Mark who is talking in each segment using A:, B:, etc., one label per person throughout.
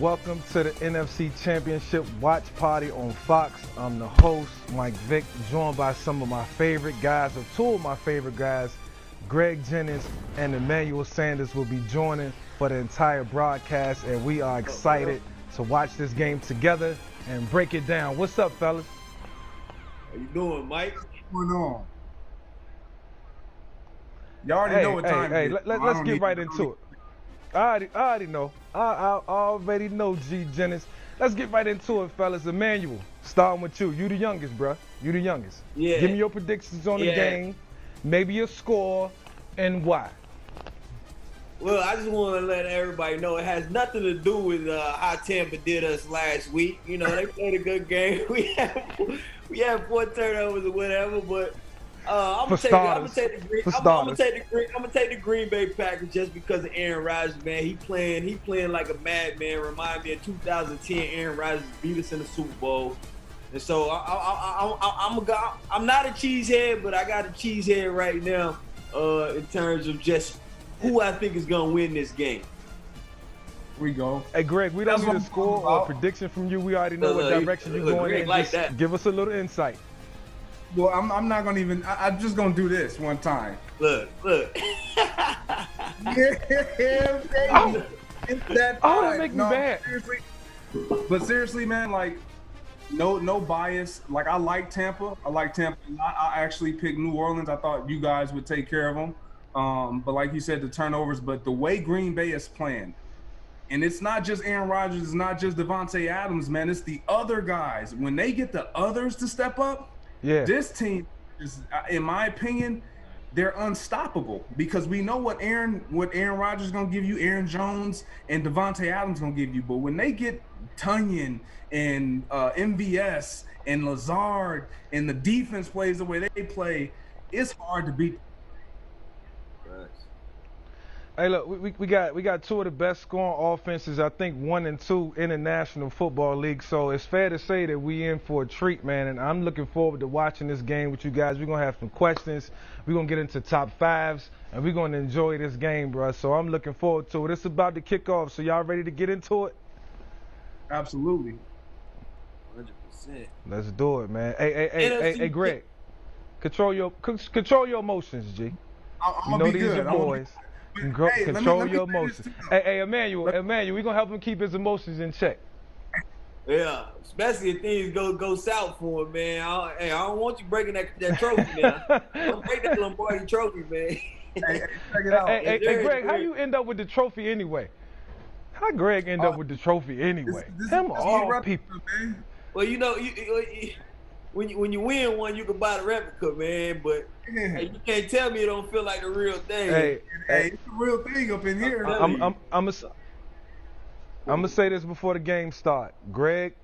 A: welcome to the NFC Championship Watch Party on Fox. I'm the host, Mike Vick, joined by some of my favorite guys, or two of my favorite guys. Greg Jennings and Emmanuel Sanders will be joining for the entire broadcast, and we are excited to watch this game together and break it down. What's up, fellas?
B: How you doing, Mike?
C: What's going on? Y'all already know what time it is.
A: Let's get right into it. I already know. I already know, G. Jennings. Let's get right into it, fellas. Emmanuel, starting with you. You the youngest, bruh. You the youngest.
B: Yeah.
A: Give me your predictions on the game, maybe your score, and why.
B: Well, I just want to let everybody know it has nothing to do with how Tampa did us last week. You know, they played a good game. We had 4 turnovers or whatever, but I'm gonna take the Green Bay Packers just because of Aaron Rodgers, man. He playing like a madman. Remind me of 2010. Aaron Rodgers beat us in the Super Bowl, and so I'm not a cheesehead, but I got a cheesehead right now in terms of just who I think is gonna win this game.
C: Here we go.
A: Hey, Greg, we don't need a score or a prediction from you. We already know what direction you're going in.
B: Like
A: just give us a little insight.
C: Well, I'm not gonna even. I'm just gonna do this one time.
B: Look.
C: Yeah, baby. It's that time.
A: That make me bad.
C: Seriously. But seriously, man, like, no bias. Like, I like Tampa. I like Tampa a lot. I actually picked New Orleans. I thought you guys would take care of them. But like you said, the turnovers. But the way Green Bay is playing, and it's not just Aaron Rodgers. It's not just Devontae Adams, man. It's the other guys. When they get the others to step up. Yeah. This team is, in my opinion, they're unstoppable because we know what Aaron Rodgers is gonna give you, Aaron Jones and Devontae Adams gonna give you. But when they get Tunyon and MVS and Lazard and the defense plays the way they play, it's hard to beat.
A: Hey, look, we got two of the best scoring offenses, I think 1 and 2 in the National Football League. So it's fair to say that we in for a treat, man. And I'm looking forward to watching this game with you guys. We're gonna have some questions. We're gonna get into top fives, and we're gonna enjoy this game, bro. So I'm looking forward to it. It's about to kick off. So y'all ready to get into it?
C: Absolutely.
B: 100%.
A: Let's do it, man. Hey, Greg, control your emotions, G.
C: I'm gonna be
A: these
C: good.
A: Are boys. Control your emotions. Hey, Emmanuel, we're gonna help him keep his emotions in check.
B: Yeah, especially if things go south for him, man. I don't want you breaking that trophy now. Don't break that Lombardi trophy, man.
C: Check it out.
A: Hey, Greg, how you end up with the trophy anyway? How Greg end up with the trophy anyway? Him all people, man.
B: Well, you know, when you win one, you can buy the replica, man. But hey, you can't tell me it don't feel like the real thing.
C: Hey, it's the real thing up in here.
A: I'm gonna say this before the game start. Greg,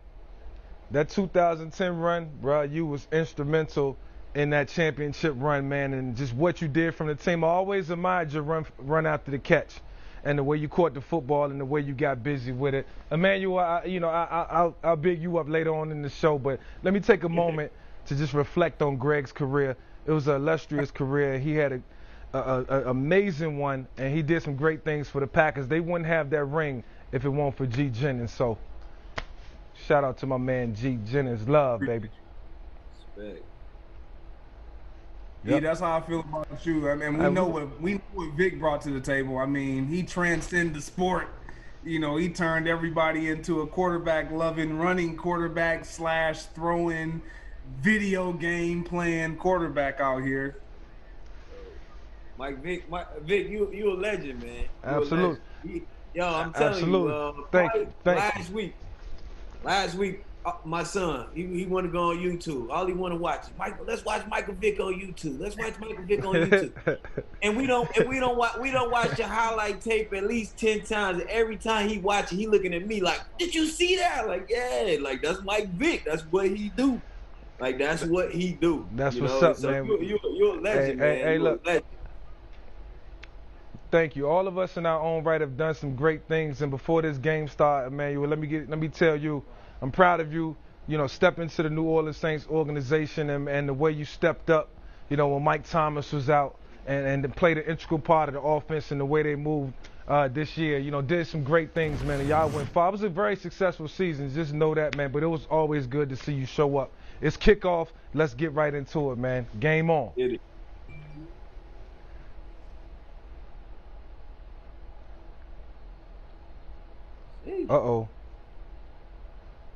A: that 2010 run, bro, you was instrumental in that championship run, man, and just what you did from the team. I always admired your run after the catch, and the way you caught the football and the way you got busy with it. Emmanuel, I'll big you up later on in the show, but let me take a moment to just reflect on Greg's career. It was an illustrious career. He had an amazing one, and he did some great things for the Packers. They wouldn't have that ring if it weren't for G. Jennings. So, shout out to my man G. Jennings. Love, baby.
B: Respect.
C: Yeah, that's how I feel about you. I mean, we know what Vic brought to the table. I mean, he transcended the sport. You know, he turned everybody into a quarterback-loving, running quarterback / throwing, video game playing quarterback out here.
B: Vic, you a legend, man.
A: Absolutely.
B: I'm telling you.
A: Thank you.
B: Last week, my son, he want to go on YouTube. All he want to watch is let's watch Michael Vick on YouTube. And we don't watch the highlight tape at least 10 times. Every time he watch it, he looking at me like, did you see that? Like, yeah, like that's Mike Vick. That's what he do. Like that's what he do.
A: That's what's up, man.
B: You're a legend, man.
A: Hey, look. Thank you. All of us in our own right have done some great things. And before this game started, Emmanuel, let me tell you, I'm proud of you. You know, stepping into the New Orleans Saints organization and the way you stepped up. You know, when Mike Thomas was out and played an integral part of the offense and the way they moved this year. You know, did some great things, man. And y'all went far. It was a very successful season. Just know that, man. But it was always good to see you show up. It's kickoff. Let's get right into it, man. Game on. Uh-oh.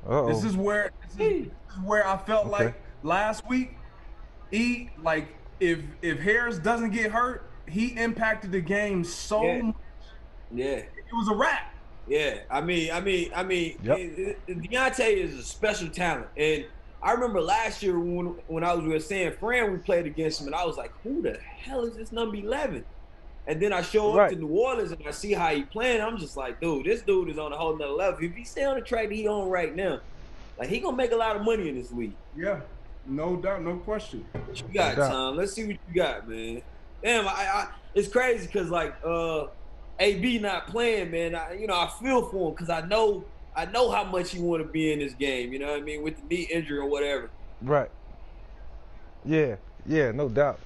A: Uh-oh.
C: This is where I felt like last week, if Harris doesn't get hurt, he impacted the game so much.
B: Yeah.
C: It was a wrap.
B: Yeah. I mean, Deontay is a special talent. And I remember last year when I was with San Fran, we played against him, and I was like, who the hell is this number 11? And then I show up to New Orleans, and I see how he playing. I'm just like, dude, this dude is on a whole nother level. If he stay on the track that he on right now, like, he going to make a lot of money in this league.
C: Yeah. No doubt, no question.
B: What you got, Tom? Let's see what you got, man. Damn, it's crazy because, like, AB not playing, man. I feel for him because I know how much he want to be in this game. You know what I mean, with the knee injury or whatever.
A: Right. Yeah, no doubt,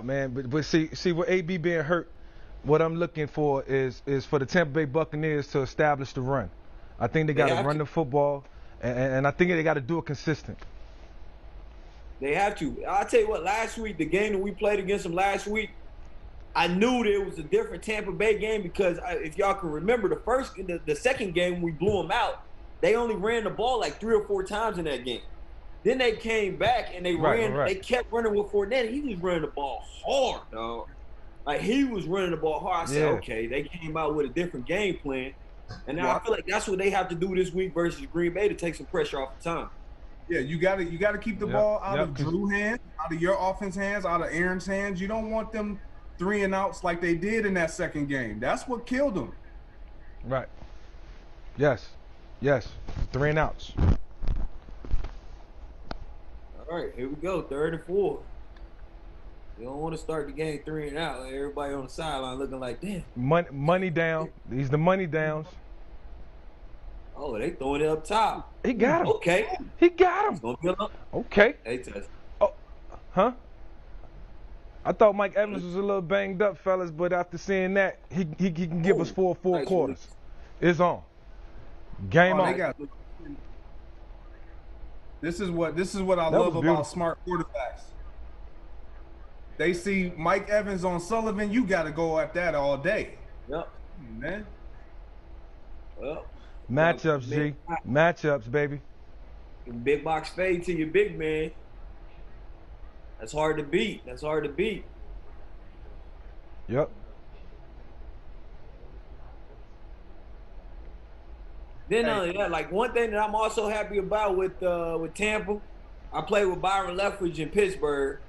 A: man. But see, with AB being hurt, what I'm looking for is for the Tampa Bay Buccaneers to establish the run. I think they got to run the football, and I think they got to do it consistent.
B: They have to. I'll tell you what, last week, the game that we played against them last week, I knew there was a different Tampa Bay game because if y'all can remember, the second game we blew them out, they only ran the ball like 3 or 4 times in that game. Then they came back and they they kept running with Fournette. He was running the ball hard, dog. Like, he was running the ball hard. I said, okay, they came out with a different game plan. And now I feel like that's what they have to do this week versus Green Bay to take some pressure off the time.
C: Yeah, you gotta keep the ball out of Drew's hands, out of your offense hands, out of Aaron's hands. You don't want them 3 and outs like they did in that second game. That's what killed them.
A: Right. Yes. 3 and outs.
B: All right, here we go. 3rd and 4. You don't want to start the game 3 and out. Like, everybody on the sideline looking like, damn.
A: Money down. These the money downs.
B: Oh, they throwing it up top.
A: He got him.
B: Okay.
A: He got him. Okay.
B: Hey, Tess.
A: Oh, huh? I thought Mike Evans was a little banged up, fellas, but after seeing that, he can give us 4 quarters. It's on. Game on.
C: This is what I love about smart quarterbacks. They see Mike Evans on Sullivan, you got to go at that all day.
B: Yep.
C: Man.
B: Well,
A: matchups, G. Matchups, baby.
B: Big box fade to your big man. That's hard to beat.
A: Yep.
B: Then like one thing that I'm also happy about with Tampa, I played with Byron Leftwich in Pittsburgh,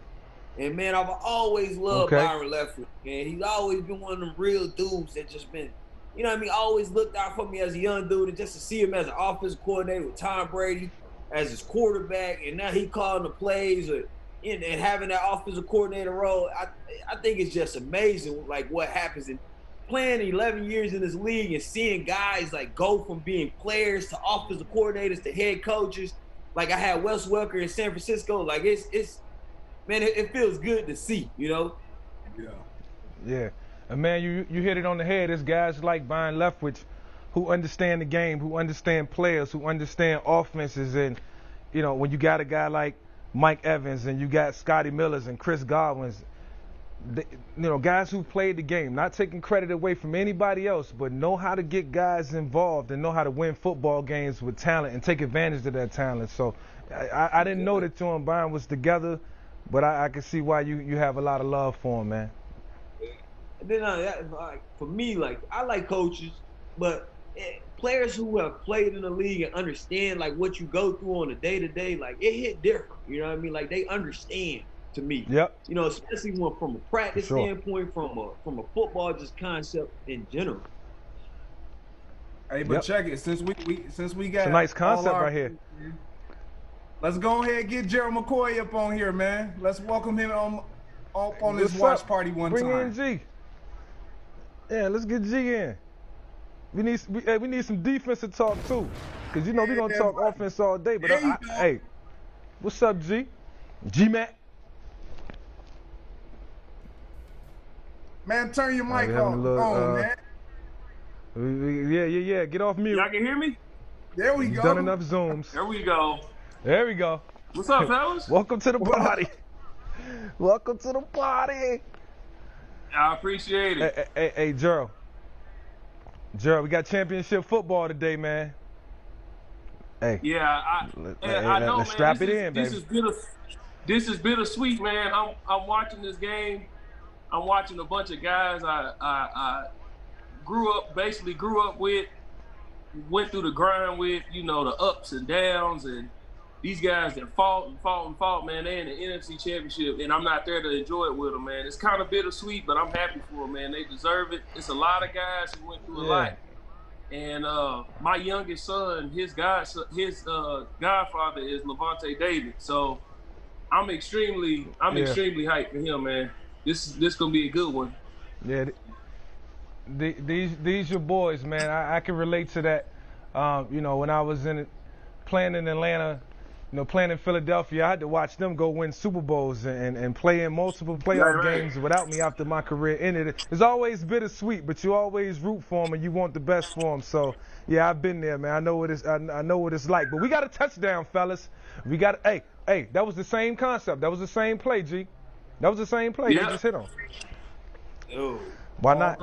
B: and man, I've always loved Byron Leftwich. Man, he's always been one of them real dudes that just been, you know what I mean, always looked out for me as a young dude, and just to see him as an offensive coordinator with Tom Brady as his quarterback, and now he calling the plays and having that offensive coordinator role, I think it's just amazing, like, what happens in playing 11 years in this league and seeing guys, like, go from being players to offensive coordinators to head coaches. Like, I had Wes Welker in San Francisco. Like, it's man, it feels good to see, you know?
A: Yeah. And, man, you hit it on the head. It's guys like Byron Leftwich who understand the game, who understand players, who understand offenses. And, you know, when you got a guy like Mike Evans and you got Scotty Millers and Chris Godwin's, guys who played the game, not taking credit away from anybody else, but know how to get guys involved and know how to win football games with talent and take advantage of that talent. So I didn't know that you and Byron was together, but I can see why you have a lot of love for him, man.
B: And then for me, like, I like coaches, but players who have played in the league and understand, like, what you go through on a day-to-day, like, it hit different. You know what I mean? Like, they understand. To me,
A: yep.
B: You know, especially from a practice standpoint, from a football just concept in general.
C: Hey, but check it. Since we got
A: it's a nice concept right here.
C: Let's go ahead and get Gerald McCoy up on here, man. Let's welcome him on this watch party one time.
A: Bring in G. Yeah, let's get G in. We need some defensive talk too, because you know we're gonna talk offense all day. But hey, what's up, G? G-Mac.
C: Man, turn your mic on, man.
A: Yeah. Get off mute.
D: Y'all can hear me?
C: There we
A: You've
C: go.
A: done enough Zooms.
D: There we go.
A: There we go.
D: What's up, fellas?
A: Welcome to the party. Welcome to the party.
D: I appreciate it.
A: Hey, Gerald. Gerald, we got championship football today, man. Hey.
D: Yeah, I know,
A: let's
D: man.
A: strap it in, baby.
D: This is bittersweet, man. I'm watching this game. I'm watching a bunch of guys I grew up with, went through the grind with, you know, the ups and downs, and these guys that fought, man. They in the NFC Championship, and I'm not there to enjoy it with them, man. It's kind of bittersweet, but I'm happy for them, man. They deserve it. It's a lot of guys who went through a lot. And my youngest son, his godfather is Levante David. So I'm extremely hyped for him, man. This gonna be a good one.
A: Yeah, these your boys, man. I can relate to that. You know, when I was playing in Atlanta, you know, playing in Philadelphia, I had to watch them go win Super Bowls and play in multiple playoff games without me after my career ended. It's always bittersweet, but you always root for them and you want the best for them. So yeah, I've been there, man. I know what it's like. But we got a touchdown, fellas. We got hey, that was the same concept. That was the same play, G. That was the same play. You just hit on.
B: Oh.
A: Why not?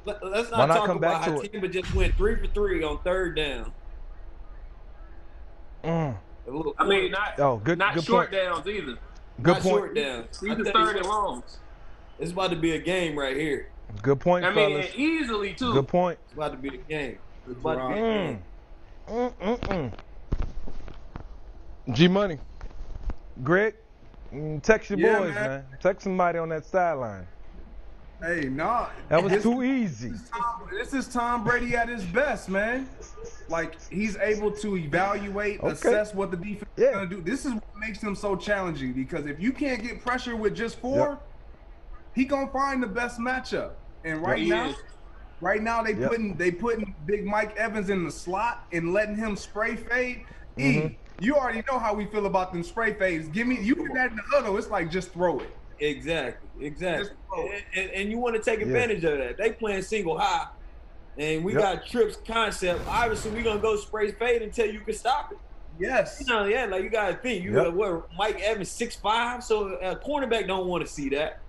B: Let's not talk about how Tampa just went 3 for 3 on third down.
D: I mean, not short downs either.
A: Good
B: not
A: point.
B: Short downs.
D: Either third and longs.
B: It's about to be a game right here.
A: Good point,
D: I mean,
A: fellas.
D: easily too.
A: Good point.
B: It's about to be a game. It's about to be a game.
A: G Money. Greg, text your boys,
C: man.
A: man. Text somebody on that sideline.
C: Hey, nah.
A: That was too easy.
C: This is Tom Brady at his best, man. Like, he's able to evaluate, assess what the defense is going to do. This is what makes him so challenging, because if you can't get pressure with just 4, he going to find the best matchup. And right now they putting big Mike Evans in the slot and letting him spray fade. You already know how we feel about them spray fades. You get that in the huddle, it's like just throw it.
B: Exactly. And you want to take advantage of that. They playing single high, and we got Tripp's concept. Obviously, we're going to go spray fade until you can stop it.
C: Yes.
B: You know, like you got to think. You got Mike Evans 6'5", so a cornerback don't want to see that.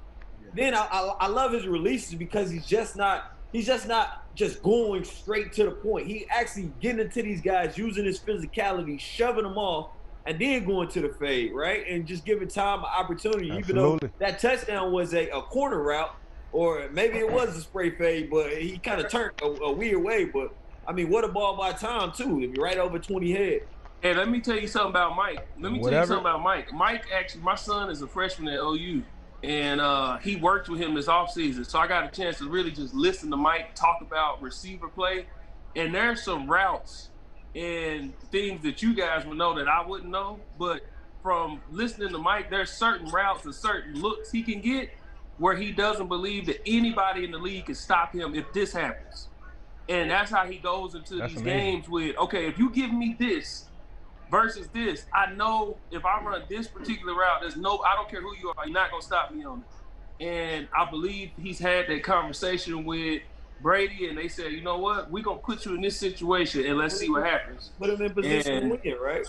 B: Then I love his releases because he's just not just going straight to the point. He actually getting into these guys, using his physicality, shoving them off, and then going to the fade, right? And just giving time an opportunity, even though that touchdown was a corner route, or maybe it was a spray fade, but he kind of turned a weird way. But, I mean, what a ball by Tom, too, if you're right over 20 head.
D: Hey, let me tell you something about Mike. Mike, actually, my son is a freshman at OU, and he worked with him this offseason. So I got a chance to really just listen to Mike talk about receiver play. And there's some routes and things that you guys would know that I wouldn't know. But from listening to Mike, there's certain routes and certain looks he can get where he doesn't believe that anybody in the league can stop him if this happens. And that's how he goes into these games with, okay, if you give me this versus this, I know if I run this particular route, I don't care who you are, you're not going to stop me on it. And I believe he's had that conversation with Brady, and they said, you know what, we're going to put you in this situation and let's see what happens.
B: Put him in position to win, right?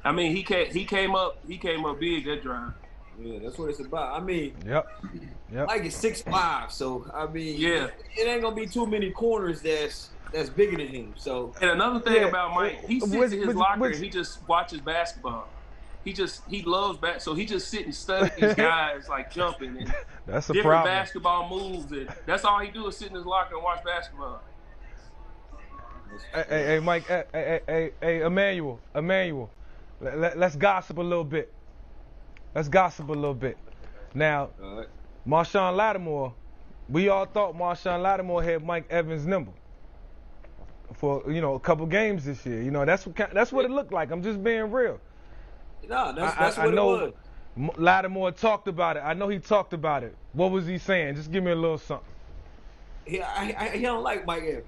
D: I mean, he came up big that drive.
B: Yeah, that's what it's about. I mean,
A: Mike
B: is 6'5", so I mean,
D: it
B: ain't gonna be too many corners that's bigger than him. So,
D: and another thing about Mike, he sits in his locker and he just watches basketball. He loves so he just sit and study these guys like jumping and
A: that's a
D: different
A: problem.
D: basketball moves, and that's all he do is sit in his locker and watch basketball.
A: Hey, Mike. Hey, Emmanuel. Let's gossip a little bit. Now, Marshawn Lattimore, we all thought Marshawn Lattimore had Mike Evans' number for a couple games this year. That's what it looked like. I'm just being real.
B: No, that's what it was.
A: Lattimore talked about it. I know he talked about it. What was he saying? Just give me a little something.
B: He don't like Mike Evans.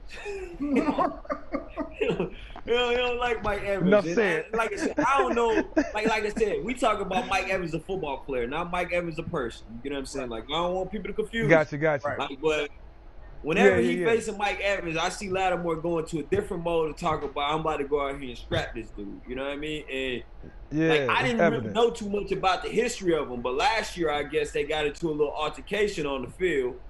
B: he don't like Mike Evans.
A: Enough said.
B: Like I said, I don't know. Like I said, we talk about Mike Evans, a football player, not Mike Evans, a person. You know what I'm saying? Like, I don't want people to confuse.
A: Gotcha.
B: Like, but Whenever he facing Mike Evans, I see Lattimore going to a different mode to talk about, I'm about to go out here and scrap this dude. You know what I mean? And I didn't really know too much about the history of him, but last year, I guess they got into a little altercation on the field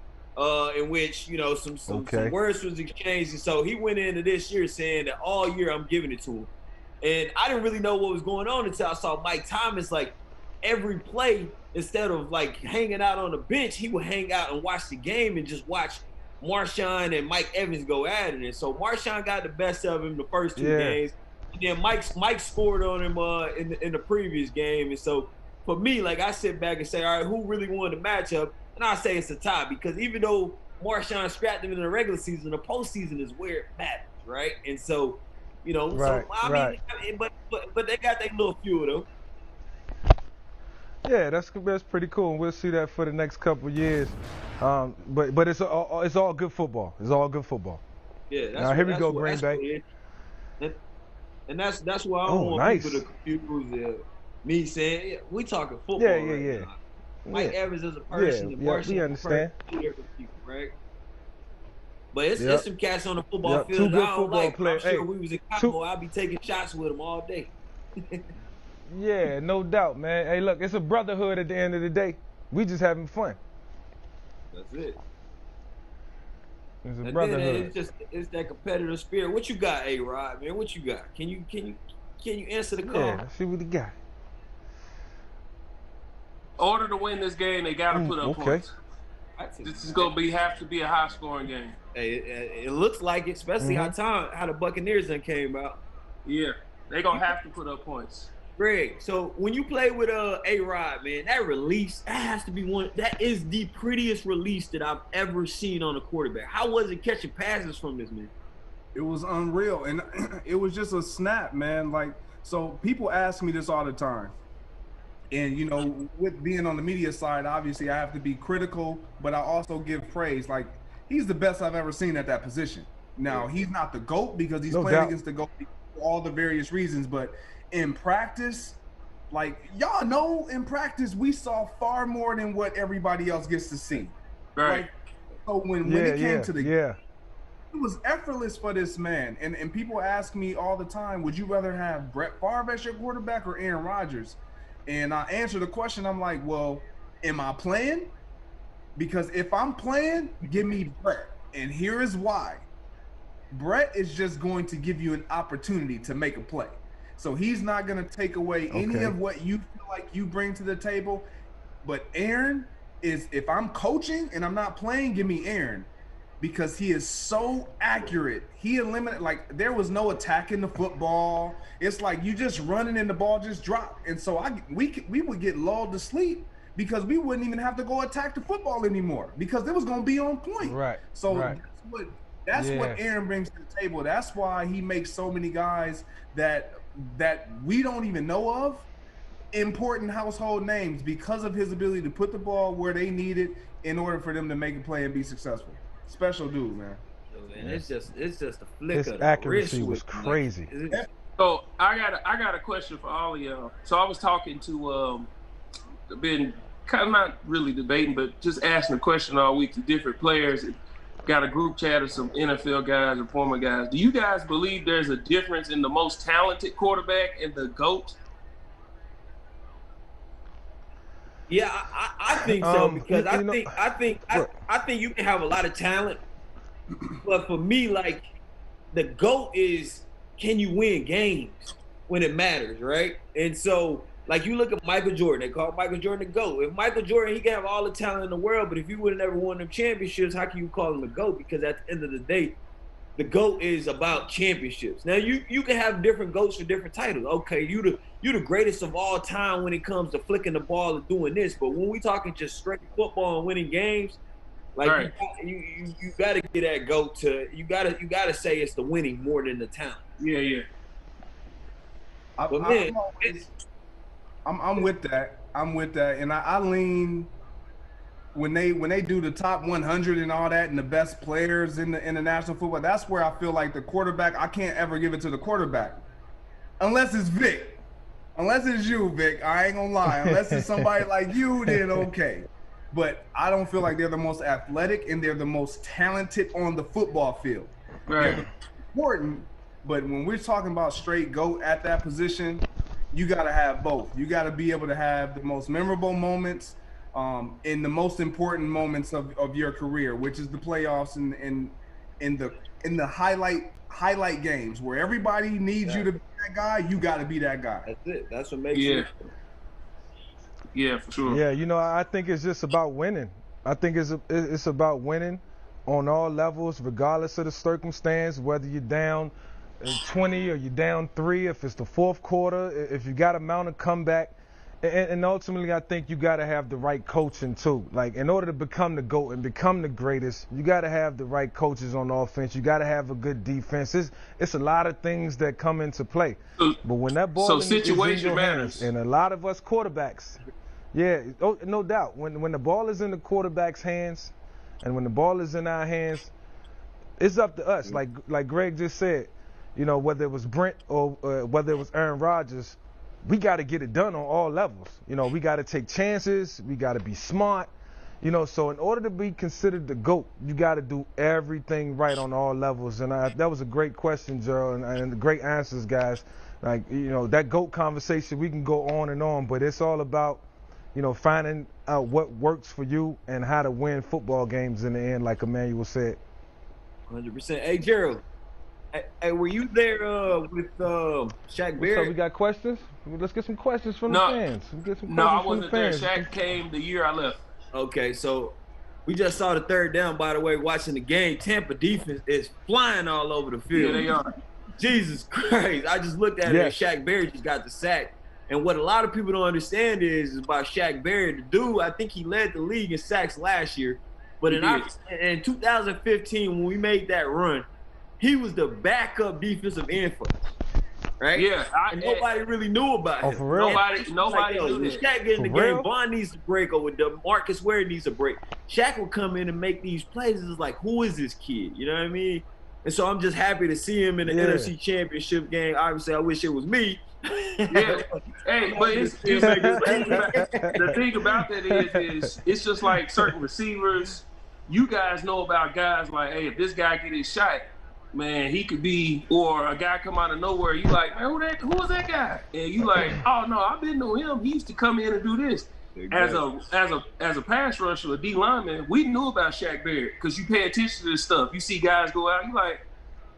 B: in which, some words was exchanged. And so he went into this year saying that all year I'm giving it to him. And I didn't really know what was going on until I saw Mike Thomas, every play, instead of hanging out on the bench, he would hang out and watch the game and just watch Marshawn and Mike Evans go at it. And so Marshawn got the best of him the first two games. And then Mike scored on him in the previous game. And so for me, I sit back and say, all right, who really won the matchup? And I say it's a tie, because even though Marshawn scrapped him in the regular season, the postseason is where it matters, right? And so, but they got their little feud though.
A: Yeah, that's pretty cool, and we'll see that for the next couple of years. But it's all good football. It's all good football.
B: Yeah.
A: Now here we go, Green Bay.
B: And that's why I don't want people to confuse me saying we talking football.
A: Yeah.
B: Mike Evans is a person.
A: Yeah, we understand.
B: People, right? But it's some cats on the football field.
A: Two good football players.
B: I'm sure we was in Congo, I'd be taking shots with them all day.
A: Yeah, no doubt, man. Hey, look, it's a brotherhood at the end of the day. We just having fun.
B: That's it.
A: It's a brotherhood.
B: It's that competitive spirit. What you got, A-Rod, man? What you got? Can you answer the call?
A: Yeah, let's see what he got.
D: In order to win this game, they got to put up points. This is going to have to be a high-scoring game.
B: Hey, it looks like it, especially how the Buccaneers then came out.
D: Yeah, they're going to have to put up points.
B: Greg, so when you play with A-Rod, man, that release, that has to be that is the prettiest release that I've ever seen on a quarterback. How was it catching passes from this man?
C: It was unreal, and it was just a snap, man. So people ask me this all the time. And, with being on the media side, obviously I have to be critical, but I also give praise. He's the best I've ever seen at that position. Now, he's not the GOAT because he's playing against the GOAT for all the various reasons, but in practice, y'all know, in practice, we saw far more than what everybody else gets to see.
D: Right.
C: So when it came to the game, it was effortless for this man. And people ask me all the time, would you rather have Brett Favre as your quarterback or Aaron Rodgers? And I answer the question, I'm like, well, am I playing? Because if I'm playing, give me Brett. And here is why. Brett is just going to give you an opportunity to make a play. So he's not going to take away any of what you feel like you bring to the table. But Aaron is, if I'm coaching and I'm not playing, give me Aaron. Because he is so accurate. He eliminated, there was no attacking the football. It's you just running and the ball just dropped. And so we would get lulled to sleep because we wouldn't even have to go attack the football anymore because it was going to be on point.
A: Right.
C: So that's what Aaron brings to the table. That's why he makes so many guys that we don't even know of important household names because of his ability to put the ball where they need it in order for them to make a play and be successful. Special dude, man.
B: And it's just a flick of the
A: accuracy
B: wrist
A: was crazy.
D: So I got a question for all of y'all. So I was talking to been kind of not really debating, but just asking a question all week to different players. Got a group chat of some NFL guys and former guys. Do you guys believe there's a difference in the most talented quarterback and the GOAT?
B: Yeah, I think so because I think you can have a lot of talent, but for me, the GOAT is, can you win games when it matters, right? And so, you look at Michael Jordan, they call Michael Jordan the GOAT. If Michael Jordan, he can have all the talent in the world, but if he would have never won them championships, how can you call him the GOAT? Because at the end of the day, the GOAT is about championships. Now you can have different GOATs for different titles. Okay, you the greatest of all time when it comes to flicking the ball and doing this, but when we talking just straight football and winning games,
D: right.
B: you gotta get that GOAT to you gotta say it's the winning more than the talent.
D: Yeah.
C: I'm with that. And I lean when they do the top 100 and all that and the best players in the national football, that's where I feel like the quarterback, I can't ever give it to the quarterback. Unless it's Vic. Unless it's you, Vic. I ain't gonna lie. Unless it's somebody like you, then okay. but I don't feel like they're the most athletic and they're the most talented on the football field.
D: Right.
C: They're important, but when we're talking about straight GOAT at that position, you got to have both. You got to be able to have the most memorable moments in the most important moments of your career, which is the playoffs and in the highlight games where everybody needs you to be that guy. You got to be that guy.
B: That's it. That's what makes it.
D: Yeah, for sure.
A: Yeah, you know, I think it's just about winning. I think it's about winning on all levels, regardless of the circumstance, whether you're down 20 or you're down 3, if it's the fourth quarter, if you got to mount a comeback. And ultimately, I think you got to have the right coaching, too. Like, in order to become the GOAT and become the greatest, you got to have the right coaches on offense. You got to have a good defense. It's a lot of things that come into play. But when that ball is in your hands, and a lot of us quarterbacks, no doubt, when the ball is in the quarterback's hands and when the ball is in our hands, it's up to us. Like Greg just said, you know, whether it was Brent or whether it was Aaron Rodgers, we got to get it done on all levels. You know, we got to take chances. We got to be smart. You know, so in order to be considered the GOAT, you got to do everything right on all levels. And that was a great question, Gerald, and great answers, guys. Like, you know, that GOAT conversation, we can go on, but it's all about, you know, finding out what works for you and how to win football games in the end, like Emmanuel said.
B: 100%. Hey, Gerald. Hey, were you there with Shaq Barrett?
A: So we got questions? Let's get some questions from the fans.
D: I wasn't there. Shaq came the year I left.
B: Okay, so we just saw the third down, by the way, watching the game. Tampa defense is flying all over the field.
D: Yeah, they are.
B: Jesus Christ. I just looked at it and Shaq Barrett just got the sack. And what a lot of people don't understand is about Shaq Barrett. The dude, I think he led the league in sacks last year. But in 2015, when we made that run, he was the backup defensive end for us, right?
D: Yeah.
B: And nobody really knew about him.
A: For real?
B: Nobody knew this. Shaq get in the game, Vaughn needs a break, or with Marcus Ware needs a break. Shaq will come in and make these plays. It's like, who is this kid? You know what I mean? And so I'm just happy to see him in the NFC Championship game. Obviously, I wish it was me.
D: Yeah. Hey, but the thing about that is it's just like certain receivers. You guys know about guys like, hey, if this guy get his shot, man, he could be, or a guy come out of nowhere, you like, man, who was that guy? And you like, oh no, I've been to him. He used to come in and do this. Exactly. As a pass rusher, a D lineman, we knew about Shaq Barrett because you pay attention to this stuff. You see guys go out, you like,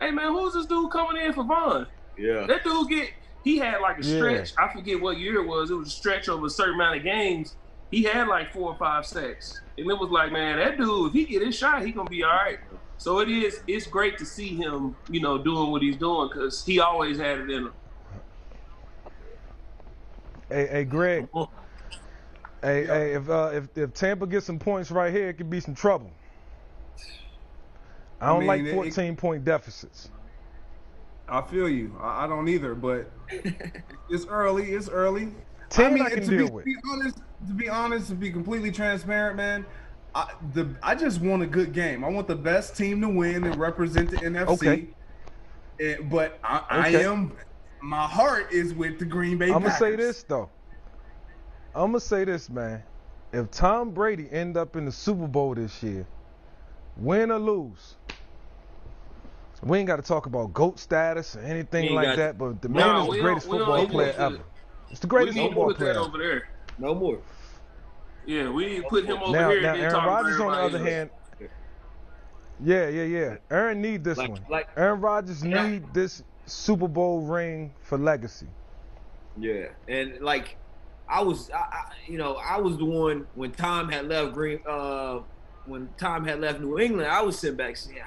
D: hey man, who's this dude coming in for Vaughn? Yeah. That dude he had like a stretch. I forget what year it was. It was a stretch over a certain amount of games. He had like 4 or 5 sacks. And it was like, man, that dude, if he get his shot, he gonna be all right. So it's great to see him, you know, doing what he's doing because he always had it in him.
A: Hey, Greg. Hey, if Tampa gets some points right here, it could be some trouble. I don't like 14-point deficits.
C: I feel you. I don't either, but it's early. It's early.
A: 10 I can deal with.
C: To be honest, to be completely transparent, man, I just want a good game. I want the best team to win and represent the NFC. Okay. But my heart is with the Green Bay Packers.
A: I'm going to say this, though. I'm going to say this, man. If Tom Brady end up in the Super Bowl this year, win or lose, we ain't got to talk about GOAT status or anything like that, but the man is the greatest football player ever. It's the greatest football player
D: over there.
B: No more.
D: Yeah, we put him over here.
A: Now Aaron Rodgers, on the other hand, Aaron need this one. Aaron Rodgers need this Super Bowl ring for legacy.
B: Yeah, and like I was the one when Tom had left when Tom had left New England. I was sitting back saying,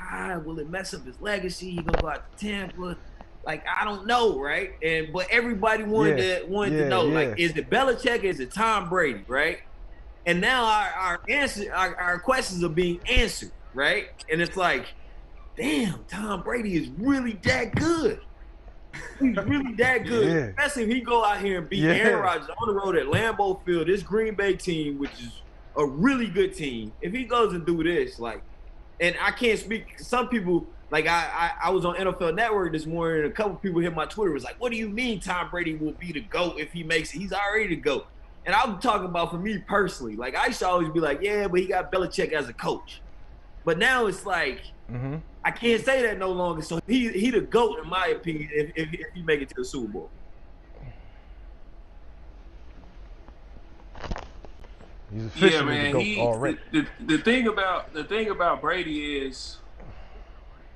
B: will it mess up his legacy? He gonna go out to Tampa? Like, I don't know, right? But everybody wanted to know, like, is it Belichick? Is it Tom Brady, right? And now our questions are being answered, right? And it's like, damn, Tom Brady is really that good. He's really that good, especially if he go out here and beat Aaron Rodgers on the road at Lambeau Field. This Green Bay team, which is a really good team, if he goes and do this, like, and I can't speak. Some people. Like, I was on NFL Network this morning, and a couple people hit my Twitter. Was like, what do you mean Tom Brady will be the GOAT if he makes it? He's already the GOAT. And I'm talking about for me personally. Like, I used to always be like, yeah, but he got Belichick as a coach. But now it's like, I can't say that no longer. So he the GOAT, in my opinion, if he make it to the Super Bowl.
A: He's officially
D: man.
A: the GOAT already.
D: The thing about Brady is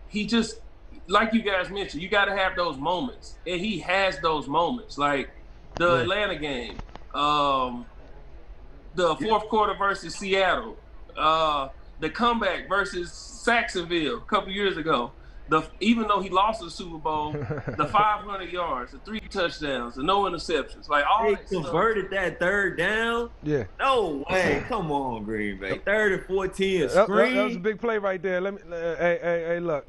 D: he just, like you guys mentioned, you got to have those moments, and he has those moments, like the Atlanta game, the fourth quarter versus Seattle, the comeback versus Jacksonville a couple years ago. Even though he lost the Super Bowl, the 500 yards, the 3 touchdowns, the no interceptions, like all
B: they
D: that
B: converted
D: stuff.
B: that third down.
A: Yeah.
B: No way. Come on, Green Bay. 3rd and 14
A: That
B: screen.
A: was a big play right there. Let me. Hey, look.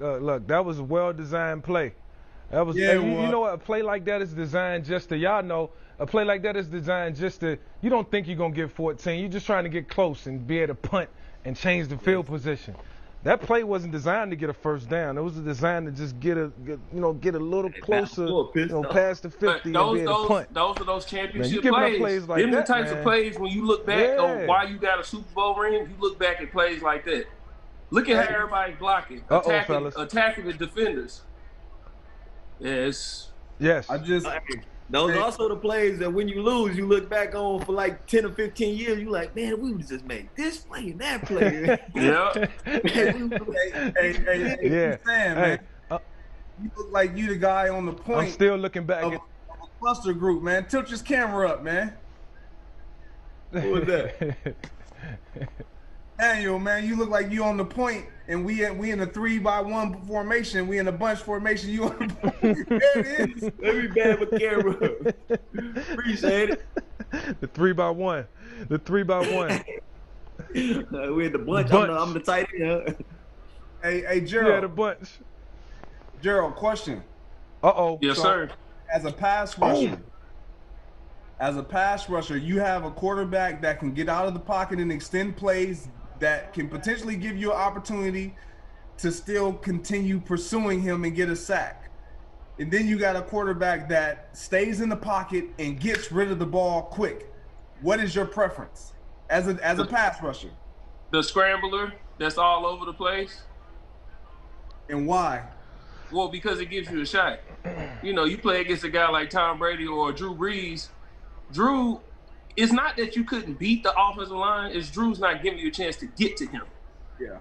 A: That was a well-designed play. That was. You know what? A play like that is designed just to, y'all know. A play like that is designed just to. You don't think you're gonna get 14. You're just trying to get close and be able to punt and change the field position. That play wasn't designed to get a first down. It was designed to just get a little closer, past the 50 and be able to punt.
D: Those are those championship
A: plays like
D: them
A: that,
D: the types of plays when you look back on why you got a Super Bowl ring, you look back at plays like that. Look at how everybody's blocking, attacking the defenders. Yes.
B: Those also the plays that when you lose, you look back on for like 10 or 15 years. You like, man, we would just made this play and that play.
D: Yeah.
C: Man. You look like you the guy on the point.
A: I'm still looking back
C: of a cluster group, man. Tilt your camera up, man.
B: Who was that?
C: Emmanuel, man, you look like you on the point, and we in a 3-by-1 formation. We in a bunch formation. You on the point. There it is.
B: Let me bad with camera. Appreciate it.
A: The 3-by-1. The 3-by-1.
B: We in the bunch. I'm the tight end.
C: Hey, Gerald.
A: Yeah, the bunch.
C: Gerald, question.
D: Yes, sir.
C: As a pass rusher, you have a quarterback that can get out of the pocket and extend plays that can potentially give you an opportunity to still continue pursuing him and get a sack. And then you got a quarterback that stays in the pocket and gets rid of the ball quick. What is your preference as a pass rusher?
D: The scrambler that's all over the place.
C: And why?
D: Well, because it gives you a shot. You know, you play against a guy like Tom Brady or Drew Brees. Drew, it's not that you couldn't beat the offensive line. It's Drew's not giving you a chance to get to him.
C: Yeah.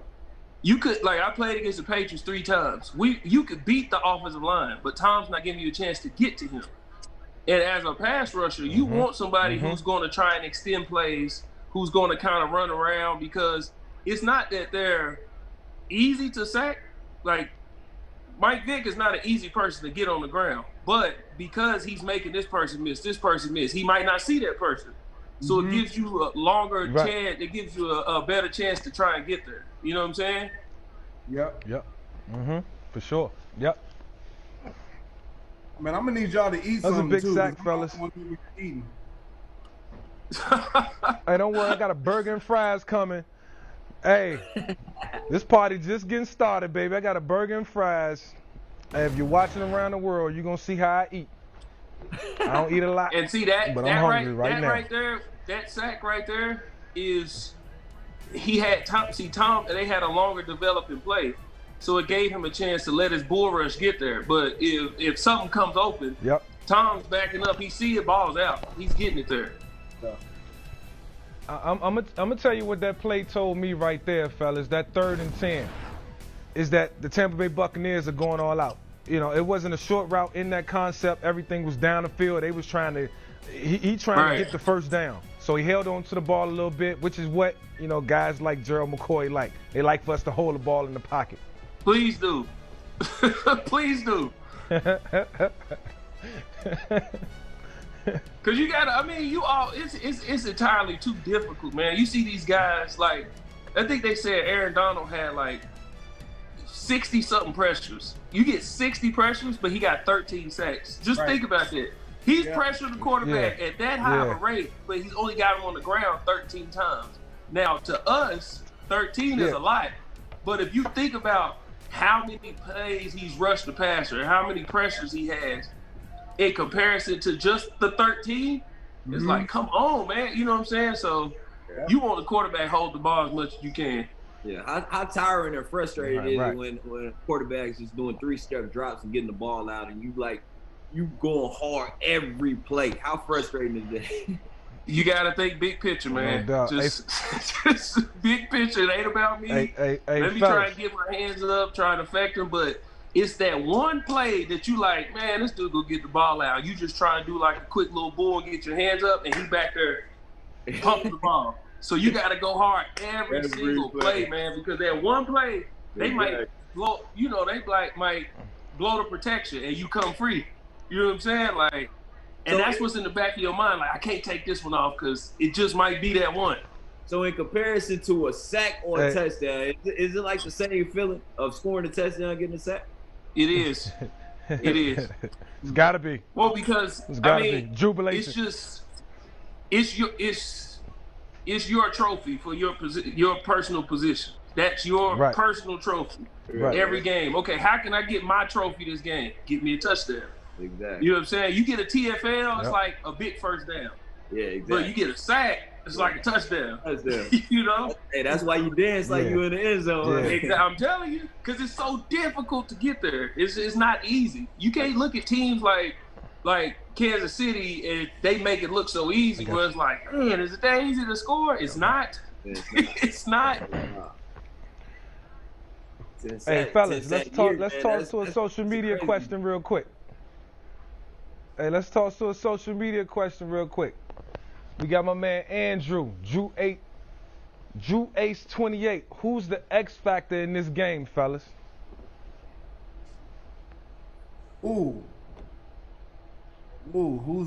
D: You could, like, I played against the Patriots 3 times. You could beat the offensive line, but Tom's not giving you a chance to get to him. And as a pass rusher, you want somebody who's going to try and extend plays, who's going to kind of run around, because it's not that they're easy to sack. Like, Mike Vick is not an easy person to get on the ground, but because he's making this person miss, he might not see that person. So it gives you a longer chance, it gives you a better chance to try and get there. You know what I'm saying?
C: Yep.
A: For sure. Yep.
C: Man, I'm gonna need y'all to eat something too.
A: That's a big sack, fellas. Hey, don't worry, I got a burger and fries coming. Hey, this party just getting started, baby. I got a burger and fries. Hey, if you're watching around the world, you're gonna see how I eat. I don't eat a lot.
D: And see that,
A: but I'm hungry right now.
D: Right there, that sack right there is he had Tom. They had a longer developing play, so it gave him a chance to let his bull rush get there. But if something comes open, Tom's backing up. He see it, ball's out. He's getting it there.
A: I'm gonna tell you what that play told me right there, fellas. That 3rd and 10 is that the Tampa Bay Buccaneers are going all out. You know, it wasn't a short route in that concept. Everything was down the field. They was trying to, he trying to get the first down. So he held on to the ball a little bit, which is what, you know, guys like Gerald, McCoy like. They like for us to hold the ball in the pocket.
D: Please do. Please do. Cause you gotta, I mean, it's entirely too difficult, man. You see these guys, like, I think they said Aaron Donald had like 60-something pressures. You get 60 pressures, but he got 13 sacks. Just think about that. He's pressured the quarterback at that high of a rate, but he's only got him on the ground 13 times. Now, to us, 13 is a lot. But if you think about how many plays he's rushed the passer, how many pressures he has, in comparison to just the 13, It's like, come on, man. You know what I'm saying? So you want the quarterback hold the ball as much as you can.
B: Yeah, how tiring and frustrating is it when quarterbacks just doing 3-step drops and getting the ball out, and you going hard every play. How frustrating is that?
D: You gotta think big picture, man.
A: No doubt.
D: Just big picture. It ain't about me. Let me try and get my hands up, try to affect him, but it's that one play that you like, man, this dude go get the ball out. You just try and do like a quick little bull and get your hands up, and he back there pumping the ball. So you got to go hard every single play, man, because that one play, they might blow, might blow the protection and you come free. You know what I'm saying? Like, and that's what's in the back of your mind. Like, I can't take this one off because it just might be that one.
B: So in comparison to a sack or a touchdown, is it like the same feeling of scoring a touchdown and getting a sack?
D: It is. It is.
A: It's got to be.
D: Well, because
A: I mean, jubilation.
D: It's your trophy for your personal position. That's your personal trophy every game. Okay, how can I get my trophy this game? Give me a touchdown.
B: Exactly.
D: You know what I'm saying? You get a TFL, it's like a big first down.
B: Yeah, exactly.
D: But you get a sack, it's like a touchdown. You know?
B: Hey, that's why you dance like you in the end zone.
D: Yeah. I'm telling you, because it's so difficult to get there. It's not easy. You can't look at teams like Kansas City and they make it look so easy. Where it's like, man, is it that easy to score? It's not. It's not.
A: Hey, fellas, let's talk to a social media question real quick. Hey, let's talk to a social media question real quick. We got my man Andrew, Drew Ace 28. Who's the X factor in this game, fellas?
C: Who's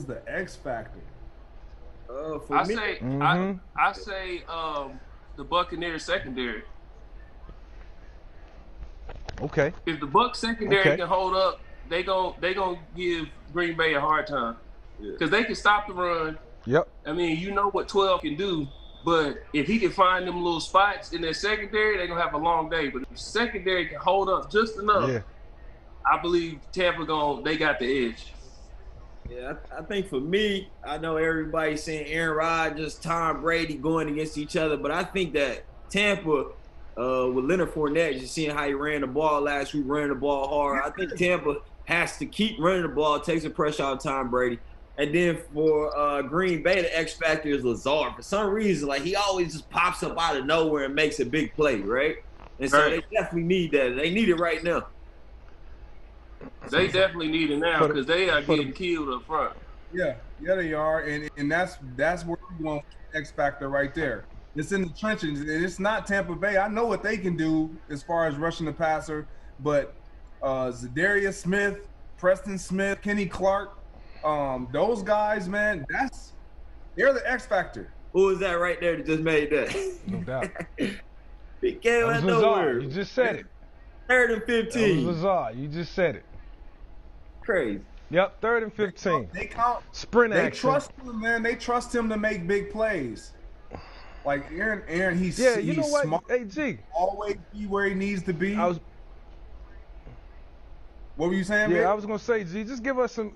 C: the X factor?
D: I say the Buccaneers secondary.
A: Okay.
D: If the Bucs secondary can hold up, they gonna give Green Bay a hard time because they can stop the run.
A: Yep.
D: I mean, you know what 12 can do, but if he can find them little spots in their secondary, they're gonna have a long day. But if the secondary can hold up just enough, I believe Tampa they got the edge.
B: Yeah, I think for me, I know everybody's saying Aaron Rodgers, Tom Brady going against each other, but I think that Tampa, with Leonard Fournette, just seeing how he ran the ball last week, ran the ball hard. I think Tampa has to keep running the ball, take some pressure out of Tom Brady. And then for Green Bay, the X factor is Lazard. For some reason, like he always just pops up out of nowhere and makes a big play, right? And so they definitely need that. They need it right now.
D: They definitely need it now because they are getting killed up front.
C: Yeah, they are, and that's where we want X factor right there. It's in the trenches, and it's not Tampa Bay. I know what they can do as far as rushing the passer, but Zadarius Smith, Preston Smith, Kenny Clark, those guys, man, they're the X factor.
B: Who was that right there that just made that?
A: No doubt.
B: He came out nowhere.
A: You just said it.
B: 3rd and 15.
A: That was Lazard. You just said it.
B: Crazy.
A: Yep, 3rd and 15.
C: They count.
A: Sprint action.
C: They trust him, man. They trust him to make big plays. Like Aaron, he's
A: what?
C: smart.
A: Hey, G.
C: Always be where he needs to be. What were you saying, man?
A: I was gonna say, G, just give us some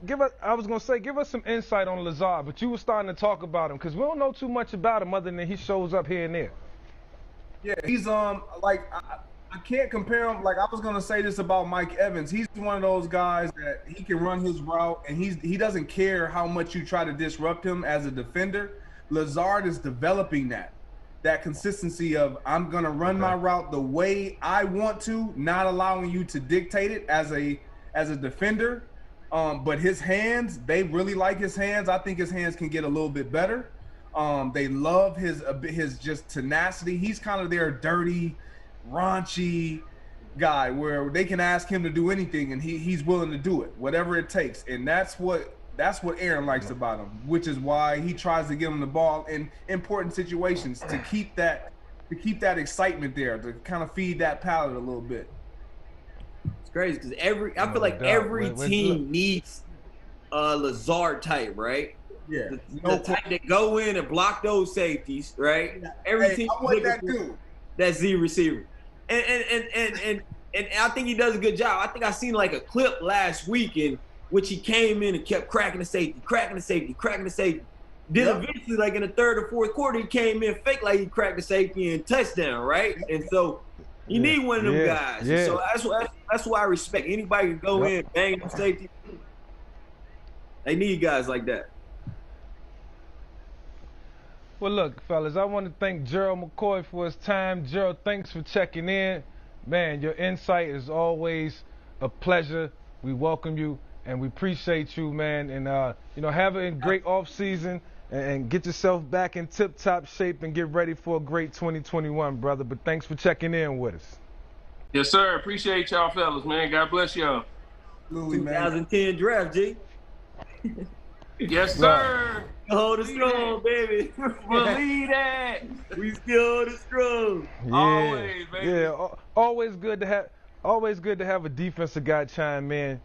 A: insight on Lazard, but you were starting to talk about him because we don't know too much about him other than he shows up here and there.
C: Yeah, he's I can't compare him. Like I was gonna say this about Mike Evans. He's one of those guys that he can run his route and he doesn't care how much you try to disrupt him as a defender. Lazard is developing that consistency of I'm gonna run my route the way I want to, not allowing you to dictate it as a defender. But his hands, they really like his hands. I think his hands can get a little bit better. They love his just tenacity. He's kind of their dirty, raunchy guy where they can ask him to do anything and he's willing to do it, whatever it takes. And that's what Aaron likes about him, which is why he tries to give him the ball in important situations to keep that excitement there, to kind of feed that palate a little bit.
B: It's crazy because I feel like every team needs a Lazard type, right?
C: Yeah.
B: The type that go in and block those safeties, right? Every team
C: what that do.
B: That Z receiver. And I think he does a good job. I think I seen like a clip last week in which he came in and kept cracking the safety. Then eventually, like in the third or fourth quarter, he came in fake like he cracked the safety and touchdown, right? And so you need one of them guys.
A: Yeah.
B: So that's why I respect anybody can go in, bang the safety. They need guys like that.
A: Well, look, fellas, I want to thank Gerald McCoy for his time. Gerald, thanks for checking in. Man, your insight is always a pleasure. We welcome you, and we appreciate you, man. And, have a great off season and get yourself back in tip-top shape and get ready for a great 2021, brother. But thanks for checking in with us.
D: Yes, sir. Appreciate y'all, fellas, man. God bless y'all.
B: 2010 draft, G.
D: Yes, sir.
B: Hold it strong, baby.
D: Believe that.
B: We still hold it strong.
A: Yeah.
D: Always, baby.
A: Yeah, always good to have a defensive guy chime in,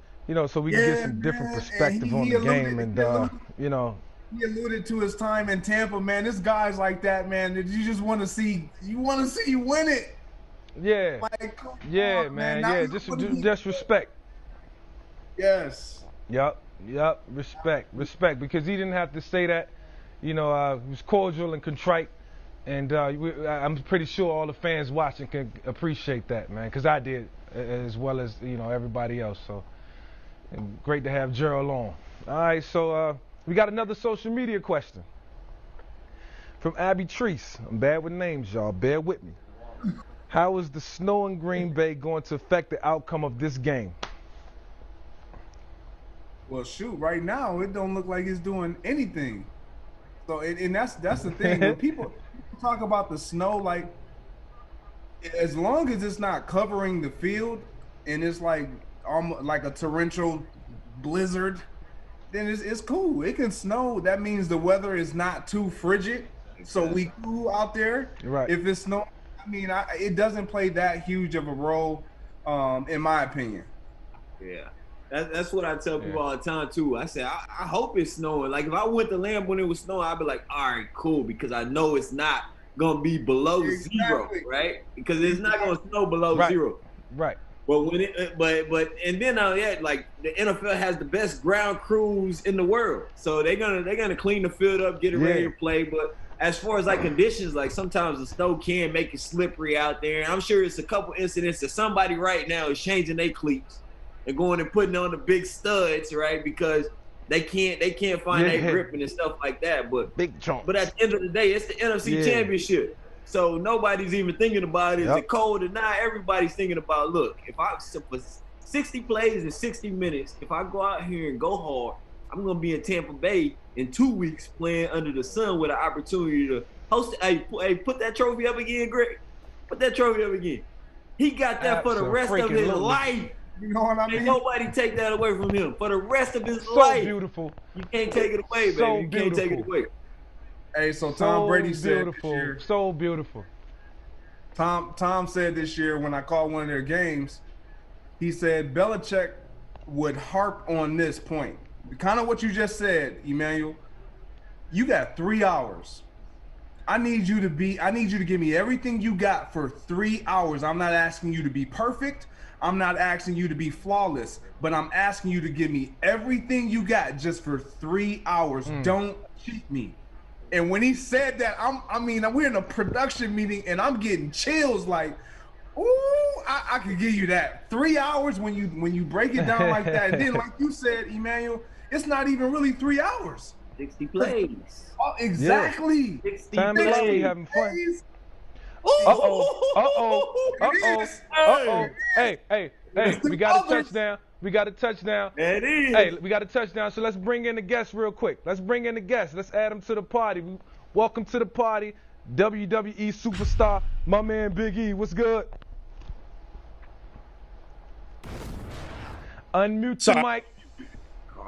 A: so we can get some different perspective on the game. And
C: he alluded to his time in Tampa, man. This guy's like that, man. That you just want to see. You want to see you win it.
A: Yeah.
C: Like,
A: yeah, on, man. Yeah, just respect.
C: Yes.
A: Yep. Respect, because he didn't have to say that. He was cordial and contrite, and I'm pretty sure all the fans watching can appreciate that, man, because I did, as well as everybody else. So, and great to have Gerald on. All right, so we got another social media question from Abby Treese. I'm bad with names, y'all. Bear with me. How is the snow in Green Bay going to affect the outcome of this game?
C: Well, shoot, right now it don't look like it's doing anything. So, and that's the thing. When people talk about the snow, like, as long as it's not covering the field and it's like almost like a torrential blizzard, then it's cool. It can snow. That means the weather is not too frigid, so we cool out there.
A: Right.
C: If it's snow, I mean, it doesn't play that huge of a role, in my opinion.
B: Yeah. That's what I tell people all the time, too. I say, I hope it's snowing. Like, if I went to Lamb when it was snowing, I'd be like, all right, cool, because I know it's not going to be below zero, right? Because it's not going to snow below zero.
A: Right.
B: But and then like, the NFL has the best ground crews in the world. So they're gonna clean the field up, get it ready to play. But as far as, like, conditions, like, sometimes the snow can make it slippery out there. And I'm sure it's a couple incidents that somebody right now is changing their cleats and going and putting on the big studs, right? Because they can't find their gripping and stuff like that. But
A: big chunk.
B: But at the end of the day, it's the NFC Championship. So nobody's even thinking about is it cold or not. Everybody's thinking about, look, for 60 plays in 60 minutes, if I go out here and go hard, I'm gonna be in Tampa Bay in 2 weeks playing under the sun with an opportunity to host it. Hey, put that trophy up again, Greg. Put that trophy up again. He got that for the rest of his life.
C: You know what I mean?
B: Ain't nobody take that away from him for the rest of his life.
A: So beautiful.
B: You can't take it away, baby. You can't take it away.
C: Hey, so Tom Brady said this year.
A: So beautiful.
C: Tom said this year when I called one of their games, he said Belichick would harp on this point. Kind of what you just said, Emmanuel. You got 3 hours. I need you to give me everything you got for 3 hours. I'm not asking you to be perfect. I'm not asking you to be flawless, but I'm asking you to give me everything you got just for 3 hours. Don't cheat me. And when he said that, we're in a production meeting and I'm getting chills like, ooh, I could give you that. 3 hours when you break it down like that. And then, like you said, Emmanuel, it's not even really 3 hours.
B: 60 plays.
C: Oh, exactly.
A: Yeah. 60 Time plays. Time having fun. Hey, we got a touchdown.
B: That is.
A: Hey, we got a touchdown, so let's bring in the guests real quick. Let's add them to the party. Welcome to the party, WWE superstar, my man Big E. What's good? Unmute your mic.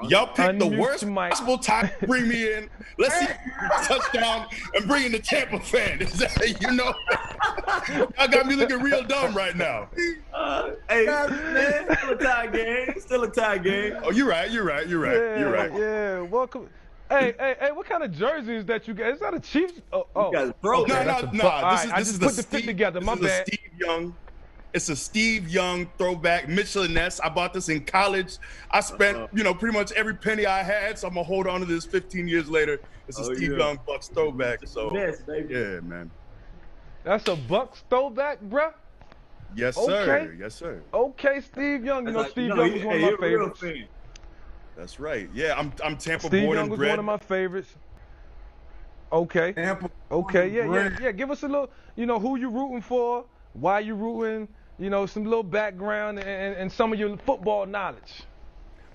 E: Y'all picked the worst possible time to bring me in. Let's see touchdown and bring in the Tampa fan. Y'all got me looking real dumb right now.
B: Hey, man, still a tie game.
E: Oh, you're right.
A: Yeah, welcome. Hey, what kind of jersey is that you got? Is that a Chiefs?
E: No. This is the
A: fit together. My bad.
E: Steve Young It's a Steve Young throwback Michelin-esque. I bought this in college. I spent, pretty much every penny I had, so I'm gonna hold on to this 15 years later. It's a Steve Young Bucks throwback. So yeah, man.
A: That's a Bucks throwback, bruh?
E: Yes, sir. Yes, sir.
A: Okay, Steve Young. Steve Young was one of my favorites.
E: That's right. Yeah, I'm Tampa
A: Steve
E: born
A: Young
E: and
A: was
E: bred.
A: one of my favorites. Okay.
C: Tampa.
A: Okay. Yeah. Give us a little. Who you rooting for? Why you rooting? Some little background and some of your football knowledge.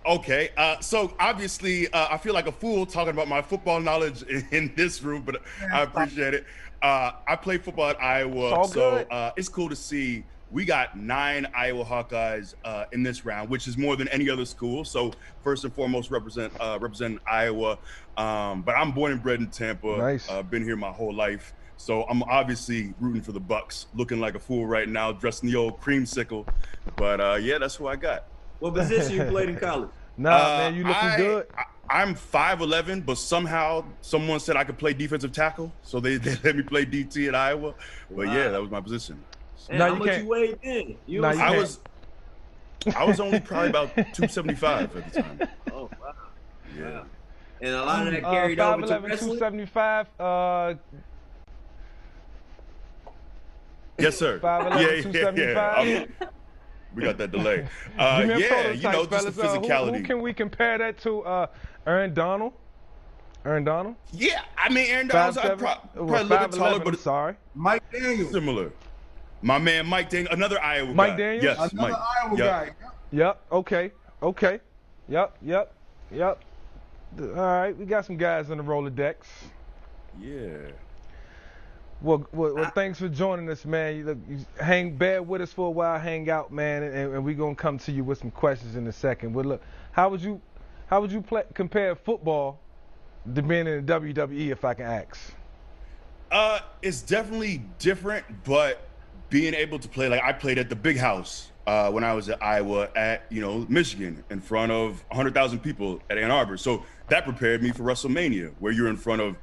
E: Okay, so obviously I feel like a fool talking about my football knowledge in this room, but I appreciate it. I play football at Iowa, so it's cool to see we got 9 Iowa Hawkeyes in this round, which is more than any other school. So first and foremost, representing Iowa. But I'm born and bred in Tampa.
A: Nice.
E: Been here my whole life. So I'm obviously rooting for the Bucks, looking like a fool right now, dressed in the old creamsicle. But yeah, that's who I got.
B: What position you played in college?
A: Nah, man, you looking good.
E: I'm 5'11", but somehow someone said I could play defensive tackle, so they let me play DT at Iowa. But yeah, that was my position.
B: And how much you weighed then?
E: I was only probably about 275 at the time.
B: Oh wow.
E: Yeah.
B: Wow. And a lot of that carried over to wrestling?
A: 275.
E: Yes, sir.
A: 5'11", 275.
E: Yeah. We got that delay.
A: Give me a
E: just
A: prototype,
E: the
A: fellas.
E: physicality.
A: Who can we compare that to? Aaron Donald?
E: Yeah, I mean, Aaron Donald's probably a little bit taller, but
A: sorry.
C: Mike Daniels.
E: Similar. My man Mike Daniels, another Iowa guy.
A: Mike Daniels?
E: Yes,
C: Another Iowa guy.
A: Yep. Okay. Yep. All right, we got some guys in the Rolodex.
E: Yeah.
A: Well, thanks for joining us, man. You bear with us for a while, hang out, man, and we're gonna come to you with some questions in a second. But look, how would you compare football to being in the WWE, if I can ask?
E: It's definitely different, but being able to play, like I played at the Big House when I was at Iowa at Michigan in front of 100,000 people at Ann Arbor. So that prepared me for WrestleMania, where you're in front of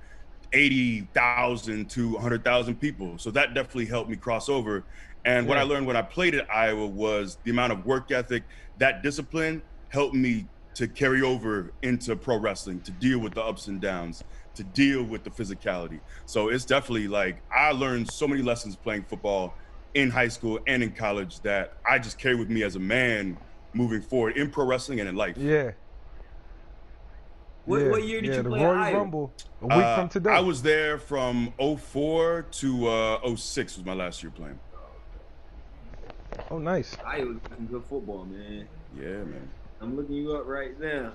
E: 80,000 to 100,000 people. So that definitely helped me cross over. And what I learned when I played at Iowa was the amount of work ethic, that discipline helped me to carry over into pro wrestling, to deal with the ups and downs, to deal with the physicality. So it's definitely like, I learned so many lessons playing football in high school and in college that I just carry with me as a man moving forward in pro wrestling and in life.
A: Yeah.
B: What year did you play
A: Royal
B: at Iowa?
A: Rumble, a week from today.
E: I was there from 04 to 06 was my last year playing.
A: Oh, nice.
B: Iowa was some good football, man.
E: Yeah, man.
B: I'm looking you up right now.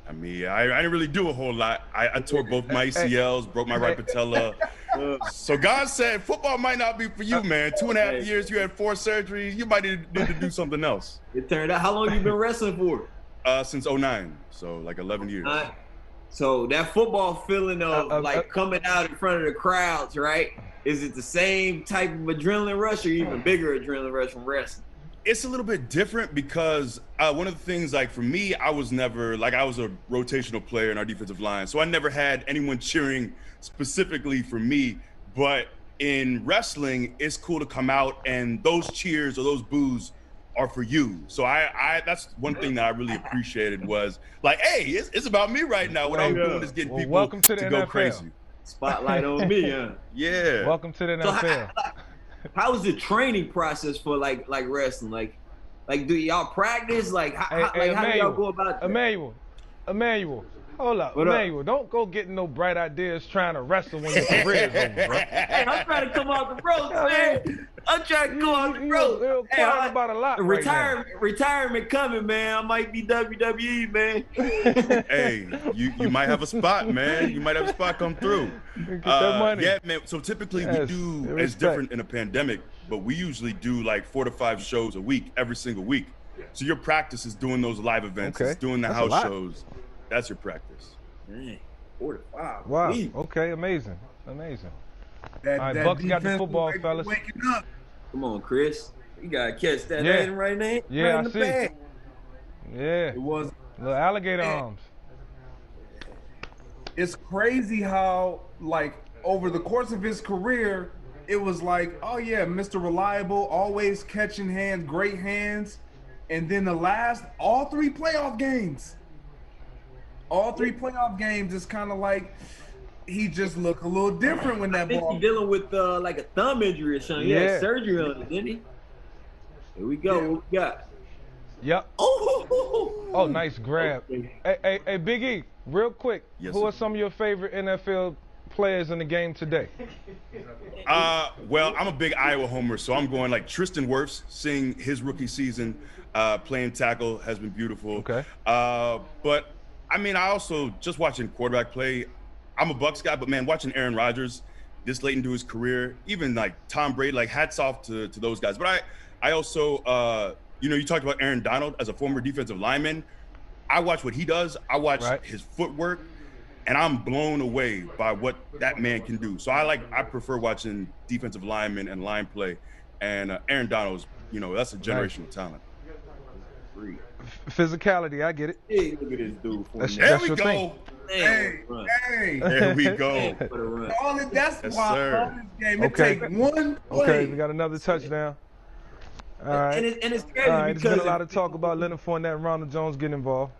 E: I mean, I didn't really do a whole lot. I tore both my ACLs, broke my right patella. So God said, football might not be for you, man. 2.5 years, you had 4 surgeries. You might need to do something else.
B: It turned out. How long you been wrestling for?
E: Since 09, so like 11 years.
B: So that football feeling of like coming out in front of the crowds, right? Is it the same type of adrenaline rush or even bigger adrenaline rush from wrestling?
E: It's a little bit different because one of the things, like for me, I was a rotational player in our defensive line. So I never had anyone cheering specifically for me. But in wrestling, it's cool to come out and those cheers or those boos are for you. So I that's one thing that I really appreciated was like, hey, it's about me right now. What I'm doing is getting people to go crazy.
B: Spotlight on me, huh?
E: Yeah.
A: Welcome to the NFL.
B: How is the training process for like wrestling? Like do y'all practice? How do y'all go about that?
A: Emmanuel. Hold up, Emmanuel, don't go getting no bright ideas trying to wrestle when your career's over, bro.
B: Hey, I'm trying to come off the ropes, man. I'm trying to go off the ropes.
A: You're crying about a lot
B: retirement coming, man. I might be WWE, man.
E: Hey, you might have a spot, man. You might have a spot come through.
A: Get that money.
E: Yeah, man. So typically we do, it's different in a pandemic, but we usually do like 4 to 5 shows a week, every single week. So your practice is doing those live events, it's doing the house shows. That's your practice.
B: Dang, 4 to 5.
A: Wow. Okay, amazing. All right, Bucks got the football, fellas.
C: Waking up.
B: Come on, Chris. You gotta catch that right now.
A: Yeah,
B: right in the bag.
A: Yeah.
C: It was
A: little alligator arms.
C: It's crazy how, like, over the course of his career, it was like, oh yeah, Mr. Reliable, always catching hands, great hands. And then all three playoff games is kind of like he just looked a little different when that ball.
B: I think he's dealing with like a thumb injury or something. He had surgery on it, didn't he? Here we go. What we got?
A: Yep. Oh, nice grab. Okay. Hey, Big E, real quick.
E: Yes,
A: who
E: sir.
A: are some of your favorite NFL players in the game today?
E: Well, I'm a big Iowa homer, so I'm going like Tristan Wirfs. Seeing his rookie season playing tackle has been beautiful.
A: Okay.
E: But I mean, I also just watching quarterback play. I'm a Bucs guy, but man, watching Aaron Rodgers this late into his career, even like Tom Brady, like hats off to those guys. But I also, you talked about Aaron Donald as a former defensive lineman. I watch what he does. I watch his footwork, and I'm blown away by what that man can do. So I prefer watching defensive linemen and line play. And Aaron Donald's, that's a generational talent.
A: Physicality, I get it.
B: Hey, look at this dude.
E: There we go.
C: Hey,
E: There we go.
C: That's why I love this game. It
A: Okay.
C: take one play.
A: Okay, we got another touchdown. All right.
B: And it's crazy
A: All right,
B: because
A: there's been a lot of talk about Leonard Fournette and Ronald Jones getting involved.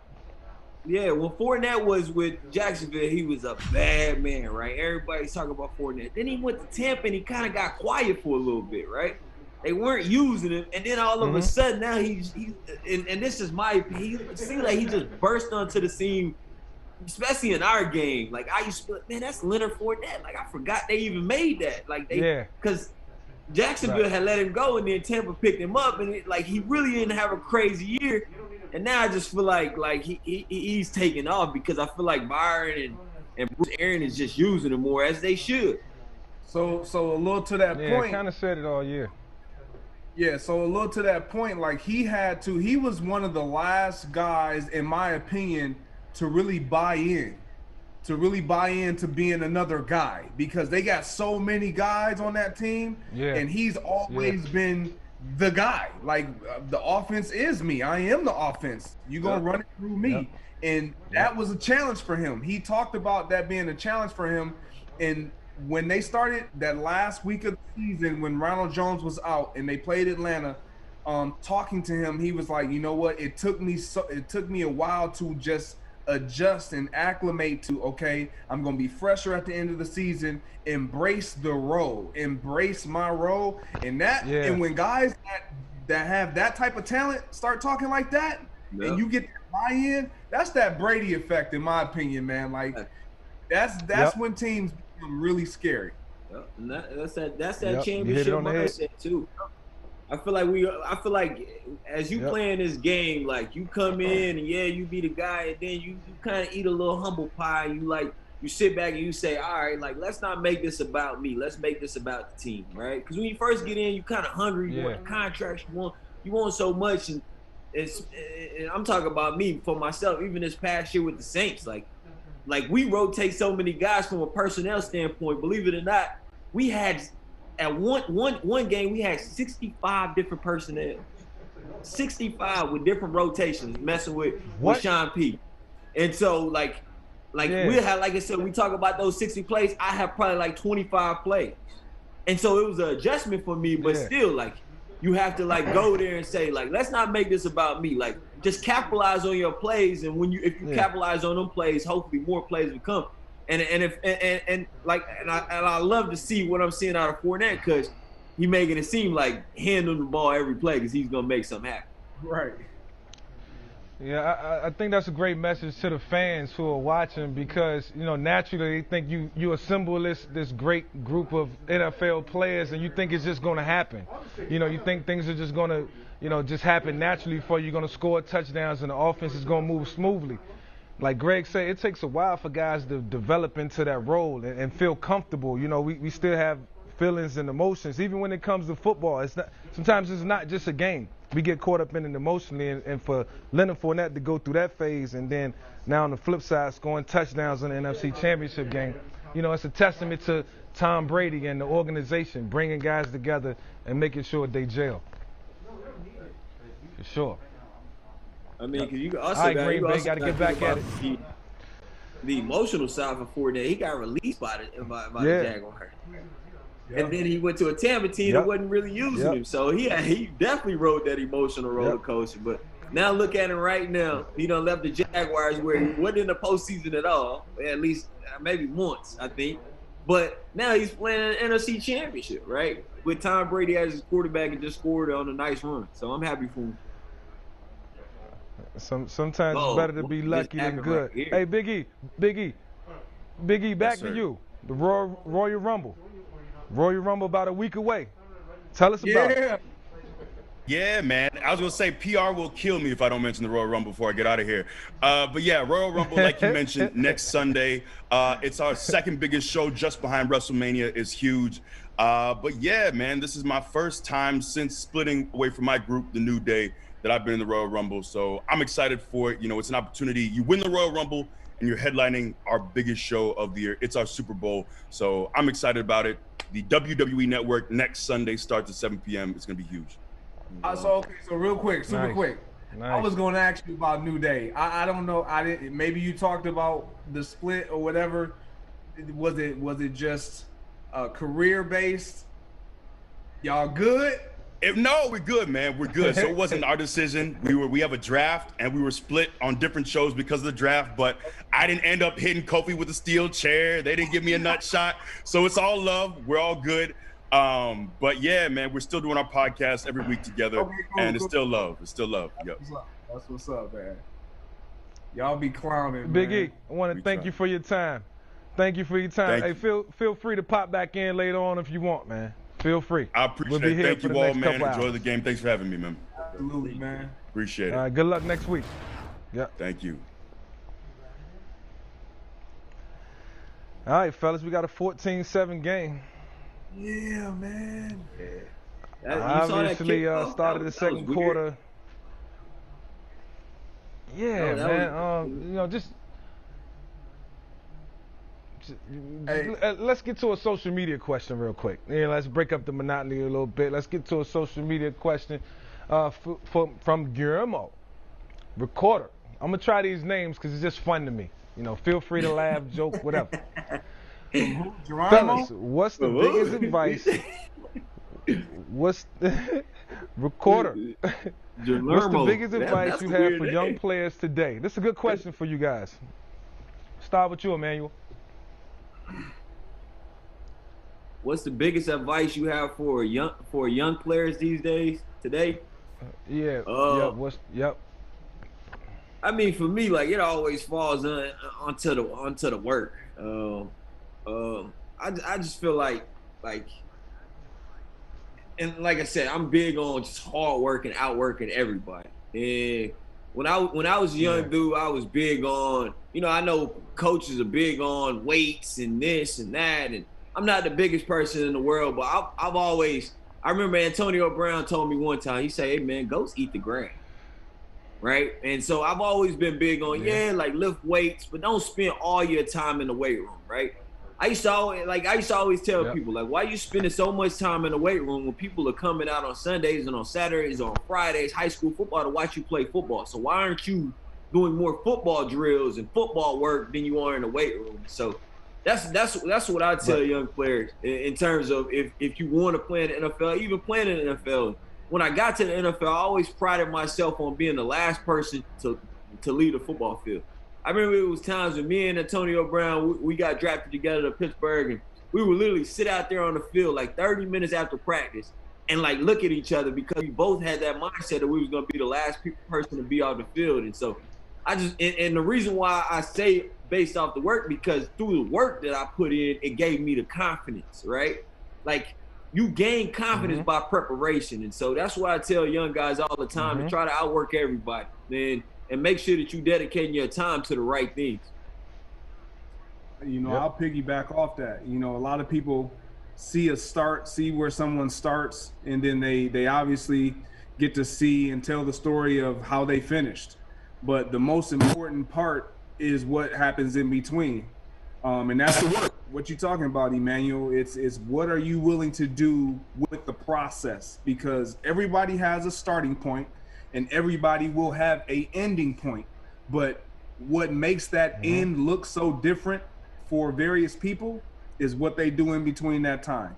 B: Yeah, when Fournette was with Jacksonville, he was a bad man, right? Everybody's talking about Fournette. Then he went to Tampa and he kind of got quiet for a little bit, right? They weren't using him, and then all of a sudden now he's and this is my opinion. It seems like he just burst onto the scene, especially in our game. Like I used to be like, man, that's Leonard Fournette. Like I forgot they even made that. Like because Jacksonville had let him go, and then Tampa picked him up, and he really didn't have a crazy year. And now I just feel like he's taking off because I feel like Byron and Bruce Aaron is just using him more as they should.
C: So a little to that point.
A: Yeah, kind of said it all year.
C: Yeah, so a little to that point, like he was one of the last guys, in my opinion, to really buy into being another guy, because they got so many guys on that team, and he's always been the guy. Like the offense is me. I am the offense. You're gonna run it through me. And that was a challenge for him. He talked about that being a challenge for him. And when they started that last week of the season, when Ronald Jones was out and they played Atlanta, talking to him, he was like, you know what? It took me a while to just adjust and acclimate to, okay, I'm going to be fresher at the end of the season, embrace the role, embrace my role. And and when guys that have that type of talent start talking like that, and you get that buy-in, that's that Brady effect, in my opinion, man. Like that's when teams become really scary.
B: And that's that championship mindset too. I feel like as you playing this game, like you come in and you be the guy, and then you kind of eat a little humble pie. You sit back and you say, all right, like let's not make this about me. Let's make this about the team, right? Because when you first get in, you kind of hungry. You want the contracts. You want so much, and I'm talking about me for myself. Even this past year with the Saints, like we rotate so many guys from a personnel standpoint. Believe it or not, we had. At one game, we had 65 different personnel, 65 with different rotations, messing with Sean P. And so, we had, like I said, we talk about those 60 plays. I have probably like 25 plays, and so it was an adjustment for me. But still, like you have to go there and say, like, let's not make this about me. Like, just capitalize on your plays, and if you capitalize on them plays, hopefully more plays will come. And I love to see what I'm seeing out of Fournette, because he making it seem like hand him the ball every play because he's gonna make something happen.
C: Right.
A: Yeah, I think that's a great message to the fans who are watching, because naturally they think you assemble this great group of NFL players and you think it's just gonna happen. You think things are just gonna just happen naturally for you. You're gonna score touchdowns and the offense is gonna move smoothly. Like Greg said, it takes a while for guys to develop into that role and feel comfortable. We still have feelings and emotions. Even when it comes to football, sometimes it's not just a game. We get caught up in it emotionally, and for Leonard Fournette to go through that phase, and then now on the flip side, scoring touchdowns in the NFC Championship game, it's a testament to Tom Brady and the organization, bringing guys together and making sure they gel. For sure.
B: I mean, because you also
A: got to get back at it.
B: The emotional side for Fournette, he got released by the Jaguars. And then he went to a Tampa team that wasn't really using him. So he definitely rode that emotional roller coaster. But now look at him right now. He done left the Jaguars where he wasn't in the postseason at all, at least maybe once, I think. But now he's playing an NFC Championship, right? With Tom Brady as his quarterback and just scored on a nice run. So I'm happy for him.
A: Sometimes it's better to be lucky than good. Right, hey, Big E, back to you. The Royal Rumble. Royal Rumble about a week away. Tell us about it.
E: Yeah, man. I was going to say PR will kill me if I don't mention the Royal Rumble before I get out of here. But yeah, Royal Rumble, like you mentioned, next Sunday. It's our second biggest show just behind WrestleMania. It's huge. But yeah, man, this is my first time since splitting away from my group, The New Day, that I've been in the Royal Rumble. So I'm excited for it. You know, it's an opportunity. You win the Royal Rumble and you're headlining our biggest show of the year. It's our Super Bowl. So I'm excited about it. The WWE Network next Sunday starts at 7 p.m. It's going to be huge.
C: So real quick, super quick. Nice. I was going to ask you about New Day. I don't know. Maybe you talked about the split or whatever. Was it just career based? Y'all good?
E: No, we're good, man. We're good. So it wasn't our decision. We have a draft, and we were split on different shows because of the draft. But I didn't end up hitting Kofi with a steel chair. They didn't give me a nut shot. So it's all love. We're all good. But yeah, man, we're still doing our podcast every week together, and it's still love. It's still love. Yep.
C: That's what's up, man. Y'all be clowning,
A: Big
C: man.
A: E, I want to thank you for your time. Thank you for your time. Hey, feel free to pop back in later on if you want, man. Feel free.
E: I appreciate it. Thank you all, man. Enjoy the game. Thanks for having me, man.
C: Absolutely, man.
E: Appreciate it.
A: All right, good luck next week. Yep.
E: Thank you.
A: All right, fellas, we got a 14-7 game.
C: Yeah, man.
A: Obviously, started the second quarter. Yeah, man. You know, just let's get to a social media question real quick. Yeah, let's break up the monotony a little bit. Let's get to a social media question from Guillermo, recorder. I'm gonna try these names because it's just fun to me. You know, feel free to laugh, joke, whatever. Fellas, what's the biggest advice? What's the recorder? What's the biggest advice you have for young players today? This is a good question for you guys. Start with you, Emmanuel.
B: What's the biggest advice you have for young players these days today?
A: Yep.
B: I mean, for me, like, it always falls onto the work. I just feel like, and like I said, I'm big on just hard work and outworking everybody. And when I was a young dude, I was big on, you know, I know coaches are big on weights and this and that, and I'm not the biggest person in the world, but I remember Antonio Brown told me one time, he said, "Hey man, goats eat the grass." Right? And so I've always been big on, like lift weights, but don't spend all your time in the weight room, right? I used to always tell people, like, why you spending so much time in the weight room when people are coming out on Sundays and on Saturdays, on Fridays, high school football, to watch you play football? So why aren't you doing more football drills and football work than you are in the weight room? So that's what I tell young players in terms of if you want to play in the NFL, even playing in the NFL. When I got to the NFL, I always prided myself on being the last person to leave the football field. I remember it was times when me and Antonio Brown, we got drafted together to Pittsburgh, and we would literally sit out there on the field like 30 minutes after practice and like look at each other because we both had that mindset that we was going to be the last person to be on the field. And so and the reason why I say based off the work, because through the work that I put in, it gave me the confidence, right? Like, you gain confidence by preparation. And so that's why I tell young guys all the time to try to outwork everybody, man, and make sure that you dedicating your time to the right things.
C: You know, I'll piggyback off that. You know, a lot of people see where someone starts, and then they obviously get to see and tell the story of how they finished. But the most important part is what happens in between. And that's the work. What you talking about, Emmanuel? It's what are you willing to do with the process? Because everybody has a starting point, and everybody will have a ending point. But what makes that end look so different for various people is what they do in between that time.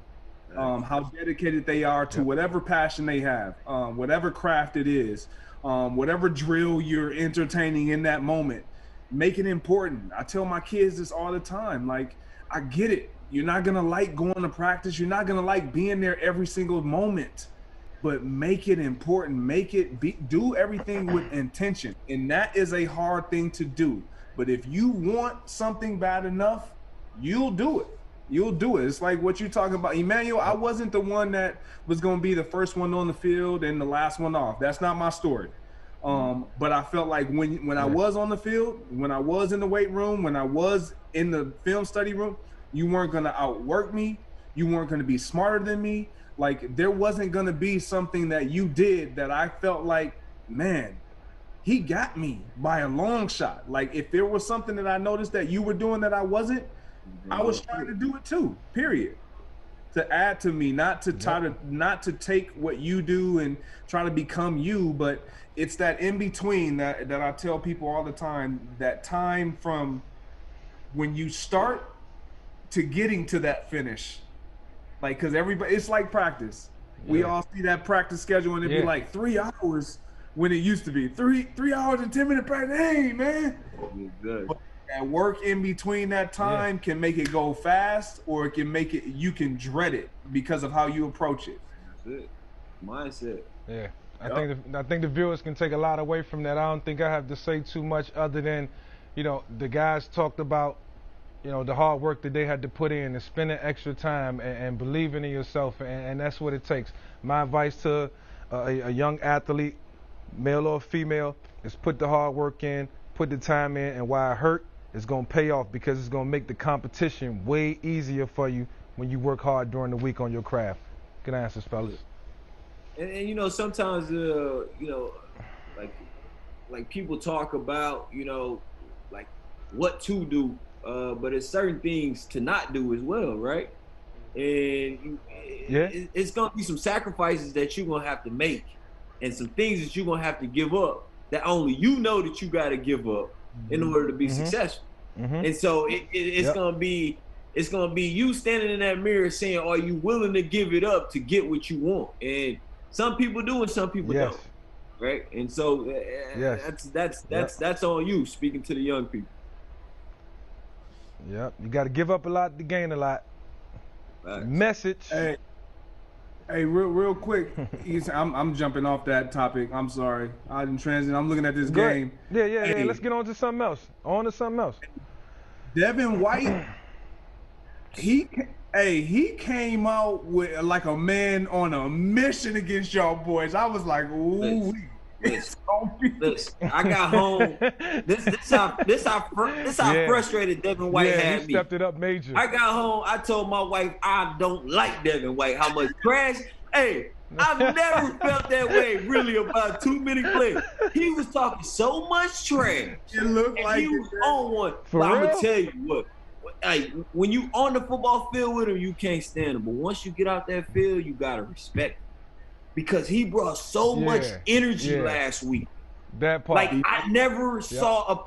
C: how dedicated they are to whatever passion they have, whatever craft it is, whatever drill you're entertaining in that moment. Make it important. I tell my kids this all the time. Like, I get it. You're not going to like going to practice. You're not going to like being there every single moment. But make it important. Make it do everything with intention. And that is a hard thing to do. But if you want something bad enough, you'll do it. You'll do it. It's like what you're talking about. Emmanuel, I wasn't the one that was going to be the first one on the field and the last one off. That's not my story. But I felt like when I was on the field, when I was in the weight room, when I was in the film study room, you weren't going to outwork me. You weren't going to be smarter than me. Like, there wasn't going to be something that you did that I felt like, man, he got me by a long shot. Like, if there was something that I noticed that you were doing that I wasn't, I was trying to do it too, period. To add to me, not to take what you do and try to become you, but it's that in between that I tell people all the time, that time from when you start to getting to that finish. Like, because everybody, it's like practice. We all see that practice schedule and it'd be like 3 hours when it used to be 3 hours and 10-minute practice. Hey, man.
B: Good.
C: But that work in between that time can make it go fast, or it can make it, you can dread it because of how you approach it.
B: That's it. Mindset.
A: Yeah. I think the viewers can take a lot away from that. I don't think I have to say too much other than, the guys talked about, the hard work that they had to put in and spending extra time and believing in yourself, and that's what it takes. My advice to a young athlete, male or female, is put the hard work in, put the time in, and while it hurt, it's going to pay off because it's going to make the competition way easier for you when you work hard during the week on your craft. Good answers, fellas.
B: And sometimes like people talk about like what to do, but it's certain things to not do as well, right? And it's gonna be some sacrifices that you're gonna have to make, and some things that you're gonna have to give up that only you know that you got to give up in order to be successful. And so it's gonna be you standing in that mirror saying, are you willing to give it up to get what you want? And some people do and some people don't, right? And so that's on you, speaking to the young people.
A: Yep, you got to give up a lot to gain a lot. Right. Message.
C: Hey, real quick, I'm jumping off that topic. I'm sorry. I didn't transit. I'm looking at this game.
A: Yeah. Let's get on to something else.
C: Devin White, he came out with like a man on a mission against y'all boys. I was like, ooh.
B: Listen, I got home. This how frustrated Devin White had me.
A: He stepped it up major.
B: I got home. I told my wife I don't like Devin White. How much trash? Hey, I've never felt that way really about too many players. He was talking so much trash.
C: It looked
B: and
C: like
B: he was on one. But I'm gonna tell you what. Hey, when you on the football field with him, you can't stand him. But once you get out that field, you gotta respect him. Because he brought so much energy last week.
A: That part.
B: Like, I never saw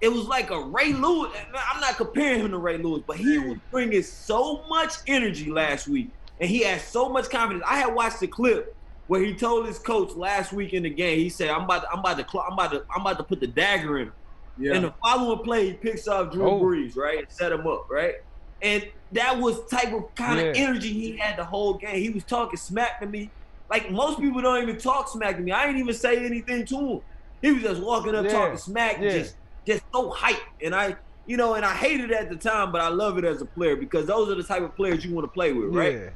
B: it was like a Ray Lewis. I'm not comparing him to Ray Lewis, but he was bringing so much energy last week. And he had so much confidence. I had watched the clip where he told his coach last week in the game, he said, I'm about to put the dagger in him. Yeah. And the following play, he picks off Drew Brees, right? And set him up, right? And that was type of kind of energy he had the whole game. He was talking smack to me. Like, most people don't even talk smack to me. I ain't even say anything to him. He was just walking up talking smack, just so hyped. And I hated it at the time, but I love it as a player because those are the type of players you want to play with, right?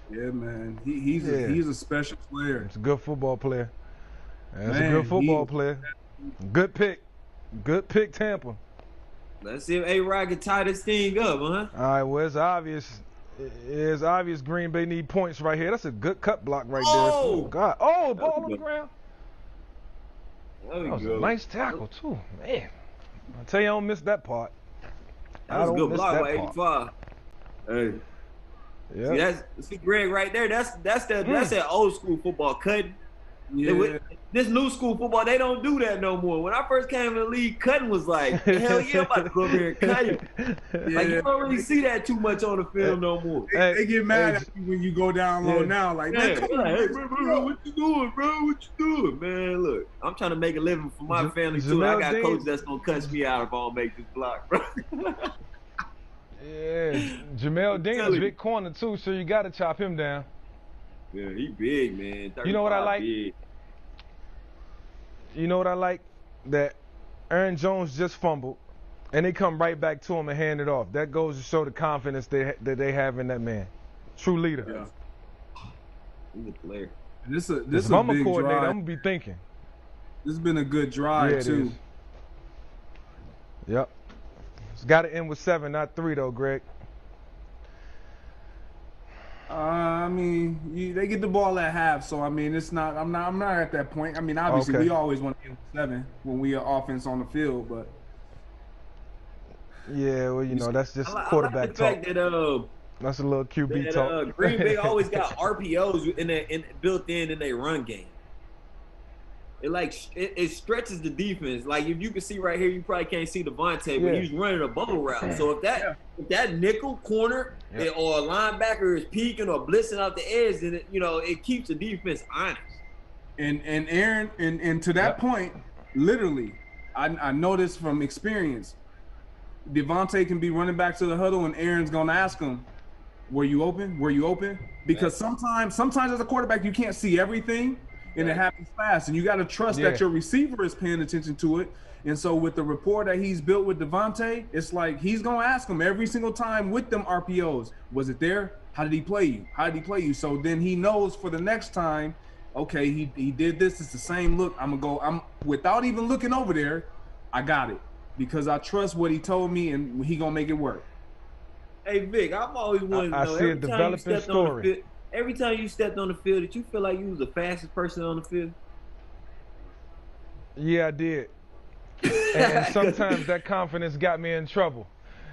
C: Yeah, man. He's a special player.
A: It's a good football player. That's a good football player. Good pick. Good pick, Tampa.
B: Let's see if A-Rod can tie this thing up, huh?
A: All right, well, it's obvious. It's obvious Green Bay need points right here. That's a good cut block right there. Oh, God. Oh, ball on the ground. That was a nice tackle, too. Man. I tell you, I don't miss that part.
B: That was a good block by 85. Hey.
A: Yeah.
B: See, Greg right there. That's that old school football cutting.
C: Yeah.
B: This new school football, they don't do that no more. When I first came in the league, cutting was like, hell yeah, I'm about to go over here and cut you.
C: Yeah.
B: Like, you don't really see that too much on the film no more.
C: They get mad at you when you go down low now. Like, man, come on,
B: hey, bro, what you doing, bro? What you doing? Man, look, I'm trying to make a living for my family, too. I got coaches that's going to cuss me out if I don't make this block, bro.
A: Yeah, Jamel Dean is a big corner, too, so you got to chop him down.
B: Yeah, he big, man.
A: You know what I like?
B: Big.
A: You know what I like? That Aaron Jones just fumbled, and they come right back to him and hand it off. That goes to show the confidence that they have in that man. True leader.
B: Yeah. He's a player.
C: This
A: I'm
C: a big
A: coordinator,
C: drive.
A: I'm going to be thinking.
C: This has been a good drive, too.
A: Yep. It's got to end with 7, not 3, though, Greg.
C: I mean, they get the ball at half, so I mean, it's not. I'm not at that point. I mean, obviously, we always want to get 7 when we are offense on the field, but
A: yeah, well, you know, that's just quarterback talk.
B: That,
A: that's a little QB talk.
B: Green Bay always got RPOs built in their run game. It stretches the defense. Like, if you can see right here, you probably can't see Devontae, but he's running a bubble route. So if that nickel corner or a linebacker is peeking or blitzing out the edge, then it keeps the defense honest.
C: And Aaron, and to that point, literally, I know this from experience. Devontae can be running back to the huddle, and Aaron's gonna ask him, "Were you open? Were you open?" Because sometimes as a quarterback, you can't see everything. And it happens fast, and you got to trust that your receiver is paying attention to it. And so with the rapport that he's built with Devontae, it's like he's going to ask him every single time with them RPOs, was it there? How did he play you? How did he play you? So then he knows for the next time, okay, he did this. It's the same look. I'm without even looking over there, I got it. Because I trust what he told me, and he going to make it work.
B: Hey, Vic, I've always wanted to know.
A: I see a developing story.
B: Every time you stepped on the field, did you feel like you was the fastest person on the field?
A: Yeah, I did. And sometimes that confidence got me in trouble.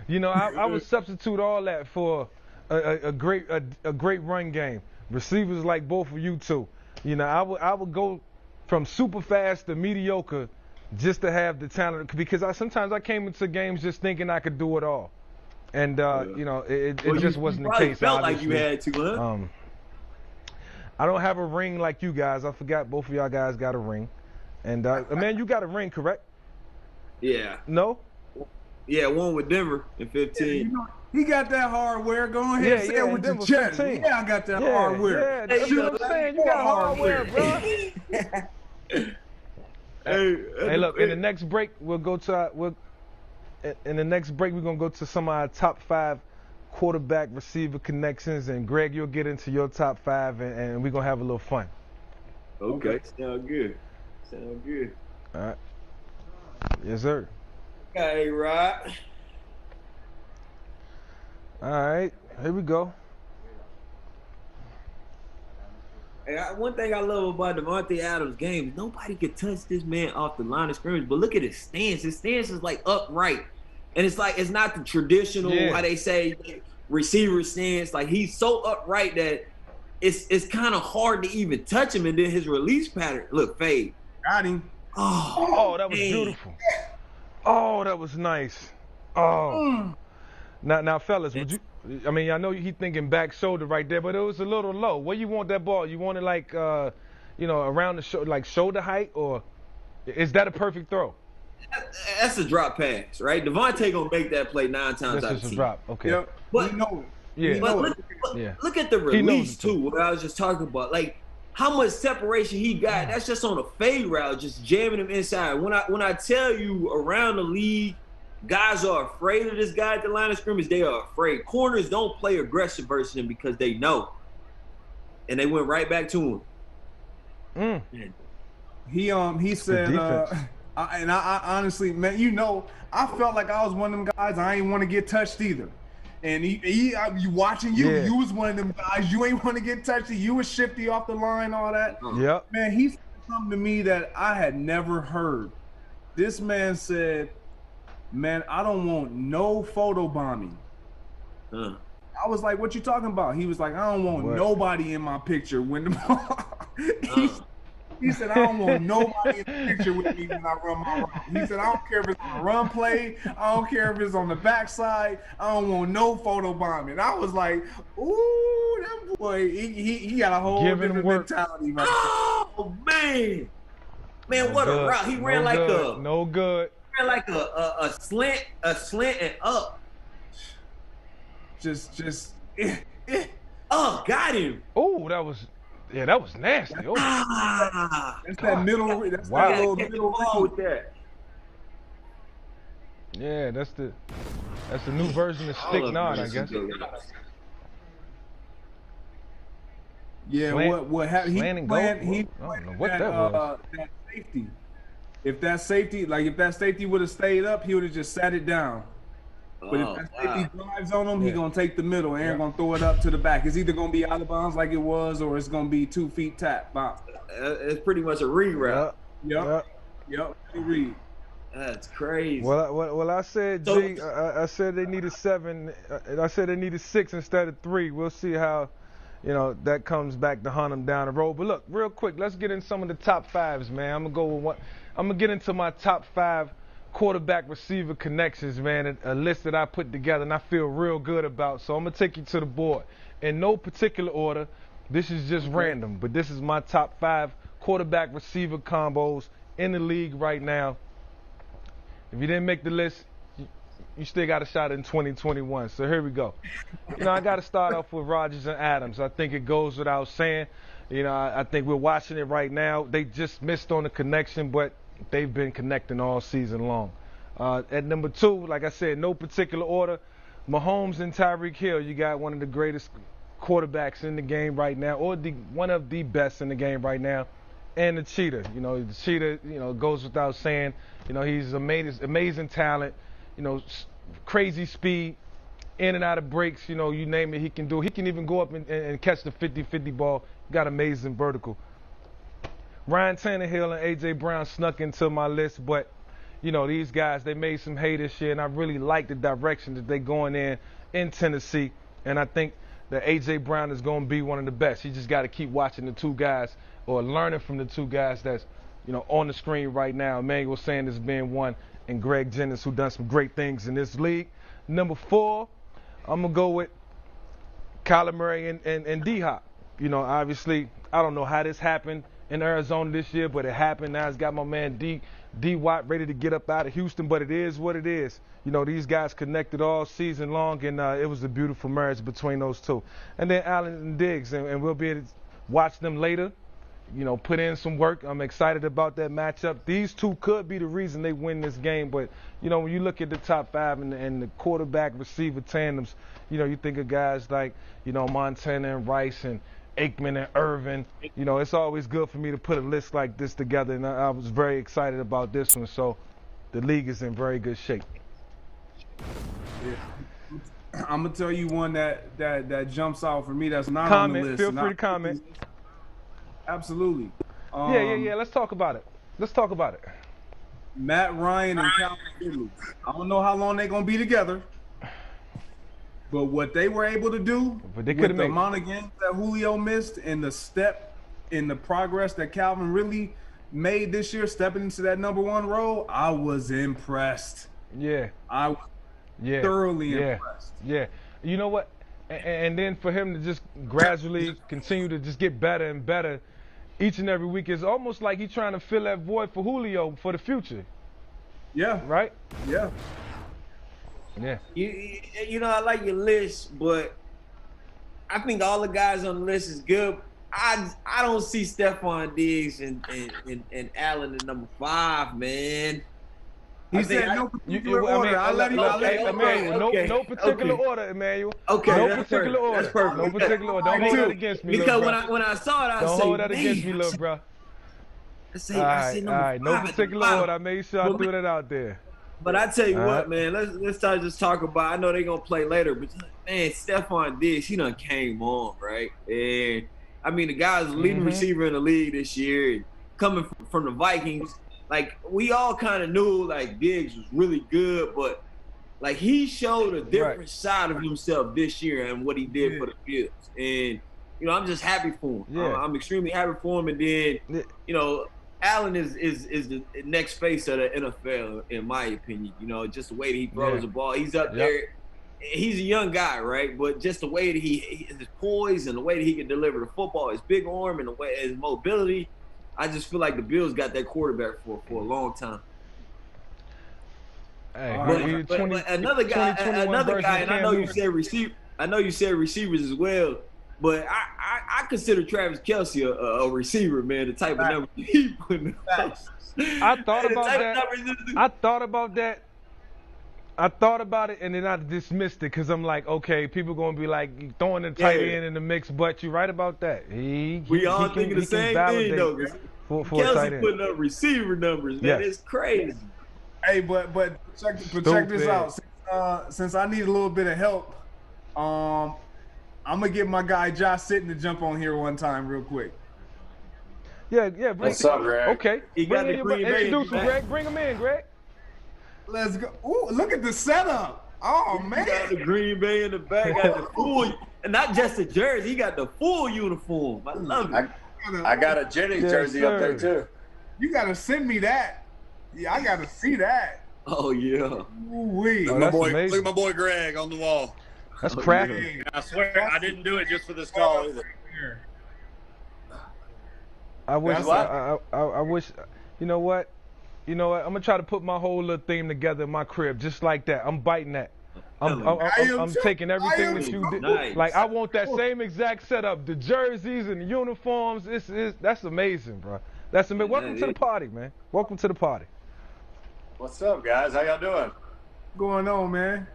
A: You know, I would substitute all that for a great run game. Receivers like both of you two. You know, I would go from super fast to mediocre just to have the talent, because sometimes I came into games just thinking I could do it all. And you know, it just wasn't the case.
B: Felt
A: obviously.
B: Like you had to, huh?
A: I don't have a ring like you guys. I forgot both of y'all guys got a ring. And, man, you got a ring, correct?
B: Yeah.
A: No?
B: Yeah, one with Denver in 15.
C: Yeah, you know, he got that hardware. Go ahead and say it with the chest.
A: 15.
C: Yeah, I got that hardware.
A: Yeah, that's what I'm saying. You got hardware, bro. Hey, look, in the next break, we'll go to in the next break, we're going to go to some of our top 5 quarterback receiver connections, and Greg, you'll get into your top 5, and we're gonna have a little fun.
B: Okay, sound good.
A: All right. Yes, sir.
B: Okay, Rod.
A: All right, here we go.
B: Hey, one thing I love about Devontae Adams' game is nobody could touch this man off the line of scrimmage. But look at his stance. His stance is like upright. And it's like, it's not the traditional, how they say, receiver stance. Like, he's so upright that it's kind of hard to even touch him. And then his release pattern, look, fade.
C: Got him.
A: Oh, that was beautiful. Oh, that was nice. Oh. Now, fellas, would you? I mean, I know he thinking back shoulder right there, but it was a little low. Where you want that ball? You want it like, you know, around the like shoulder height, or is that a perfect throw?
B: That's a drop pass, right? Devontae gonna make that play 9 times out of 10.
A: That's just a drop. Okay.
C: Yep.
B: But, look at the release too. What I was just talking about, like how much separation he got. That's just on a fade route, just jamming him inside. When I tell you around the league, guys are afraid of this guy at the line of scrimmage. They are afraid. Corners don't play aggressive versus him because they know, and they went right back to him.
C: He said. I honestly, man, you know, I felt like I was one of them guys. I ain't want to get touched either. And you watching you, you was one of them guys. You ain't want to get touched. You was shifty off the line, all that.
A: Yep.
C: Man, he said something to me that I had never heard. This man said, "Man, I don't want no photo bombing." I was like, "What you talking about?" He was like, "I don't want nobody in my picture when the He said, I don't want nobody in the picture with me when I run my route. He said, I don't care if it's on a run play. I don't care if it's on the backside. I don't want no photo bombing. I was like, ooh, that boy, he got a whole different mentality right
B: there. Oh, man. Man, what a route. He ran like
A: no good.
B: He ran like a slant and up. Oh, got him.
A: Oh, that was nasty. Oh.
C: That's that middle. That's that little middle ball with that.
A: Yeah, that's the new version of stick nod, I guess.
C: Yeah, what happened? He played that safety. If that safety would have stayed up, he would have just sat it down. But if that safety drives on him, he's going to take the middle and going to throw it up to the back. It's either going to be out of bounds like it was, or it's going to be 2 feet tap bounce.
B: It's pretty much a reroute.
C: Yep. Read.
B: That's crazy.
A: Well, I said, I said they needed 7. I said they needed 6 instead of 3. We'll see how, that comes back to hunt them down the road. But look, real quick, let's get in some of the top 5s, man. I'm gonna get into my top 5 quarterback receiver connections, man, a list that I put together and I feel real good about. So I'm gonna take you to the board in no particular order. This is just random, but this is my top 5 quarterback receiver combos in the league right now. If you didn't make the list, you still got a shot in 2021. So here we go. I got to start off with Rodgers and Adams. I think it goes without saying. I think we're watching it right now. They just missed on the connection, but they've been connecting all season long. At number 2, like I said, no particular order, Mahomes and Tyreek Hill. You got one of the greatest quarterbacks in the game right now, or one of the best in the game right now, and the Cheetah. The Cheetah, goes without saying. He's amazing talent, crazy speed, in and out of breaks, you name it, he can do. He can even go up and catch the 50-50 ball. Got amazing vertical. Ryan Tannehill and A.J. Brown snuck into my list, but, these guys, they made some hay this year, and I really like the direction that they're going in Tennessee, and I think that A.J. Brown is going to be one of the best. You just got to keep watching the 2 guys or learning from the 2 guys that's, on the screen right now. Emmanuel Sanders being one, and Greg Jennings, who done some great things in this league. Number 4, I'm going to go with Kyler Murray and D-Hop. Obviously, I don't know how this happened in Arizona this year, but it happened. Now it's got my man D. Watt ready to get up out of Houston, but it is what it is. These guys connected all season long, and it was a beautiful marriage between those 2. And then Allen and Diggs, and we'll be able to watch them later, put in some work. I'm excited about that matchup. These 2 could be the reason they win this game, but, when you look at the top 5 and the quarterback receiver tandems, you think of guys like, Montana and Rice and Aikman and Irvin. It's always good for me to put a list like this together, and I was very excited about this one. So the league is in very good shape.
C: Yeah. I'm gonna tell you one that jumps out for me. That's not
A: comment.
C: On the list.
A: Feel free to comment.
C: Absolutely.
A: Yeah. Let's talk about it.
C: Matt Ryan and Calvin Ridley. I don't know how long they're gonna be together. But what they were able to do with the amount of games that Julio missed and the step in the progress that Calvin really made this year, stepping into that number 1 role, I was impressed.
A: Yeah.
C: I was thoroughly impressed.
A: Yeah. You know what? And then for him to just gradually continue to just get better and better each and every week, is almost like he's trying to fill that void for Julio for the future.
C: Yeah.
A: Right?
C: Yeah.
A: Yeah.
B: I like your list, but I think all the guys on the list is good. I don't see Stephon Diggs and Allen at number 5, man.
C: He said no particular order.
A: No particular order, Emmanuel.
B: Okay,
A: no particular order.
B: That's perfect.
A: No particular order. Don't hold that against me,
B: because
A: little bro.
B: when I saw it, I
A: don't
B: said,
A: hold that against me, little bro.
B: I said
A: all right. No particular order. I made sure I threw that out there.
B: But I tell you what, man, let's just talk about. I know they're gonna play later, but man, Stephon Diggs, he done came on, right? And I mean, the guy's the leading receiver in the league this year, and coming from the Vikings. Like, we all kind of knew like Diggs was really good, but like he showed a different side of himself this year and what he did for the Bills. And I'm just happy for him.
A: Yeah.
B: I'm extremely happy for him. And then, Allen is the next face of the NFL, in my opinion. Just the way that he throws the ball. He's up there. He's a young guy, right? But just the way that his poise and the way that he can deliver the football, his big arm and the way his mobility, I just feel like the Bills got that quarterback for a long time.
A: Hey,
B: but another guy, and I know you said receiver. I know you said receivers as well, but I consider Travis Kelce a receiver, man. The type of number he put in the house.
A: I thought about it, and then I dismissed it because I'm like, okay, people gonna be like throwing the tight end in the mix, but you're right about that.
B: We all thinking the same thing though. Kelce putting up receiver numbers, man. It's crazy.
C: Hey, but check this out. Since I need a little bit of help, I'm gonna get my guy Josh Sitton to jump on here one time real quick.
A: Yeah.
F: What's up, Greg?
A: Okay. Introduce him, Greg. Bring him in, Greg.
C: Let's go. Ooh, look at the setup. Oh, man.
B: He got the Green Bay in the back. Got the full, and not just the jersey. He got the full uniform. I love it.
F: I got a Jennings jersey up there, too.
C: You got to send me that. Yeah, I got to see that.
B: Oh, yeah.
C: Ooh-wee.
E: Look at my boy Greg on the wall.
A: That's cracking.
F: Yeah. I swear, I didn't do it just for this call either.
A: I wish, you know what? I'm going to try to put my whole little theme together in my crib, just like that. I'm biting that. I'm taking everything that you did.
B: Nice.
A: Like, I want that same exact setup, the jerseys and the uniforms. That's amazing, bro. That's amazing. Welcome to the party, man. Welcome to the party.
F: What's up, guys? How y'all doing?
C: What's going on, man?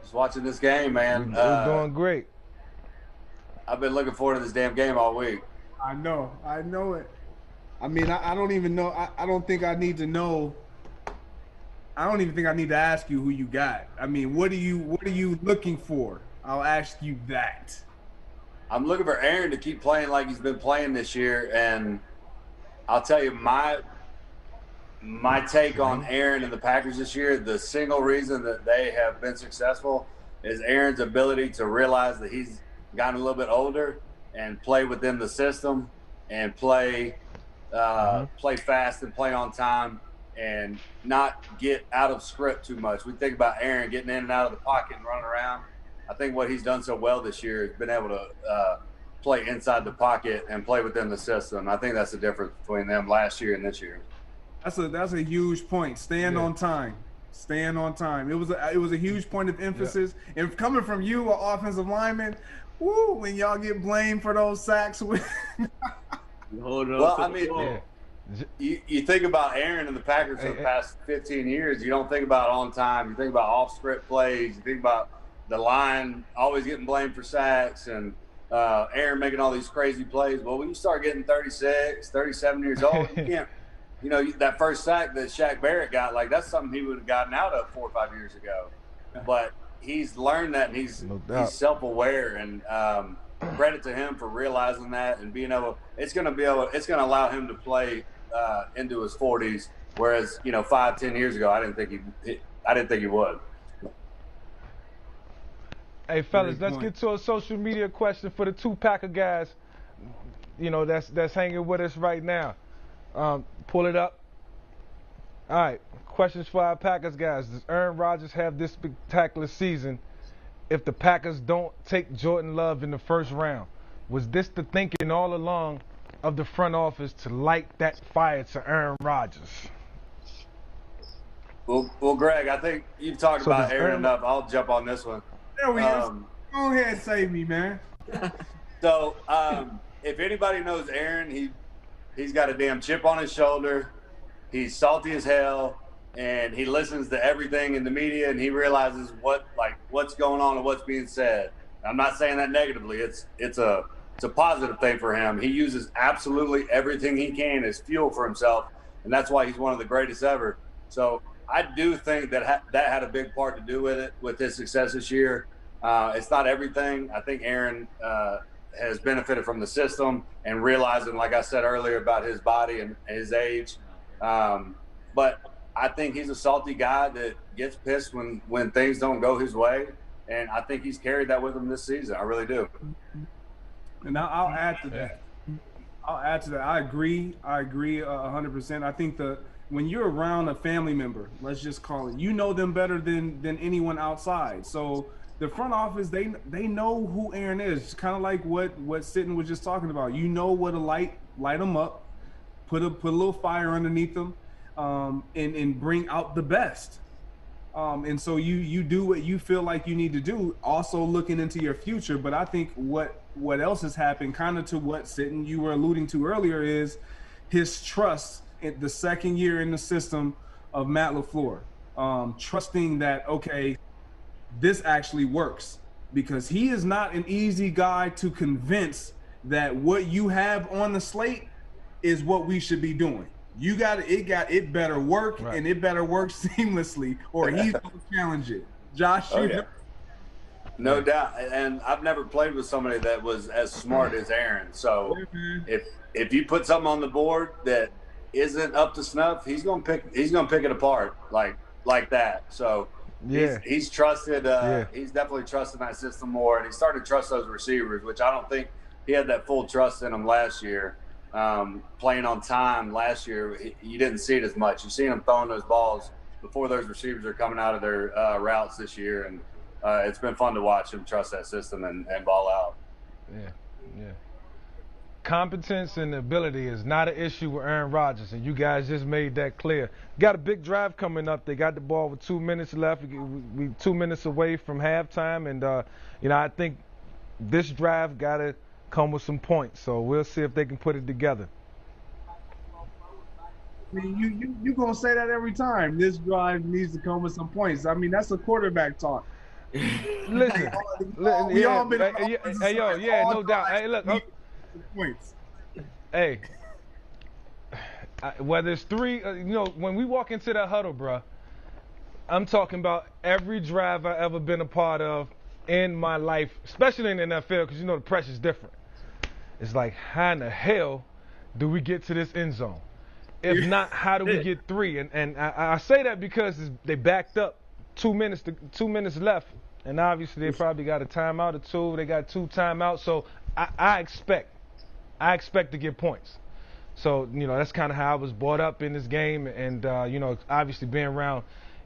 F: Just watching this game, man.
A: We're doing great.
F: I've been looking forward to this damn game all week.
C: I know it. I mean, I don't even know. I don't think I need to know. I don't even think I need to ask you who you got. I mean, what are you looking for? I'll ask you that.
F: I'm looking for Aaron to keep playing like he's been playing this year, and I'll tell you my take on Aaron and the Packers this year. The single reason that they have been successful is Aaron's ability to realize that he's gotten a little bit older and play within the system and play fast and play on time and not get out of script too much. We think about Aaron getting in and out of the pocket and running around. I think what he's done so well this year is been able to play inside the pocket and play within the system. I think that's the difference between them last year and this year.
C: That's a huge point. Staying on time. It was a huge point of emphasis. Yeah. And coming from you, an offensive lineman, when y'all get blamed for those sacks.
F: Well, I mean, you think about Aaron and the Packers for the past 15 years. You don't think about on time. You think about off-script plays. You think about the line always getting blamed for sacks and Aaron making all these crazy plays. Well, when you start getting 36, 37 years old, you can't. That first sack that Shaq Barrett got, like that's something he would have gotten out of 4 or 5 years ago. But he's learned that, and he's self-aware, and credit to him for realizing that and being able. It's going to allow him to play into his 40s. Whereas 5-10 years ago, I didn't think he would.
A: Hey fellas, let's get to a social media question for the two Packer guys. That's hanging with us right now. Pull it up. All right, questions for our Packers guys. Does Aaron Rodgers have this spectacular season if the Packers don't take Jordan Love in the first round? Was this the thinking all along of the front office to light that fire to Aaron Rodgers?
F: Well, Greg, I think you've talked about Aaron enough. I'll jump on this one.
C: There we go. Go ahead and save me, man.
F: So, if anybody knows Aaron, he's got a damn chip on his shoulder. He's salty as hell, and he listens to everything in the media, and he realizes what's going on and what's being said. I'm not saying that negatively. It's a positive thing for him. He uses absolutely everything he can as fuel for himself, and that's why he's one of the greatest ever. So I do think that had a big part to do with it, with his success this year. It's not everything. I think Aaron has benefited from the system and realizing, like I said earlier, about his body and his age. But I think he's a salty guy that gets pissed when things don't go his way. And I think he's carried that with him this season. I really do.
C: And I'll add to that. I agree 100%. I think when you're around a family member, let's just call it, you know them better than anyone outside. So the front office, they know who Aaron is. It's kind of like what Sitton was just talking about. You know what to light them up, put a little fire underneath them, and bring out the best. And so you do what you feel like you need to do, also looking into your future. But I think what else has happened, kind of to what Sitton you were alluding to earlier, is his trust in the second year in the system of Matt LaFleur, trusting that, okay, this actually works, because he is not an easy guy to convince that what you have on the slate is what we should be doing. It better work, right, and it better work seamlessly, or he's gonna challenge it. Josh,
F: no doubt. And I've never played with somebody that was as smart as Aaron. So if you put something on the board that isn't up to snuff, he's gonna pick it apart like that. So he's trusted. He's definitely trusted that system more, and he started to trust those receivers, which I don't think he had that full trust in them last year. Playing on time last year, you didn't see it as much. You seen him throwing those balls before those receivers are coming out of their routes this year, and it's been fun to watch him trust that system and ball out.
A: Yeah. Competence and ability is not an issue with Aaron Rodgers, and you guys just made that clear. Got a big drive coming up. They got the ball with 2 minutes left. We 2 minutes away from halftime, and I think this drive got to come with some points. So we'll see if they can put it together.
C: I mean, you gonna say that every time. This drive needs to come with some points. I mean, that's a quarterback talk.
A: Listen, no doubt. Hey, look,
C: points.
A: Hey, whether it's three, when we walk into that huddle, bro, I'm talking about every drive I ever been a part of in my life, especially in the NFL, because the pressure's different. It's like, how in the hell do we get to this end zone? If not, how do we get three? And I say that because they backed up 2 minutes left, and obviously they probably got a timeout or two. They got 2 timeouts, so I expect to get points. So that's kind of how I was brought up in this game, and obviously being around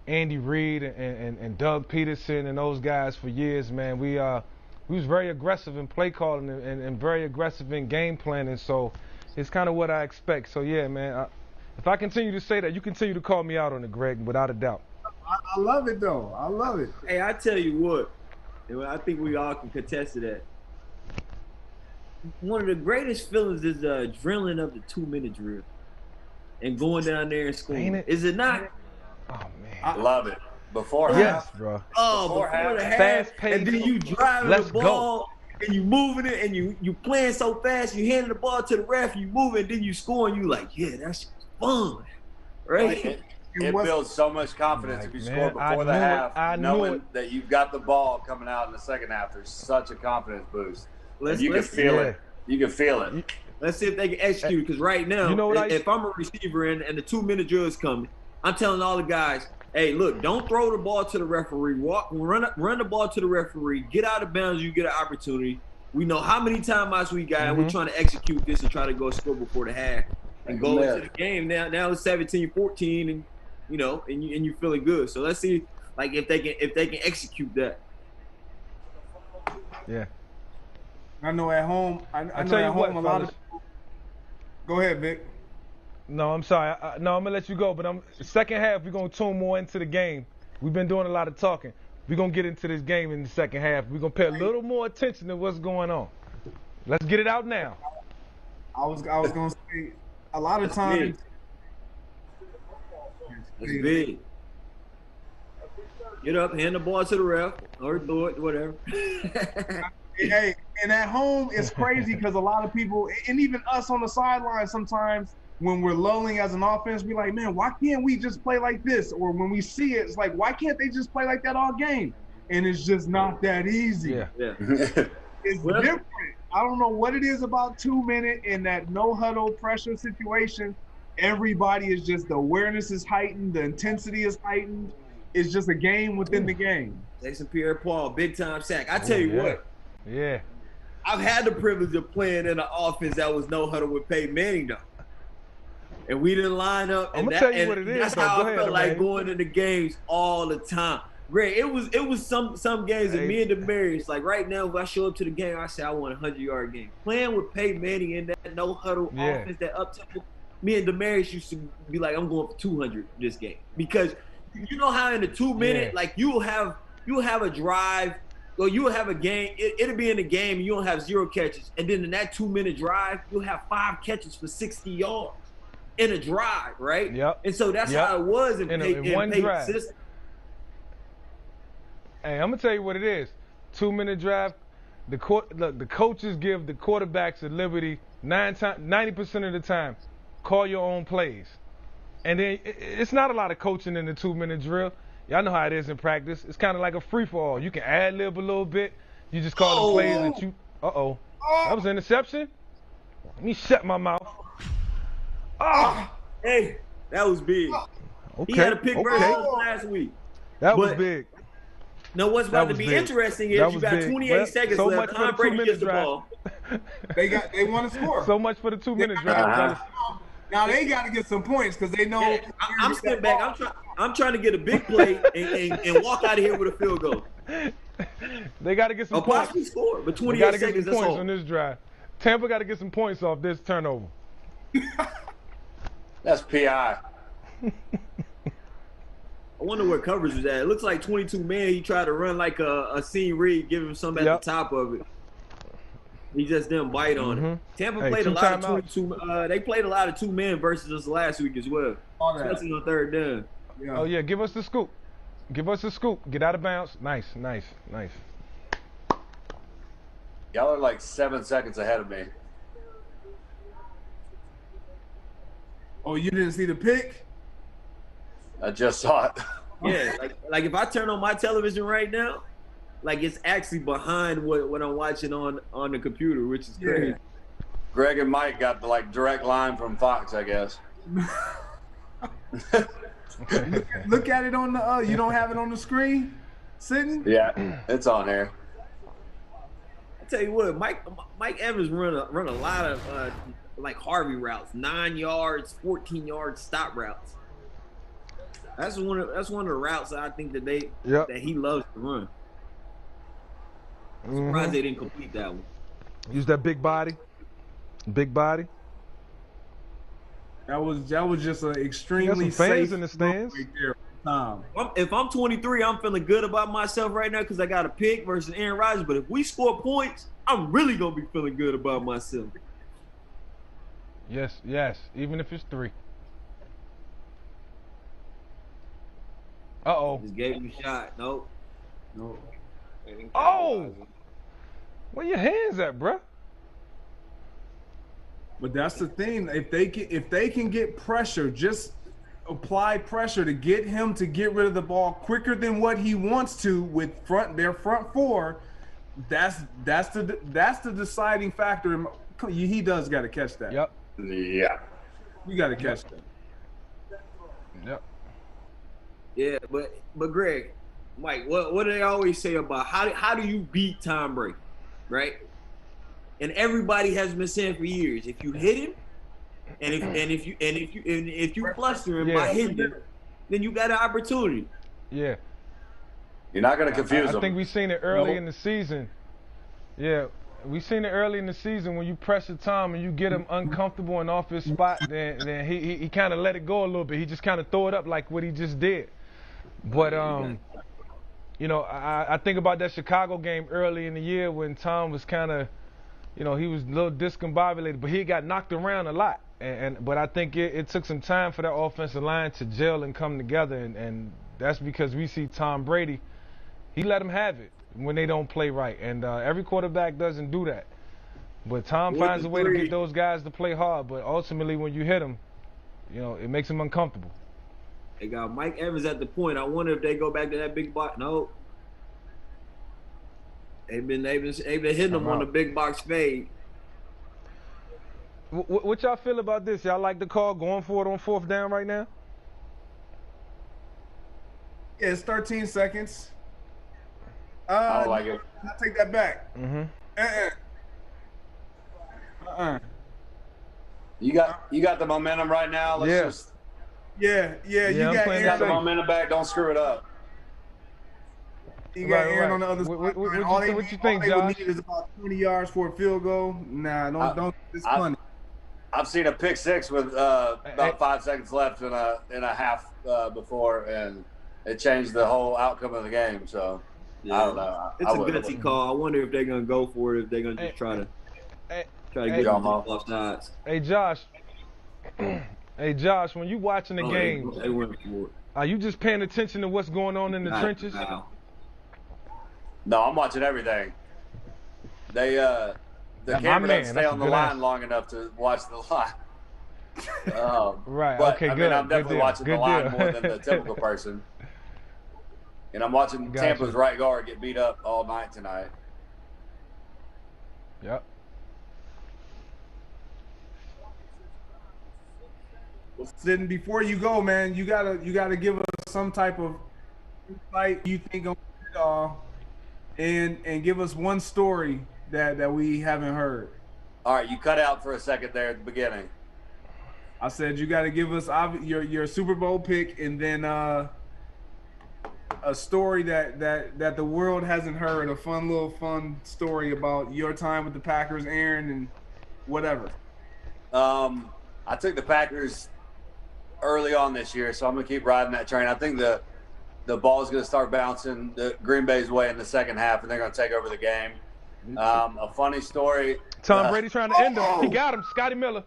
A: Andy Reid and Doug Peterson and those guys for years, man. We was very aggressive in play calling and very aggressive in game planning. So it's kind of what I expect. So yeah, man. If I continue to say that, you continue to call me out on it, Greg, without a doubt.
C: I love it, though. I love it.
B: Hey, I tell you what, I think we all can contest to that. One of the greatest feelings is the adrenaline of the 2-minute drill and going down there and scoring. Is it not?
A: Oh, man.
F: I love it. Before
A: half, bro.
B: Oh, before the half.
A: Fast pace.
B: And then you driving the ball and you moving it and you playing so fast, you handing the ball to the ref, you move it, and then you score, and you like, yeah, that's fun. Right?
F: It builds so much confidence if you score before the half, knowing that you've got the ball coming out in the second half. There's such a confidence boost. You can feel it. You can feel it.
B: Let's see if they can execute, because right now, if I'm a receiver and the 2-minute drill is coming, I'm telling all the guys, hey, look, don't throw the ball to the referee. Run the ball to the referee. Get out of bounds. You get an opportunity. We know how many timeouts we got, and we're trying to execute this and try to go score before the half and go into the game. Now it's 17-14, and and you're feeling good. So let's see, like, if they can execute that.
A: Yeah.
C: I know at home. I know at home a lot of people. Go ahead, Vic.
A: No, I'm sorry. No, I'm gonna let you go. But second half, we're gonna tune more into the game. We've been doing a lot of talking. We're gonna get into this game in the second half. We're gonna pay a little more attention to what's going on. Let's get it out now.
C: I was gonna say, a lot of times.
B: It's big. Get up, hand the ball to the ref, or throw it, whatever.
C: Hey, and at home, it's crazy because a lot of people, and even us on the sideline sometimes, when we're lulling as an offense, we're like, man, why can't we just play like this? Or when we see it, it's like, why can't they just play like that all game? And it's just not that easy.
A: Yeah.
C: It's different. I don't know what it is about 2-minute in that no huddle pressure situation. Everybody is just, the awareness is heightened, the intensity is heightened. It's just a game within the game.
B: Jason Pierre-Paul, big time sack. I tell you what.
A: Yeah.
B: I've had the privilege of playing in an offense that was no huddle with Peyton Manning though, and we didn't line up.
A: I'm gonna tell you what it is.
B: That's how I felt like going into games all the time. Greg, it was some games that me and Demarius, like right now, if I show up to the game, I say I want a 100-yard game. Playing with Peyton Manning in that no huddle offense, that up tempo, me and Demarius used to be like, I'm going for 200 this game, because you know how in the 2 minute, like you'll have a drive. Well, you will have a game. It'll be in a game, and you don't have 0 catches. And then in that 2-minute drive, you'll have 5 catches for 60 yards in a drive, right?
A: Yep.
B: And so that's how it was in
A: one
B: Peyton's
A: drive.
B: system.
A: Hey, I'm gonna tell you what it is. 2-minute drive. The coaches give the quarterbacks the liberty 90% of the time. Call your own plays, and then it's not a lot of coaching in the 2-minute drill. Y'all know how it is in practice. It's kind of like a free-for-all. You can ad-lib a little bit. You just call the plays that you... Uh-oh. That was an interception? Let me shut my mouth.
B: Hey, that was big.
A: Okay.
B: He had a pick versus us last week.
A: That was big.
B: Now, what's about to be interesting is you got 28 seconds left. Tom Brady gets the ball.
C: They want to score.
A: So much for the 2-minute drive.
C: Now they got to get some points because they know.
B: I'm sitting back. I'm trying to get a big play and walk out of here with a field goal.
A: They got to get some points.
B: Possibly score, but 28
A: got to get
B: seconds.
A: some points on this drive. Tampa got to get some points off this turnover.
F: That's PI.
B: I wonder where coverage was at. It looks like 22 man. He tried to run like a seam read, give him some at the top of it. He just didn't bite on it. Tampa played a lot of 22. They played a lot of 2 men versus us last week as well, especially on third down.
C: Yeah.
A: Oh yeah, give us the scoop. Give us the scoop. Get out of bounds. Nice.
F: Y'all are like 7 seconds ahead of me.
C: Oh, you didn't see the pick?
F: I just saw it.
B: Yeah, like if I turn on my television right now, like it's actually behind what I'm watching on the computer, which is crazy.
F: Greg and Mike got the direct line from Fox, I guess.
C: Look at it on the. You don't have it on the screen, Sitton?
F: Yeah, it's on here.
B: I tell you what, Mike Evans run a lot of like Harvey routes, 9 yards, 14 yards stop routes. That's one of the routes that I think that that he loves to run. I'm surprised they didn't complete that one.
A: Use that big body.
C: That was just an extremely safe
A: in the stands.
C: Right there.
B: If I'm 23, I'm feeling good about myself right now because I got a pick versus Aaron Rodgers. But if we score points, I'm really gonna be feeling good about myself.
A: Yes. Even if it's 3.
B: Just gave him a shot. Nope.
A: Oh! Where your hands at, bruh?
C: But that's the thing. If they can get pressure, just apply pressure to get him to get rid of the ball quicker than what he wants to with their front 4. That's the deciding factor. He does got to catch that.
A: Yep.
F: Yeah.
C: You got to catch that.
A: Yep.
B: Yeah, but Greg, Mike, what do they always say about how do you beat Tom Brady, right? And everybody has been saying for years, if you hit him, and if you fluster him by hitting him, then you got an opportunity.
A: Yeah.
F: You're not going to confuse him.
A: I think we've seen it early in the season. Yeah, we've seen it early in the season when you pressure Tom and you get him uncomfortable and off his spot, then he kind of let it go a little bit. He just kind of throw it up like what he just did. But you know, I think about that Chicago game early in the year when Tom was kind of, you know, he was a little discombobulated, but he got knocked around a lot. But I think it took some time for that offensive line to gel and come together, and that's because we see Tom Brady, he let them have it when they don't play right, and every quarterback doesn't do that. But Tom finds a way to get those guys to play hard, but ultimately when you hit them, you know, it makes them uncomfortable.
B: They got Mike Evans at the point. I wonder if they go back to that big box. No. They've been hitting them on the big box fade.
A: What y'all feel about this? Y'all like the call going for it on 4th down right now?
C: Yeah, it's 13 seconds.
F: I don't like it.
C: I'll take that back.
F: You got the momentum right now. Let's
C: Yeah, you
A: I'm
C: got
A: playing
F: you got the
C: Aaron.
F: momentum back. Don't screw it up.
C: You got
A: Right,
C: Aaron
A: right.
C: on the other
A: What
C: side.
A: you think,
C: all they would
A: Josh?
C: need is about 20 yards for a field goal. Nah, don't. It's funny.
F: I've seen a pick six with about 5 seconds left in a half before, and it changed the whole outcome of the game. So I don't know.
B: It's a gutsy call. I wonder if they're gonna go for it. If they're gonna just try to get them off sides.
A: Hey, Josh. Hey, Josh, when you watching the game,
B: they went for it.
A: are you just paying attention to what's going on in the trenches?
F: No, I'm watching everything. The camera doesn't stay on the line long enough to watch the line.
A: Right.
F: But,
A: Okay.
F: I
A: Good.
F: mean, I'm definitely watching the line more than the
A: deal.
F: typical person. And I'm watching Tampa's right guard get beat up all night tonight.
A: Yep.
C: Sitton, before you go, man, you gotta give us some type of insight you think on it all, and give us one story that we haven't heard.
F: All right, you cut out for a second there at the beginning.
C: I said you got to give us your Super Bowl pick, and then a story that the world hasn't heard, a fun story about your time with the Packers, Aaron, and whatever.
F: I took the Packers early on this year, so I'm gonna keep riding that train. I think the ball's gonna start bouncing the Green Bay's way in the second half, and they're gonna take over the game. A funny story.
A: Tom Brady trying to end him. He got him. Scotty Miller.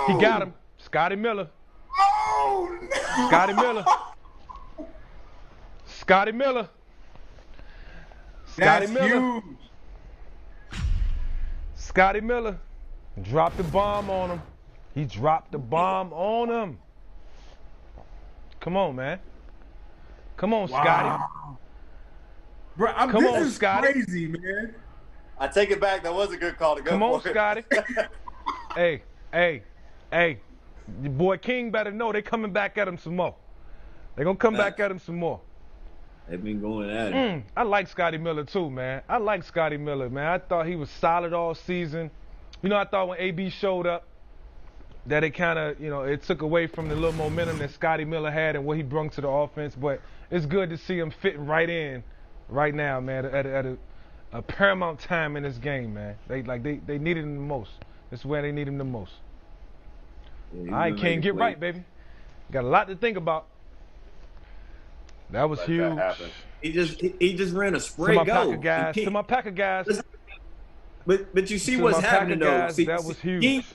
A: He got him. Scotty Miller. Scotty Miller. Scotty Miller. Scotty
C: That's
A: Miller.
C: huge.
A: Scotty Miller dropped the bomb on him. He dropped the bomb on him. Come on, man. Come on, Scotty.
C: Bro,
A: Come
C: this
A: on,
C: is
A: Scotty.
C: crazy, man.
F: I take it back. That was a good call to go
A: Come on,
F: for it.
A: Scotty. Hey. Your boy King better know they coming back at him some more. They gonna come back at him some more.
B: They've been going at it.
A: I like Scotty Miller too, man. I like Scotty Miller, man. I thought he was solid all season. You know, I thought when AB showed up that it kind of, it took away from the little momentum that Scotty Miller had and what he brought to the offense. But it's good to see him fitting right in right now, man, at a paramount time in this game, man. They needed him the most. That's where they need him the most.
B: Yeah,
A: I can't get right, baby. Got a lot to think about. That was huge.
B: He just ran a spray
A: To my Packer guys.
B: But you see what's happening though. See,
A: that was huge.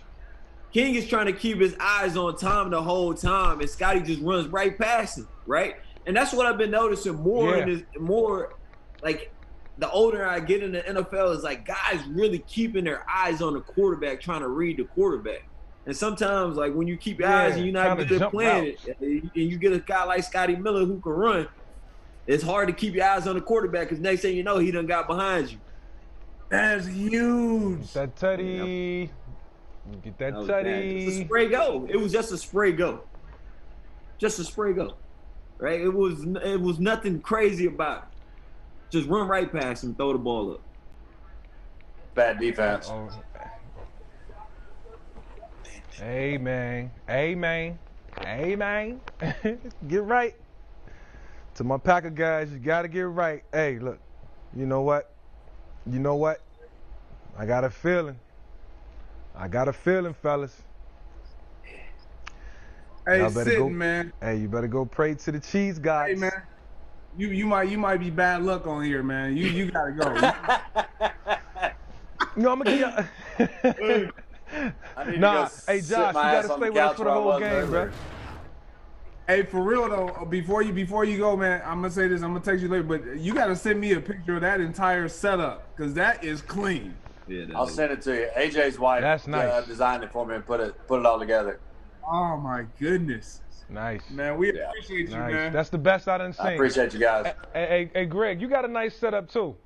B: King is trying to keep his eyes on Tom the whole time, and Scotty just runs right past him, right? And that's what I've been noticing more. Like the older I get in the NFL, is like guys really keeping their eyes on the quarterback, trying to read the quarterback. And sometimes, like when you keep your eyes and you're not good at playing it, and you get a guy like Scotty Miller who can run, it's hard to keep your eyes on the quarterback because next thing you know, he done got behind you.
C: That's huge.
A: Get that tutty. Get that tutty.
B: Just a spray go. It was just a spray go. Just a spray go. Right? It was nothing crazy about it. Just run right past him, throw the ball up.
F: Bad defense.
A: Amen. Get right. To my Packer guys, you got to get right. Hey, look, you know what? I got a feeling, fellas.
C: Hey,
A: Sitton,
C: man.
A: Hey, you better go pray to the cheese gods.
C: Hey, man. You might be bad luck on here, man. You gotta go.
A: No, I'm gonna give you. Nah, hey Josh, you gotta stay with us for the whole game, bro.
C: Hey, for real though, before you go, man, I'm gonna say this. I'm gonna text you later, but you gotta send me a picture of that entire setup because that is clean.
F: Yeah, I'll send it to you. AJ's wife designed it for me and put it all together.
C: Oh my goodness.
A: Nice.
C: Man, we appreciate you, man.
A: That's the best I done seen.
F: I appreciate you guys.
A: Hey, Greg, you got a nice setup too.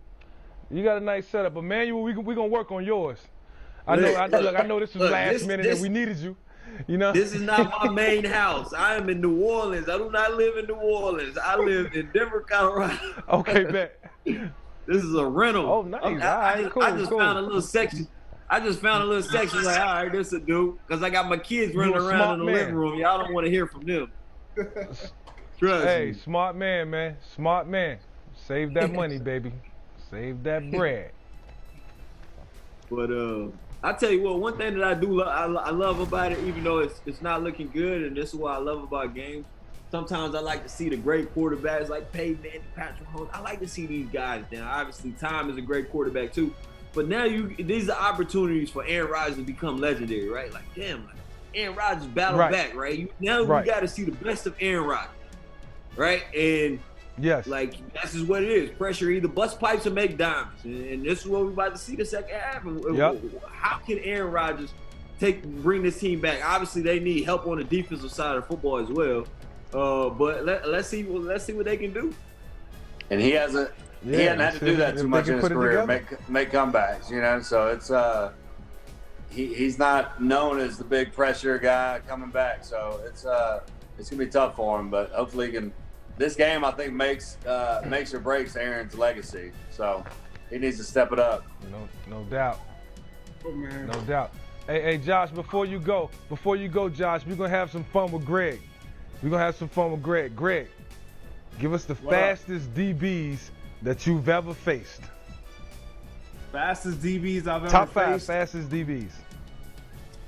A: But Emmanuel, we gonna work on yours. I know this was last minute and we needed you.
B: This is not my main house. I am in New Orleans. I do not live in New Orleans. I live in Denver, Colorado.
A: Okay, bet.
B: This is a rental.
A: Oh, nice.
B: I just found a little section. I just found a little section like, all right, this a dude, because I got my kids running around in the living room. Y'all don't want to hear from them. Trust me.
A: Smart man. Smart man. Save that money, baby. Save that bread.
B: But I tell you what, one thing that I do I love about it, even though it's not looking good, and this is what I love about games. Sometimes I like to see the great quarterbacks like Peyton Manning, Patrick Mahomes. I like to see these guys. Now, obviously, Tom is a great quarterback too. But now these are opportunities for Aaron Rodgers to become legendary, right? Like, damn, like Aaron Rodgers battled back, right? Now we got to see the best of Aaron Rodgers, right? And
A: yes,
B: like that's just what it is. Pressure either bust pipes or make diamonds, and this is what we're about to see the second half.
A: Yep.
B: How can Aaron Rodgers bring this team back? Obviously, they need help on the defensive side of football as well. But let's see what they can do.
F: And he hasn't had to do that too much in his career, make comebacks, you know. So it's he's not known as the big pressure guy coming back. So it's gonna be tough for him, but hopefully he can. This game, I think, makes or breaks Aaron's legacy. So he needs to step it up.
A: No doubt.
C: Oh, man.
A: No doubt. Hey, Josh, before you go, Josh, we're gonna have some fun with Greg. Greg, give us the fastest DBs that you've ever faced.
C: Fastest DBs I've ever faced?
A: Top 5 fastest DBs.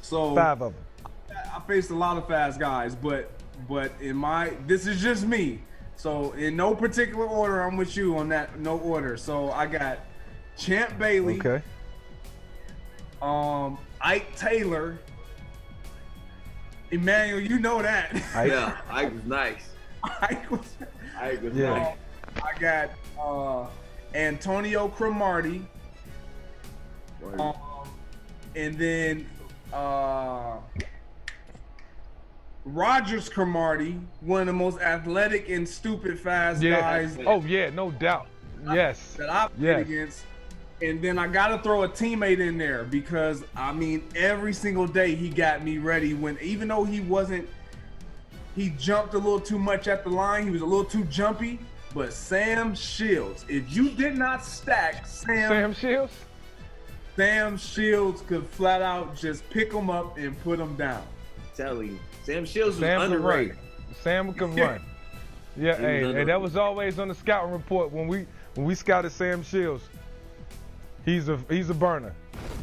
C: So
A: 5 of them.
C: I faced a lot of fast guys, but this is just me. So in no particular order, I'm with you on that. No order. So I got Champ Bailey.
A: Okay.
C: Ike Taylor. Emmanuel, you know that.
B: Yeah, Ike was nice.
C: Ike was
A: yeah.
C: nice. I got Antonio Cromartie. And then Rodgers Cromartie, one of the most athletic and stupid fast guys.
A: Oh yeah, no doubt. Yes.
C: That I've played against. And then I got to throw a teammate in there because, I mean, every single day he got me ready even though he jumped a little too much at the line. He was a little too jumpy. But Sam Shields, if you did not stack Sam
A: Shields?
C: Sam Shields could flat out just pick him up and put him down.
B: Tell you, Sam Shields was underrated.
A: Sam can run. Yeah, hey, that was always on the scouting report when we scouted Sam Shields. He's a burner.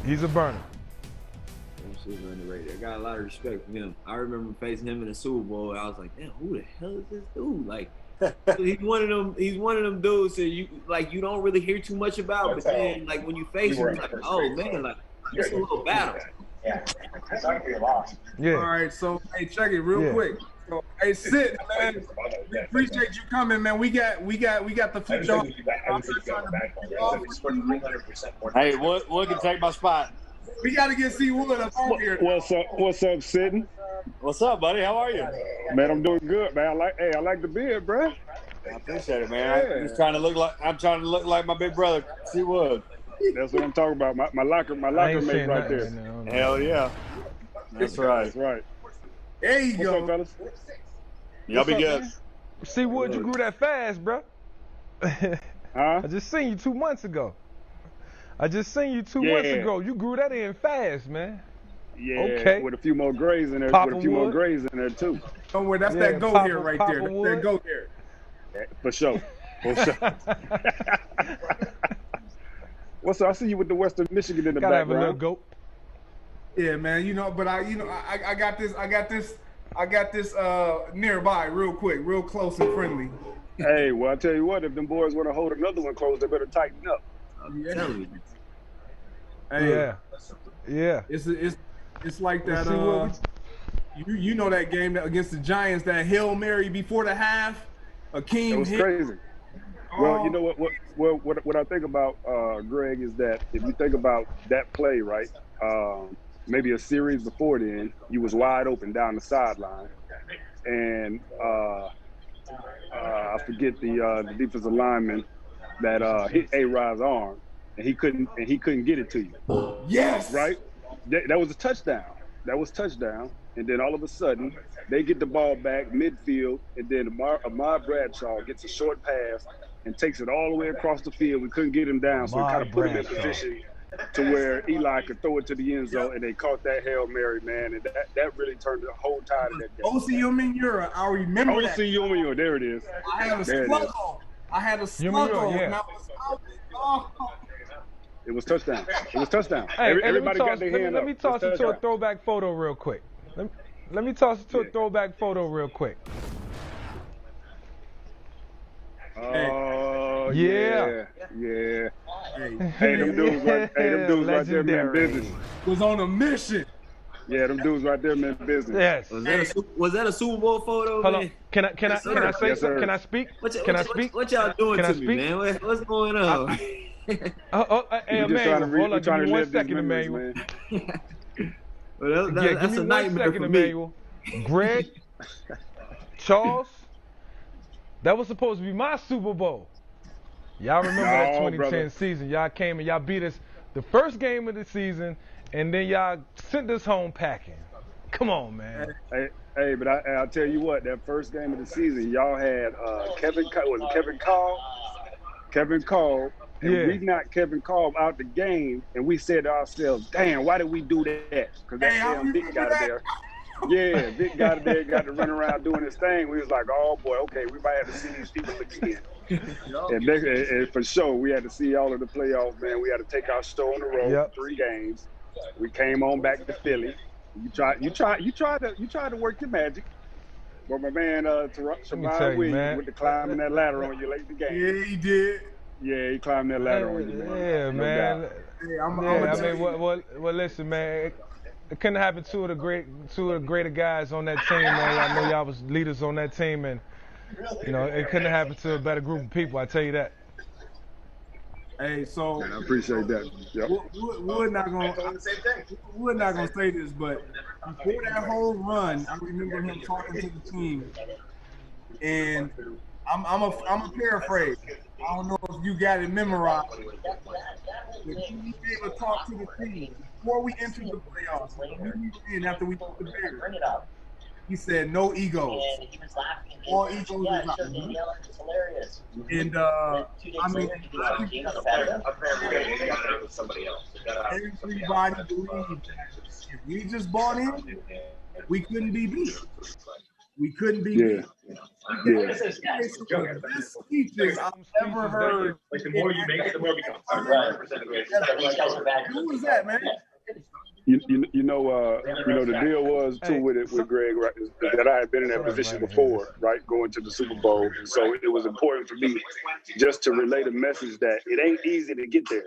A: He's a burner.
B: Sam Shields was underrated. I got a lot of respect for him. I remember facing him in the Super Bowl. I was like, damn, who the hell is this dude? Like, he's one of them dudes that you don't really hear too much about, but then like when you face him, like, oh man, like it's a little battle.
G: Yeah, it's not gonna be a loss.
A: Yeah.
C: All right, so hey, check it real quick. So hey, Sitton, man, we appreciate you coming, man. We got the future.
F: Hey, Wood can take my spot.
C: We got to get C Wood up on here.
H: What's up, Sitton?
F: What's up, buddy? How are you?
H: Man, I'm doing good, man. I like the beard, bro.
F: I appreciate it, man. I'm trying to look like my big brother, C Wood.
H: That's what I'm talking about. My locker mate right there.
F: Hell yeah. That's right.
H: That's right.
C: There you go.
H: What's up, fellas?
F: Y'all be good.
A: See, Wood, you grew that fast, bro.
H: Huh?
A: I just seen you 2 months ago. You grew that in fast, man.
H: Yeah,
A: okay.
H: With a few more grays in there. Too.
C: Don't worry, that's that go here right there. That's that go here.
H: Yeah, for sure. What's up? I see you with the Western Michigan in the
A: Gotta
H: background.
A: have a little goat.
C: Yeah, man. I got this nearby, real quick, real close and friendly.
H: Hey, well, I tell you what, if them boys want to hold another one close, they better tighten up.
C: Hey,
A: yeah.
C: It's like that. You know that game against the Giants, that Hail Mary before the half. Akeem
H: it was
C: hit.
H: crazy. Well, you know what I think about, Greg, is that if you think about that play, right, maybe a series before then, you was wide open down the sideline, and I forget the defensive lineman that hit A-Rod's arm, and he couldn't get it to you.
C: Yes.
H: Right. That was a touchdown. And then all of a sudden, they get the ball back midfield, and then Ahmad Bradshaw gets a short pass and takes it all the way across the field. We couldn't get him down, so we kind of put him in position to where Eli could throw it to the end zone, and they caught that Hail Mary, man, and that really turned the whole tide of that game.
C: Osi I remember that.
H: Osi there it is.
C: I had a struggle. When I was out. Oh.
H: It was touchdown.
A: Hey,
H: Everybody got their hand up.
A: Let me toss it to a throwback photo real quick. Let me toss it to a throwback photo real quick.
H: Oh, yeah. Hey, them dudes right there, man, business.
C: Was on a mission.
H: Yeah, them dudes right there, man, business.
A: Yes.
B: Was that a Super Bowl photo?
A: Hold
B: man?
A: on. Can I say
H: Yes,
A: something? Can I speak?
B: What y'all doing to me, man? What's going on?
A: Hey, Emmanuel, hold on. Give me 1 second, Emmanuel.
B: Well, that's a nightmare for me.
A: Emmanuel. Greg, Charles, that was supposed to be my Super Bowl. Y'all remember that 2010 season? Y'all came and y'all beat us the first game of the season, and then y'all sent us home packing. Come on, man.
H: Hey, but I'll tell you what, that first game of the season, y'all had Kevin Call, and we knocked Kevin Call out the game, and we said to ourselves, damn, why did we do that? Because that damn Vick got there. Yeah, Vick got there, got to run around doing his thing. We was like, oh boy, okay, we might have to see these people again. And for sure, we had to see all of the playoffs, man. We had to take our show on the road, 3 games. We came on back to Philly. You tried to work your magic. But my man, Shamar Williams, went to climbing that ladder on you late in the game.
C: Yeah, he did.
H: Yeah, he climbed that ladder on you, man.
A: Yeah, man.
H: Well,
A: listen, man. It couldn't happen to the greater guys on that team, man. I know y'all was leaders on that team, and it couldn't happen to a better group of people. I tell you that.
C: Hey, so
H: I appreciate that. Yep.
C: We're not gonna say this, but before that whole run, I remember him talking to the team, and I'm a paraphrase. I don't know if you got it memorized, but he was able to talk to the team before we entered the playoffs. And after we took the Bears, he said, "No egos. All egos is out." And everybody believed that if we just bought in, we couldn't be beat. We couldn't be beat. This is the best speeches I've ever heard.
G: Like the more you make it, the more it becomes.
C: Who was that, man?
H: You know, the deal was too with Greg, right, is that I had been in that position before, right, going to the Super Bowl, and so it was important for me just to relay the message that it ain't easy to get there.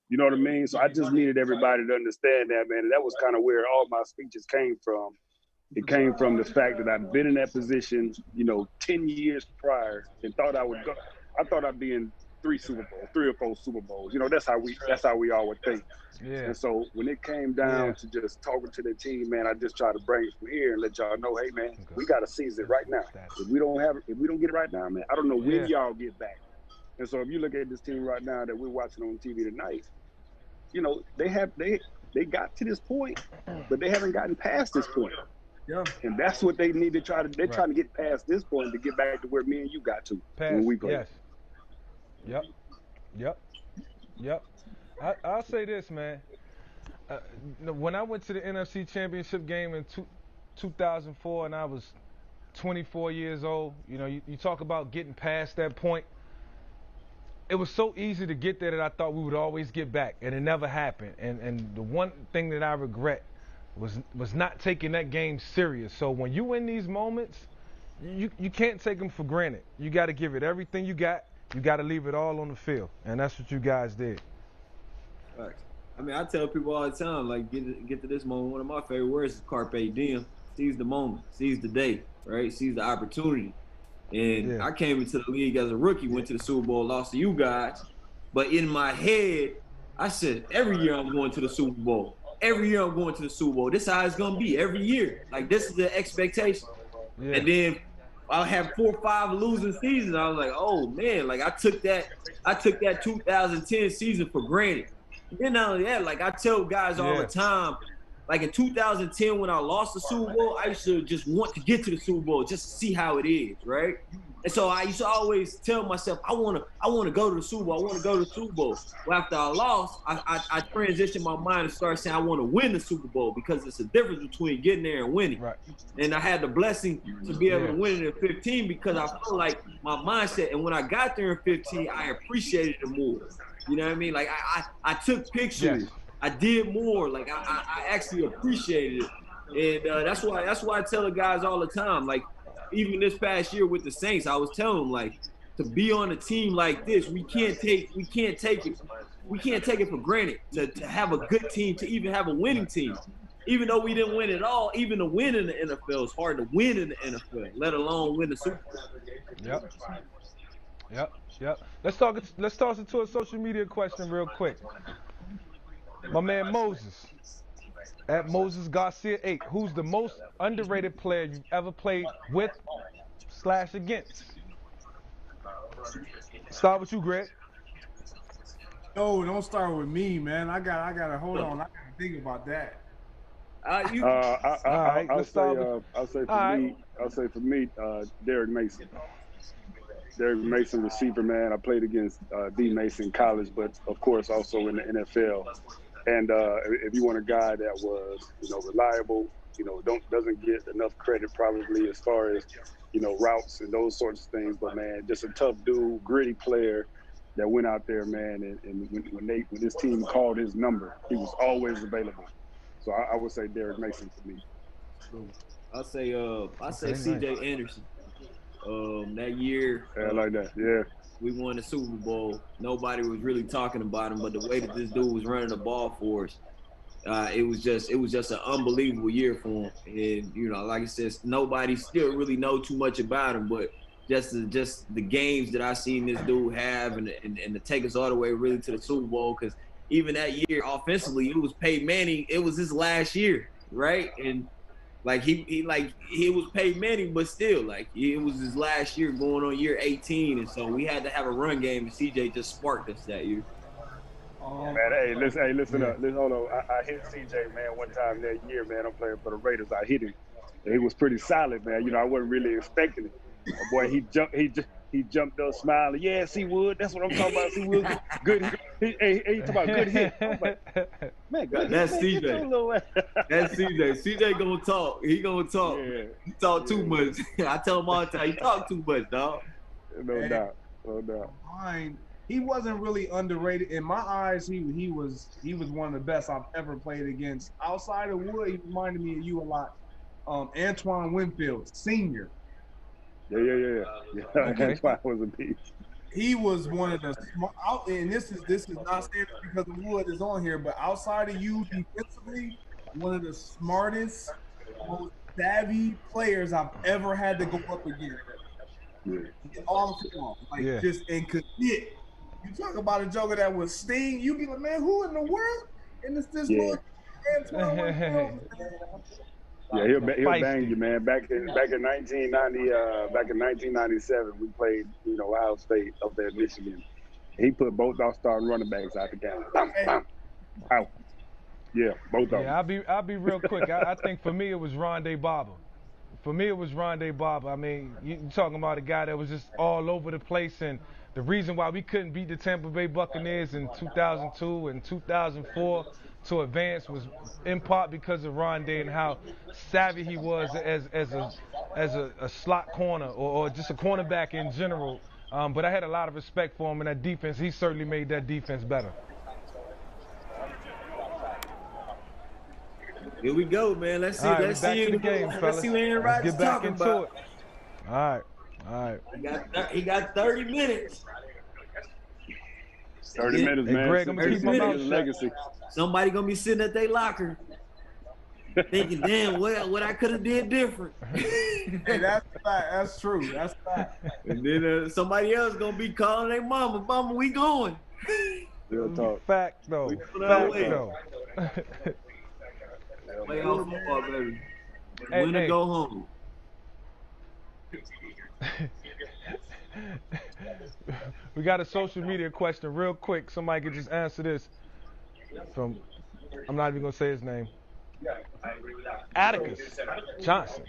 H: You know what I mean? So I just needed everybody to understand that, man. And that was kind of where all my speeches came from. It came from the fact that I'd been in that position, 10 years prior, and thought I would go. I thought I'd be in 3 or 4 Super Bowls. That's how we all would think.
A: Yeah.
H: And so when it came down to just talking to the team, man, I just try to bring it from here and let y'all know, hey, man, we got to seize it right now. If we don't get it right now, man, I don't know when y'all get back. And so if you look at this team right now that we're watching on TV tonight, they got to this point, but they haven't gotten past this point.
C: Yeah.
H: And that's what they need to try to. They're trying to get past this point to get back to where me and you got to when we played.
A: Yes. Yep. I'll say this, man. When I went to the NFC Championship game in 2004, and I was 24 years old, you talk about getting past that point. It was so easy to get there that I thought we would always get back, and it never happened. And the one thing that I regret was not taking that game serious. So when you in these moments, you can't take them for granted. You got to give it everything you got. You got to leave it all on the field, and that's what you guys did.
B: I mean, I tell people all the time, like, get to this moment. One of my favorite words is carpe diem. Seize the moment, seize the day, right? Seize the opportunity. And I came into the league as a rookie, went to the Super Bowl, lost to you guys. But in my head, I said, every year I'm going to the Super Bowl. Every year I'm going to the Super Bowl. This is how it's going to be every year. Like, this is the expectation. Yeah. And then I'll have 4 or 5 losing seasons. I was like, oh, man. Like, I took that 2010 season for granted. And then not only that, like, I tell guys all the time, like in 2010 when I lost the Super Bowl, I used to just want to get to the Super Bowl just to see how it is, right? And so I used to always tell myself, I want to go to the Super Bowl. I want to go to the Super Bowl. Well, after I lost, I transitioned my mind and started saying I want to win the Super Bowl because it's a difference between getting there and winning.
A: Right.
B: And I had the blessing to be able to win it in 15 because I felt like my mindset. And when I got there in 15, I appreciated it more. You know what I mean? Like I took pictures.
A: Yes.
B: I did more. Like I actually appreciated it. And that's why I tell the guys all the time, like, even this past year with the Saints, I was telling them, like, to be on a team like this, we can't take it for granted to have a good team, to even have a winning team. Even though we didn't win it all, even to win in the NFL, it's hard to win in the NFL, let alone win the Super Bowl.
A: Yep. Let's toss it to a social media question real quick. My man Moses, at Moses Garcia 8, who's the most underrated player you've ever played with / against? Start with you, Greg.
C: No, don't start with me, man. I gotta hold on. I gotta think about that.
H: I'll say for me, Derek Mason. Derek Mason, receiver, man. I played against D. Mason in college, but of course also in the NFL. And if you want a guy that was, reliable, doesn't get enough credit probably as far as, routes and those sorts of things. But man, just a tough dude, gritty player that went out there, man. And when this team called his number, he was always available. So I would say Derek Mason for me.
B: I say C.J. Anderson. That year,
H: I like that. Yeah.
B: We won the Super Bowl. Nobody was really talking about him, but the way that this dude was running the ball for us, it was just an unbelievable year for him. And like I said, nobody still really know too much about him, but just the games that I seen this dude have, and to take us all the way really to the Super Bowl, because even that year offensively, it was Peyton Manning. It was his last year, right? And like he was Peyton Manning, but still, like, it was his last year going on year 18, and so we had to have a run game, and CJ just sparked us that year.
H: Man, hey, listen up. Hold on. I hit CJ, man, one time that year, man. I'm playing for the Raiders. I hit him. And he was pretty solid, man. I wasn't really expecting it. Boy, he jumped up smiling. Yes, he would. That's what I'm talking about. He would. Good. He talking about good hit. I'm like, man, good.
B: That's CJ. That's CJ. CJ gonna talk. He gonna talk.
H: Yeah.
B: He talk too much. I tell him all the time, he talk too much, dog.
H: No doubt.
C: Mine, he wasn't really underrated in my eyes. He was one of the best I've ever played against. Outside of Wood, he reminded me of you a lot. Antoine Winfield, senior.
H: Yeah.
C: Okay.
H: Antoine was a beast.
C: He was one of the smart, and this is not saying it because Wood is on here, but outside of you defensively, one of the smartest, most savvy players I've ever had to go up against.
H: Yeah.
C: All of football, just and could hit. You talk about a joker that was sting, you be like, man, who in the world? And it's this little Antoine Winfield.
H: Yeah, he'll bang you, man. Back in 1997, we played, Ohio State up there in Michigan. He put both our starting running backs out the game. Out. Yeah, both of them.
A: Yeah, I'll be real quick. I think for me it was Rondé Barber. I mean, you're talking about a guy that was just all over the place, and the reason why we couldn't beat the Tampa Bay Buccaneers in 2002 and 2004 to advance was in part because of Rondé and how savvy he was as a slot corner or just a cornerback in general. But I had a lot of respect for him in that defense. He certainly made that defense better.
B: Here we go, man. Let's see.
A: All right,
B: let's
A: back
B: see.
A: To the game,
B: let's see what Aaron Rodgers
A: get back
B: talking
A: into
B: about.
A: It. All right.
B: He got 30 minutes.
H: 30 minutes, man.
A: Greg, I'm gonna keep my mouth
H: legacy.
B: Somebody gonna be sitting at their locker thinking, damn, what I could have did different.
C: Hey, that's fact. That's true. That's fact.
B: And then somebody else gonna be calling their mama, we going.
H: Real talk.
A: Fact though.
B: Play off football, baby. Win and go home.
A: We got a social media question real quick. Somebody could just answer this. I'm not even gonna say his name. Atticus Johnson.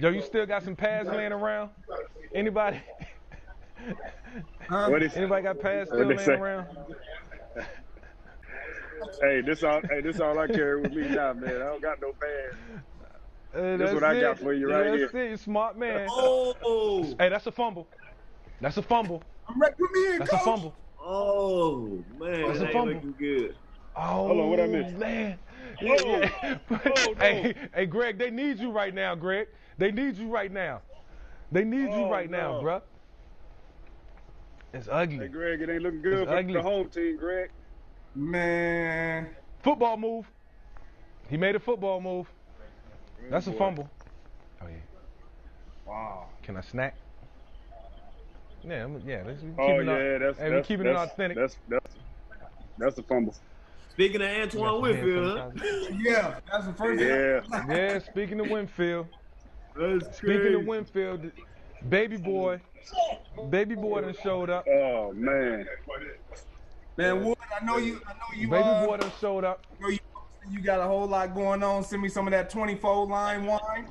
A: Yo, you still got some pads laying around? Anybody? Anybody got pads still laying around?
H: Hey, this all I carry with me now, man. I don't got no pads. This is what I got for you right here.
A: That's it, you smart man.
B: Oh.
A: Hey, that's a fumble. That's a fumble.
C: I'm ready. Put me in,
A: That's
C: coach.
A: a fumble.
B: Oh, man.
A: That's a
B: That ain't
A: fumble.
B: looking good.
A: Oh,
H: Hold on, what I missed?
A: Man.
H: Oh,
A: Yeah.
H: no.
A: Hey, Greg, they need you right now, Greg. They need you right now. They need you right now, bruh. It's ugly.
H: Hey, Greg, it ain't looking good
A: It's
H: for
A: ugly.
H: the home team, Greg.
C: Man.
A: Football move. He made a football move. That's a fumble. Oh, yeah.
C: Wow.
A: Can I snack? Yeah, let's keep
H: Oh,
A: it
H: yeah,
A: we're keeping it authentic.
H: That's a fumble.
B: Speaking of Antoine Winfield, huh?
C: Yeah, that's the first.
H: Yeah.
A: Yeah, speaking of Winfield.
B: That's
A: Speaking
B: crazy.
A: of Winfield, baby boy done showed up.
H: Oh, man.
C: Man, Wood, I know you.
A: Baby boy done showed up.
C: I know you got a whole lot going on. Send me some of that 24 line wine.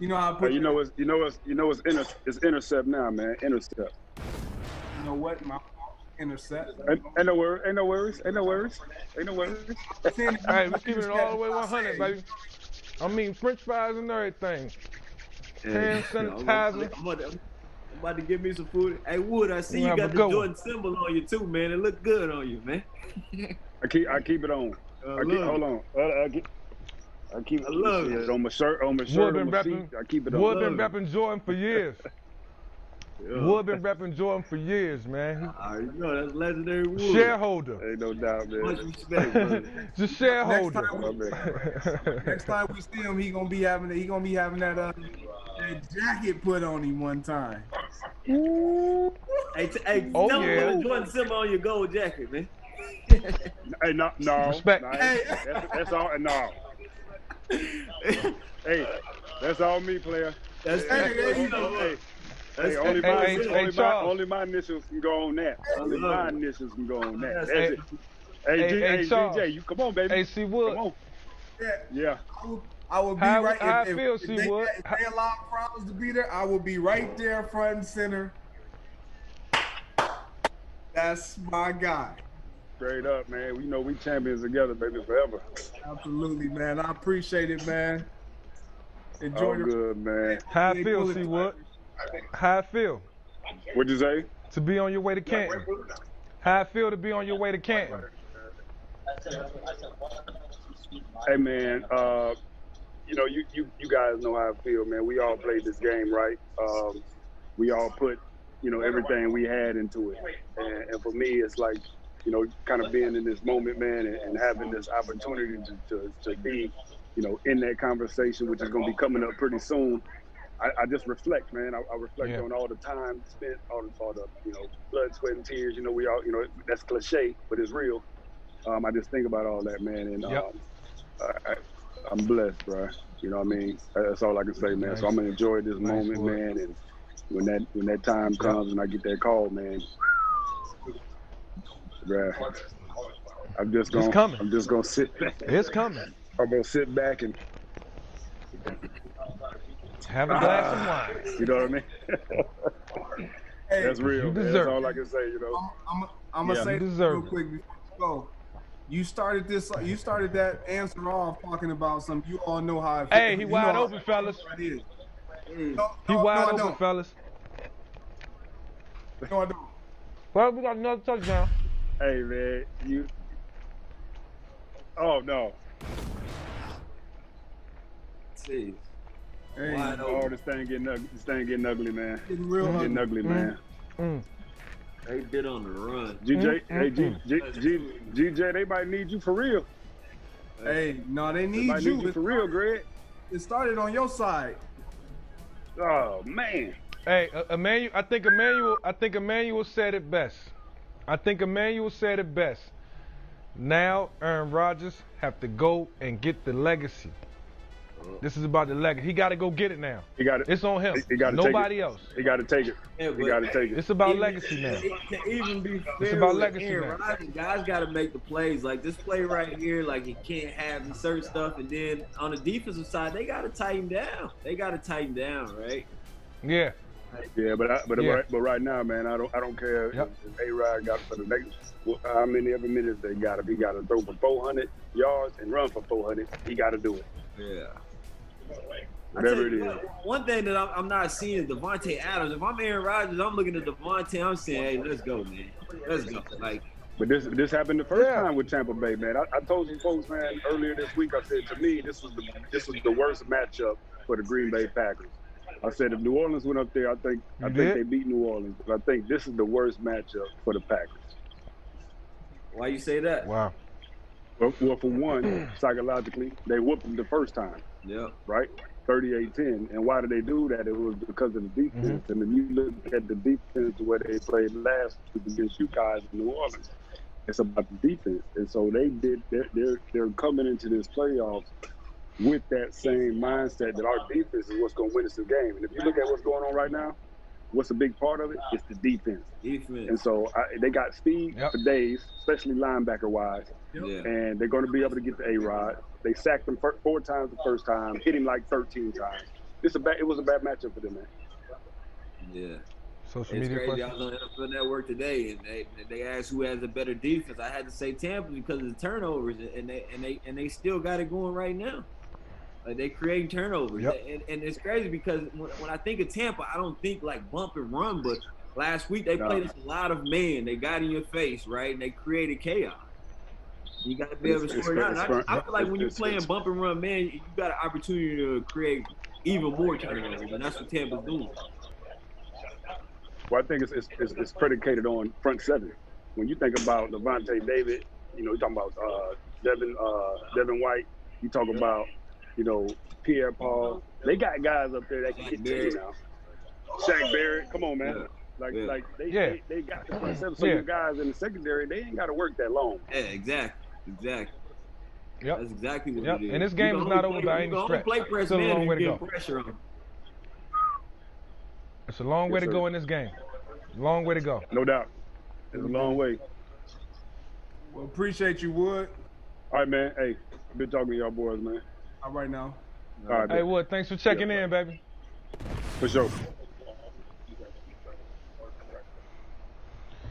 C: You know how I put.
H: It's intercept now, man. Intercept.
C: You know what? My intercept.
H: Ain't no worries.
A: Hey, we're keeping it all the way 100, baby. I mean, French fries and everything. Hand sanitizer.
B: I'm about to give me some food. Hey, Wood, I see
A: You
B: you
A: have
B: got
A: a
B: the
A: good
B: Jordan symbol on you too, man. It look good on you, man.
H: I keep it on. Hold on. I keep it on my shirt, on my seat. I keep it on.
A: Wood been repping Jordan for years. Wood been repping Jordan for years, man.
B: I already know that's legendary Wood.
A: Shareholder.
H: Ain't no doubt, man.
B: Much respect, brother.
A: Just shareholder.
C: Next time we see him, he gonna be having that jacket put on him one time.
B: Hey,
A: Oh,
B: tell
A: yeah.
B: him to join Simba on your gold jacket, man.
H: Hey, no.
A: Respect.
H: No, that's all. No. Hey, that's all me, player.
B: That's
H: Only my initials can go on that. Only my initials can go on that. That's it. Hey,
A: Charles.
H: DJ, you come on, baby.
A: Hey, C. Wood.
H: Come on.
C: Yeah. I would be
A: How
C: right.
A: I
C: If
A: feel,
C: if
A: C.
C: they
A: Wood.
C: allow Crowns to be there, I will be right there, front and center. That's my guy.
H: Straight up, man. We know we champions together, baby, forever.
C: Absolutely, man. I appreciate it, man. Enjoy
H: All good, man.
A: How I feel, C. Wood? How I feel
H: What'd you say?
A: to be on your way to Canton? How I feel to be on your way to Canton?
H: Hey, man. You guys know how I feel, man. We all played this game, right? We all put, everything we had into it. And for me, it's like, kind of being in this moment, man, and having this opportunity to be, in that conversation, which is going to be coming up pretty soon. I just reflect, man. I reflect on all the time spent, all the blood, sweat, and tears. We all, that's cliche, but it's real. I just think about all that, man, and I'm blessed, bro. You know what I mean? That's all I can say, man. So I'm gonna enjoy this moment, man. And when that time comes and I get that call, man, bro, I'm just gonna sit back.
A: It's coming.
H: I'm gonna sit back and
A: have a glass of wine.
H: You know what I mean?
C: Hey,
H: that's real.
A: You
H: Man.
A: deserve
H: That's all I can say.
C: I'm gonna say
A: you
C: this
A: deserve
C: real quick before you go. You started that answer off talking about some. You all know how I feel.
A: Hey, he wide open, fellas.
C: He
A: He wide open, fellas.
C: No, I don't.
A: Well, we got another touchdown.
H: Hey, man, Oh no.
B: Jeez.
C: Hey,
H: Oh, this thing getting ugly, man.
C: getting real
H: Getting ugly, man.
B: They bit on the run.
H: GJ, they might need you for real.
C: Hey, no, they
H: They
C: need
H: might
C: you.
H: need you for real, Greg.
C: It started on your side.
H: Oh man.
A: Hey, Emmanuel. I think Emmanuel said it best. Now Aaron Rodgers have to go and get the legacy. This is about the legacy. He got to go get it now.
H: He got it.
A: It's on him.
H: He got to
A: Nobody
H: take it.
A: else.
H: He got to take it.
B: Yeah,
H: He got to take it.
A: It's about legacy now.
B: To even be fair
A: It's about
B: with
A: legacy
B: Aaron
A: now.
B: Rodgers, guys got to make the plays. Like this play right here, like he can't have certain stuff. And then on the defensive side, they got to tighten down. They got to tighten down, right?
A: Yeah.
H: Yeah, but
A: Yeah.
H: right now, man, I don't care
A: Yep.
H: if A-Rod got for the next how many ever minutes they got. If he got to throw for 400 yards and run for 400, he got to do it.
B: Yeah.
H: Whatever it is.
B: One thing that I'm not seeing is Devontae Adams. If I'm Aaron Rodgers, I'm looking at Devontae. I'm saying, hey, let's go, man. Let's go. Like,
H: But this happened the first time with Tampa Bay, man. I told some folks, man, earlier this week. I said to me, this was the worst matchup for the Green Bay Packers. I said if New Orleans went up there, I think they beat New Orleans. But I think this is the worst matchup for the Packers.
B: why you say that?
A: Wow.
H: Well, for one, psychologically, they whooped them the first time.
B: Yep.
H: Right? 38-10. And why did they do that? It was because of the defense. And if you look at the defense where they played last week against you guys in New Orleans, it's about the defense. And so they're coming into this playoffs with that same mindset that our defense is what's going to win us the game. And if you look at what's going on right now, what's a big part of it? It's the defense. And so they got speed for days, especially linebacker-wise.
B: Yeah.
H: And they're going to be able to get the A-Rod. They sacked him 4 times the first time, hit him like 13 times. It was a bad matchup for them, man.
B: Yeah.
A: Social
B: It's
A: media
B: crazy.
A: questions?
B: I was on NFL Network today, and they asked who has a better defense. I had to say Tampa because of the turnovers, and they still got it going right now. Like they creating turnovers, and it's crazy because when I think of Tampa, I don't think like bump and run. But last week they played us a lot of man. They got in your face, right, and they created chaos. You got to be able to score it out. I feel like when you're playing bump and run, man, you got an opportunity to create even more turnovers, and that's what Tampa's doing.
H: Well, I think it's predicated on front seven. When you think about Levante David, you're talking about Devin White. You talk about, Pierre Paul. They got guys up there that can hit you now. Shaq Barrett, come on, man. They got the front seven. So your guys in the secondary, they ain't got to work that long.
B: Yeah, exactly.
A: Yep.
B: That's exactly what it is.
A: And this game is not over by any stretch.
B: Play
A: Still a long way to go.
B: Pressure on.
A: It's a long way to go in this game. Long way to go.
H: No doubt. It's a long way.
C: Well, appreciate you, Wood.
H: All right, man. Hey, I've been talking to y'all boys, man.
C: All right now.
H: All right,
A: hey, Wood, thanks for checking in, baby.
H: For sure.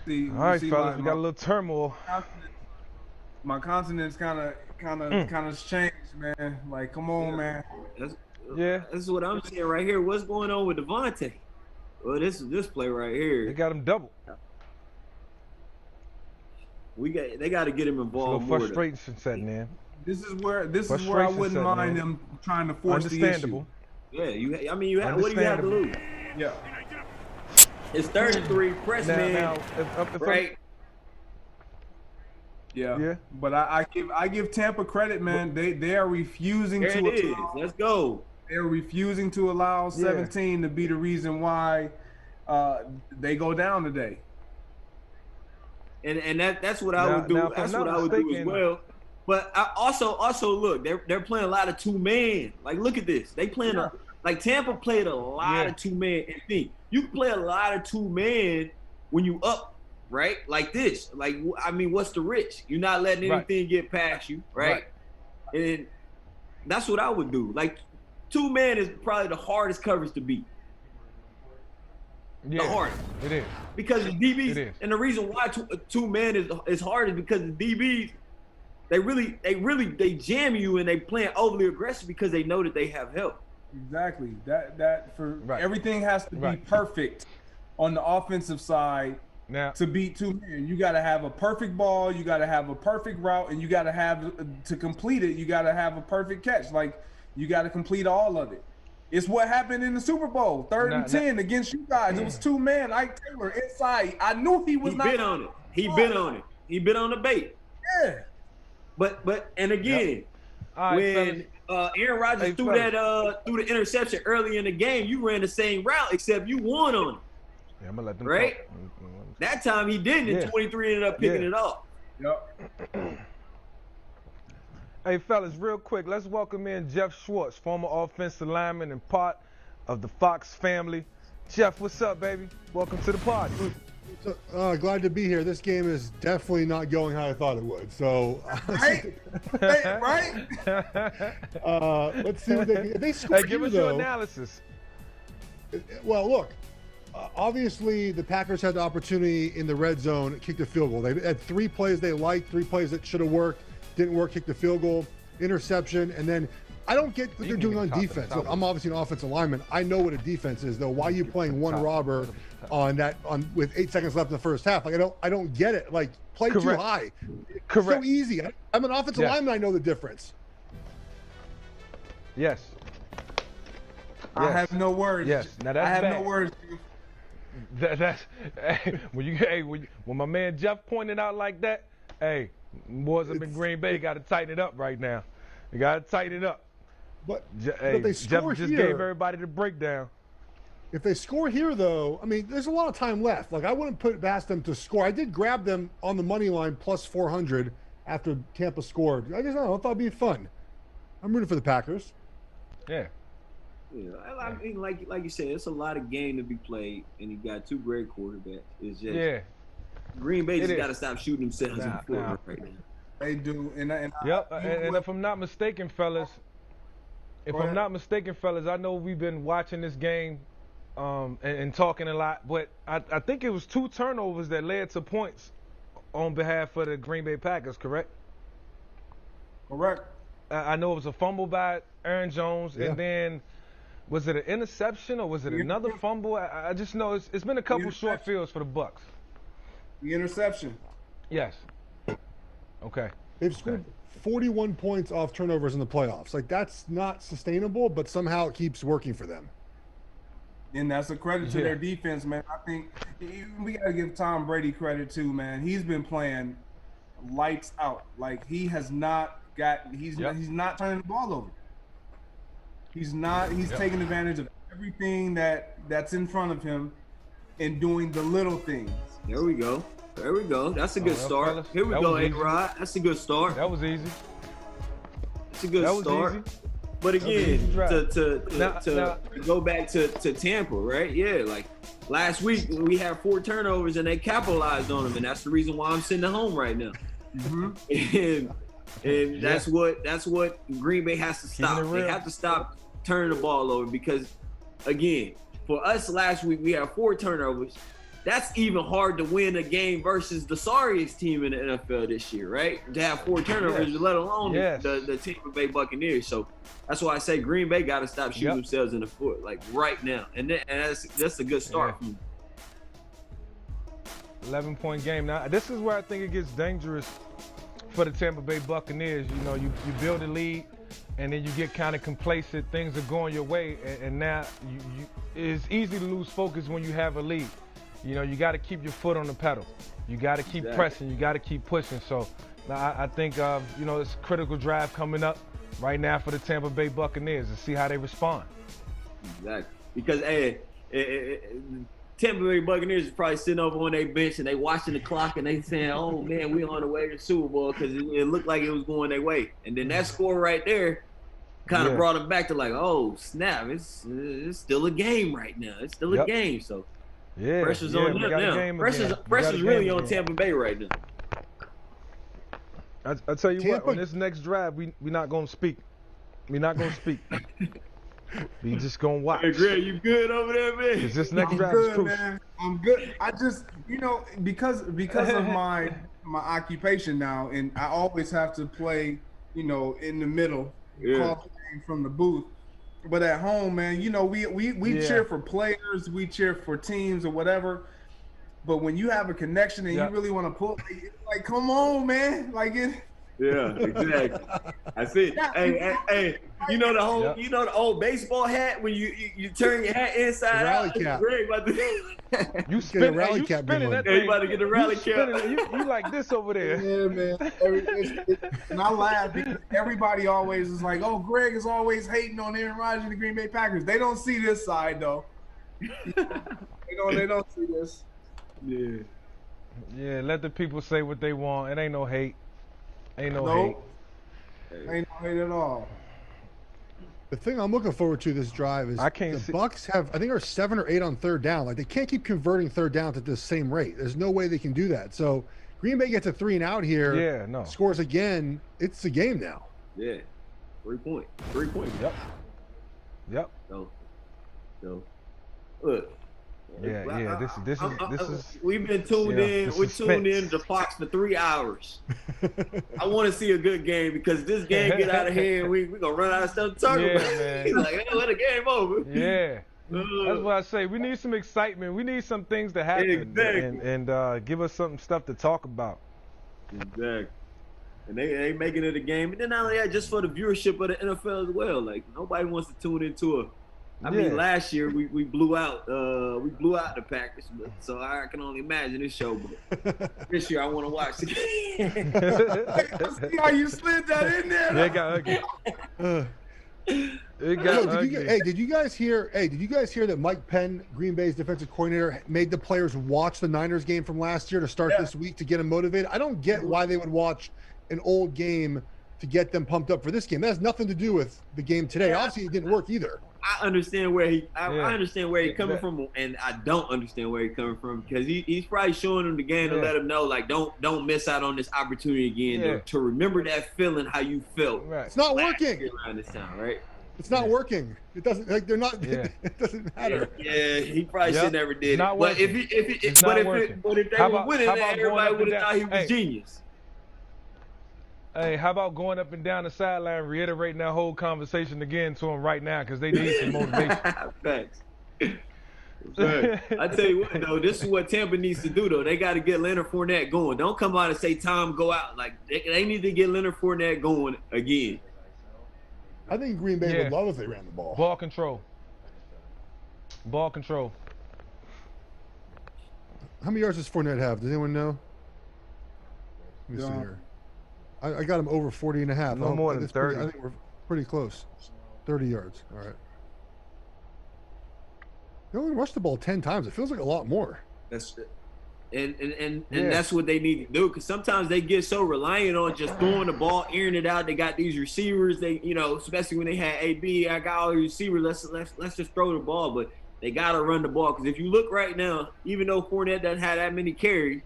C: See,
A: all right, fellas, we got a little turmoil.
C: My consonants kind of changed, man. Like, come on, man.
B: This is what I'm seeing right here. What's going on with Devontae? Well, this play right here.
A: They got him double.
B: They got to get him involved more.
A: Frustration setting in.
C: This is where I wouldn't mind them trying to force the issue.
B: Yeah, what do you have to lose?
C: Yeah.
B: It's 33 press man, right?
C: Yeah. But I give Tampa credit, man. They are refusing
B: there
C: to.
B: It is. Let's go.
C: They're refusing to allow 17 to be the reason why they go down today.
B: And that's what I would do. That's what I would do as well. But I also look, they're playing a lot of 2-man. Like, look at this. They playing like Tampa played a lot of 2-man. And think you play a lot of 2-man when you up, right? Like this. Like, I mean, what's the risk? You're not letting anything get past you, right? And that's what I would do. Like, 2-man is probably the hardest coverage to beat.
A: Yeah,
B: the hardest.
A: It is.
B: Because the DBs, and the reason why 2-man is hard is because the DBs, they jam you and they playing overly aggressive because they know that they have help.
C: Exactly. Everything has to be perfect on the offensive side to beat 2-man. You got to have a perfect ball, you got to have a perfect route, and you got to have to complete it. You got to have a perfect catch. Like, you got to complete all of it. It's what happened in the Super Bowl, 3rd and 10 against you guys. It was 2-man, Ike Taylor inside. I knew he was not.
B: He bit on it. He bit on the bait.
C: Yeah.
B: But and again, when Aaron Rodgers threw the interception early in the game, you ran the same route except you won on it.
A: Yeah, I'm gonna let them
B: right. That time he didn't. And 23 ended up picking it off.
C: Yep.
A: Hey, fellas, real quick, let's welcome in Jeff Schwartz, former offensive lineman and part of the Fox family. Jeff, what's up, baby? Welcome to the party.
I: Glad to be here. This game is definitely not going how I thought it would. So,
C: Right? Right?
I: let's see what they score.
A: Hey, give us your analysis.
I: Well, look, obviously the Packers had the opportunity in the red zone, kick the field goal. They had 3 plays they liked, 3 plays that should have worked, didn't work, kick the field goal, interception, and then I don't get what they're doing on defense. Look, I'm obviously an offensive lineman. I know what a defense is, though. Why are you playing one robber with 8 seconds left in the first half? Like I don't get it. Like play too high. It's so easy. I'm an offensive lineman. I know the difference.
A: Yes.
C: I have no words.
A: Yes. Now that's
C: I have
A: bad.
C: no words.
A: That's when my man Jeff pointed out like that. Hey, boys up in Green Bay got to tighten it up right now. You got to tighten it up.
I: But
A: hey,
I: they
A: Jeff
I: score
A: just
I: here.
A: gave everybody the breakdown.
I: If they score here, though, I mean, there's a lot of time left. Like, I wouldn't put it past them to score. I did grab them on the money line plus 400 after Tampa scored. I just don't know. I thought it'd be fun. I'm rooting for the Packers.
A: Yeah.
B: Yeah, I mean, like you said, it's a lot of game to be played, and you got 2 great quarterbacks. It's just Green Bay just got to stop shooting themselves in the foot right now.
C: They do, and
A: if I'm not mistaken, fellas, I know we've been watching this game and talking a lot, but I think it was 2 turnovers that led to points on behalf of the Green Bay Packers, correct?
C: Correct.
A: I know it was a fumble by Aaron Jones, and then was it an interception or was it another fumble? I just know it's been a couple short fields for the Bucs.
C: The interception.
A: Yes. Okay.
I: They've scored 41 points off turnovers in the playoffs. Like, that's not sustainable, but somehow it keeps working for them.
C: And that's a credit to their defense, man. I think we got to give Tom Brady credit too, man. He's been playing lights out. Like, he has not he's not turning the ball over. He's taking advantage of everything that's in front of him and doing the little things.
B: There we go. That's a good start.
A: Fellas,
B: Here we go, A-Rod. That's a good start.
A: That was easy.
B: It's a good start.
A: Easy.
B: But again, to go back to Tampa, right? Yeah, like last week we had 4 turnovers and they capitalized on them, and that's the reason why I'm sitting at home right now. Mm-hmm. And that's what Green Bay has to stop. They have to stop turning the ball over because, again, for us last week we had 4 turnovers. That's even hard to win a game versus the sorriest team in the NFL this year, right? To have 4 turnovers, let alone the Tampa Bay Buccaneers. So that's why I say Green Bay got to stop shooting themselves in the foot, like right now. And that's a good start.
A: 11-point game. Now, this is where I think it gets dangerous for the Tampa Bay Buccaneers. You know, you build a lead, and then you get kind of complacent. Things are going your way, and now it's easy to lose focus when you have a lead. You know, you got to keep your foot on the pedal. You got to keep pressing. You got to keep pushing. So I think, it's a critical drive coming up right now for the Tampa Bay Buccaneers to see how they respond.
B: Exactly. Because, Tampa Bay Buccaneers is probably sitting over on their bench and they watching the clock and they saying, oh, man, we on the way to the Super Bowl because it looked like it was going their way. And then that score right there kind of brought them back to like, oh, snap, it's still a game right now. It's still a game. So.
A: Yeah,
B: pressure's on them now. Pressure's really on Tampa Bay right now.
A: I tell you what, on this next drive, we're not gonna speak. We're not gonna speak. We just gonna watch.
B: Hey, Greg, you good over there, man?
A: Because this next drive
C: is
A: crucial.
C: Man. I'm good. I just, because of my occupation now, and I always have to play, in the middle, call from the booth. But at home, man, we cheer for players, we cheer for teams or whatever. But when you have a connection and you really want to pull, like, come on, man, like it.
B: Yeah, exactly. I see. Hey, the old baseball hat when you turn your hat inside
I: rally
B: out.
I: Cap.
B: Greg,
A: you spin
I: a rally cap
A: spinning that
B: you about to get a rally cap.
A: You like this over there.
C: Yeah, man. And I laugh because everybody always is like, oh, Greg is always hating on Aaron Rodgers and the Green Bay Packers. They don't see this side, though. They don't see this.
A: Yeah, let the people say what they want. It ain't no hate. Ain't no hate.
C: Ain't no hate at all.
I: The thing I'm looking forward to this drive is the Bucks have, I think, are 7 or 8 on third down. Like, they can't keep converting third downs at the same rate. There's no way they can do that. So Green Bay gets a 3 and out here.
A: Yeah, no.
I: Scores again. It's the game now.
B: Yeah. 3 point.
A: Yep.
B: So look.
A: Yeah. This is.
B: We've been tuned in. We're tuned in to Fox for 3 hours. I want to see a good game because this game get out of hand. We gonna run out of stuff to talk about.
A: Man.
B: He's like, hey, let the game over.
A: Yeah. That's what I say. We need some excitement. We need some things to happen.
B: Exactly.
A: And give us some stuff to talk about.
B: Exactly. And they making it a game. And then not only that, just for the viewership of the NFL as well. Like, nobody wants to tune into a. I mean, last year we blew out the Packers, so I can only imagine this show. But this year I want to watch the game.
C: See how you slid that in there?
A: It got ugly.
I: Did you guys hear that Mike Penn, Green Bay's defensive coordinator, made the players watch the Niners game from last year to start this week to get them motivated? I don't get why they would watch an old game to get them pumped up for this game. That has nothing to do with the game today. Obviously, it didn't work either.
B: I understand where he's coming from, and I don't understand where he's coming from because he's probably showing them the game to let them know, like, don't miss out on this opportunity again to remember that feeling how you felt.
I: Right. It's not working
B: around this time, right?
I: It's not working. It doesn't they're not. It doesn't matter.
B: Yeah, he probably should never did it.
A: But if
B: they were winning, everybody would have thought he was genius.
A: Hey, how about going up and down the sideline, reiterating that whole conversation again to them right now because they need some motivation.
B: Thanks. I tell you what, though, this is what Tampa needs to do, though. They got to get Leonard Fournette going. Don't come out and say, Tom, go out. Like, they need to get Leonard Fournette going again.
I: I think Green Bay would love if they ran the ball.
A: Ball control.
I: How many yards does Fournette have? Does anyone know? Let me see here. I got him over 40 and a half.
A: No more than 30.
I: I think we're pretty close. 30 yards. All right. They only rushed the ball 10 times. It feels like a lot more.
B: That's that's what they need to do because sometimes they get so reliant on just throwing the ball, airing it out. They got these receivers. They, especially when they had AB, I got all the receivers. Let's just throw the ball, but they got to run the ball because if you look right now, even though Fournette doesn't have that many carries,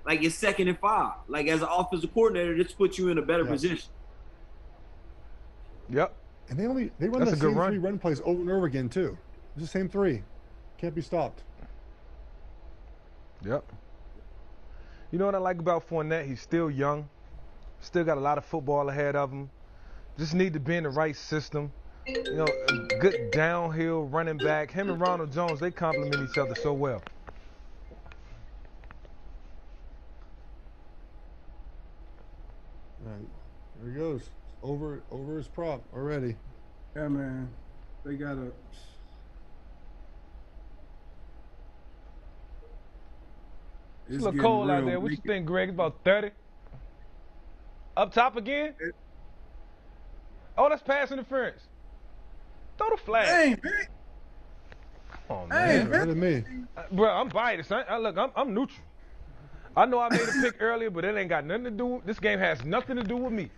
B: like it's 2nd and 5. Like as an offensive coordinator, this puts you in a better position.
A: Yep.
I: And they run the same 3 run plays over and over again too. It's the same 3. Can't be stopped.
A: Yep. You know what I like about Fournette? He's still young. Still got a lot of football ahead of him. Just need to be in the right system. A good downhill running back. Him and Ronald Jones, they complement each other so well.
I: Right. There he goes. Over his prop already.
C: Yeah, man. They got to.
A: It's a little cold out there. What you think, Greg? It's about 30. Up top again? Oh, that's pass interference. Throw the flag.
C: Hey, man.
A: Come on, man.
I: Better than me.
A: Bro, I'm biased. Look, I'm neutral. I know I made a pick earlier, but it ain't got nothing to do. This game has nothing to do with me.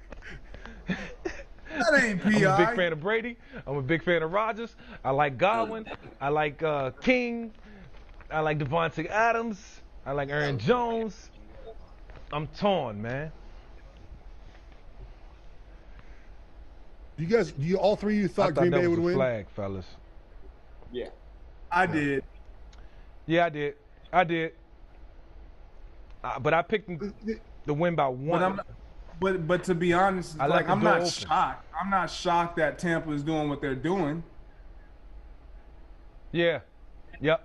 C: That ain't PI.
A: I'm a big fan of Brady. I'm a big fan of Rodgers. I like Godwin. I like King. I like Devontae Adams. I like Aaron Jones. I'm torn, man.
I: All 3 of you thought Green Bay would win?
A: Flag, fellas.
B: Yeah.
C: I did.
A: Yeah, I did. But I picked the win by 1.
C: But to be honest, I'm not
A: open.
C: shocked. I'm not shocked that Tampa is doing what they're doing.
A: Yeah. Yep.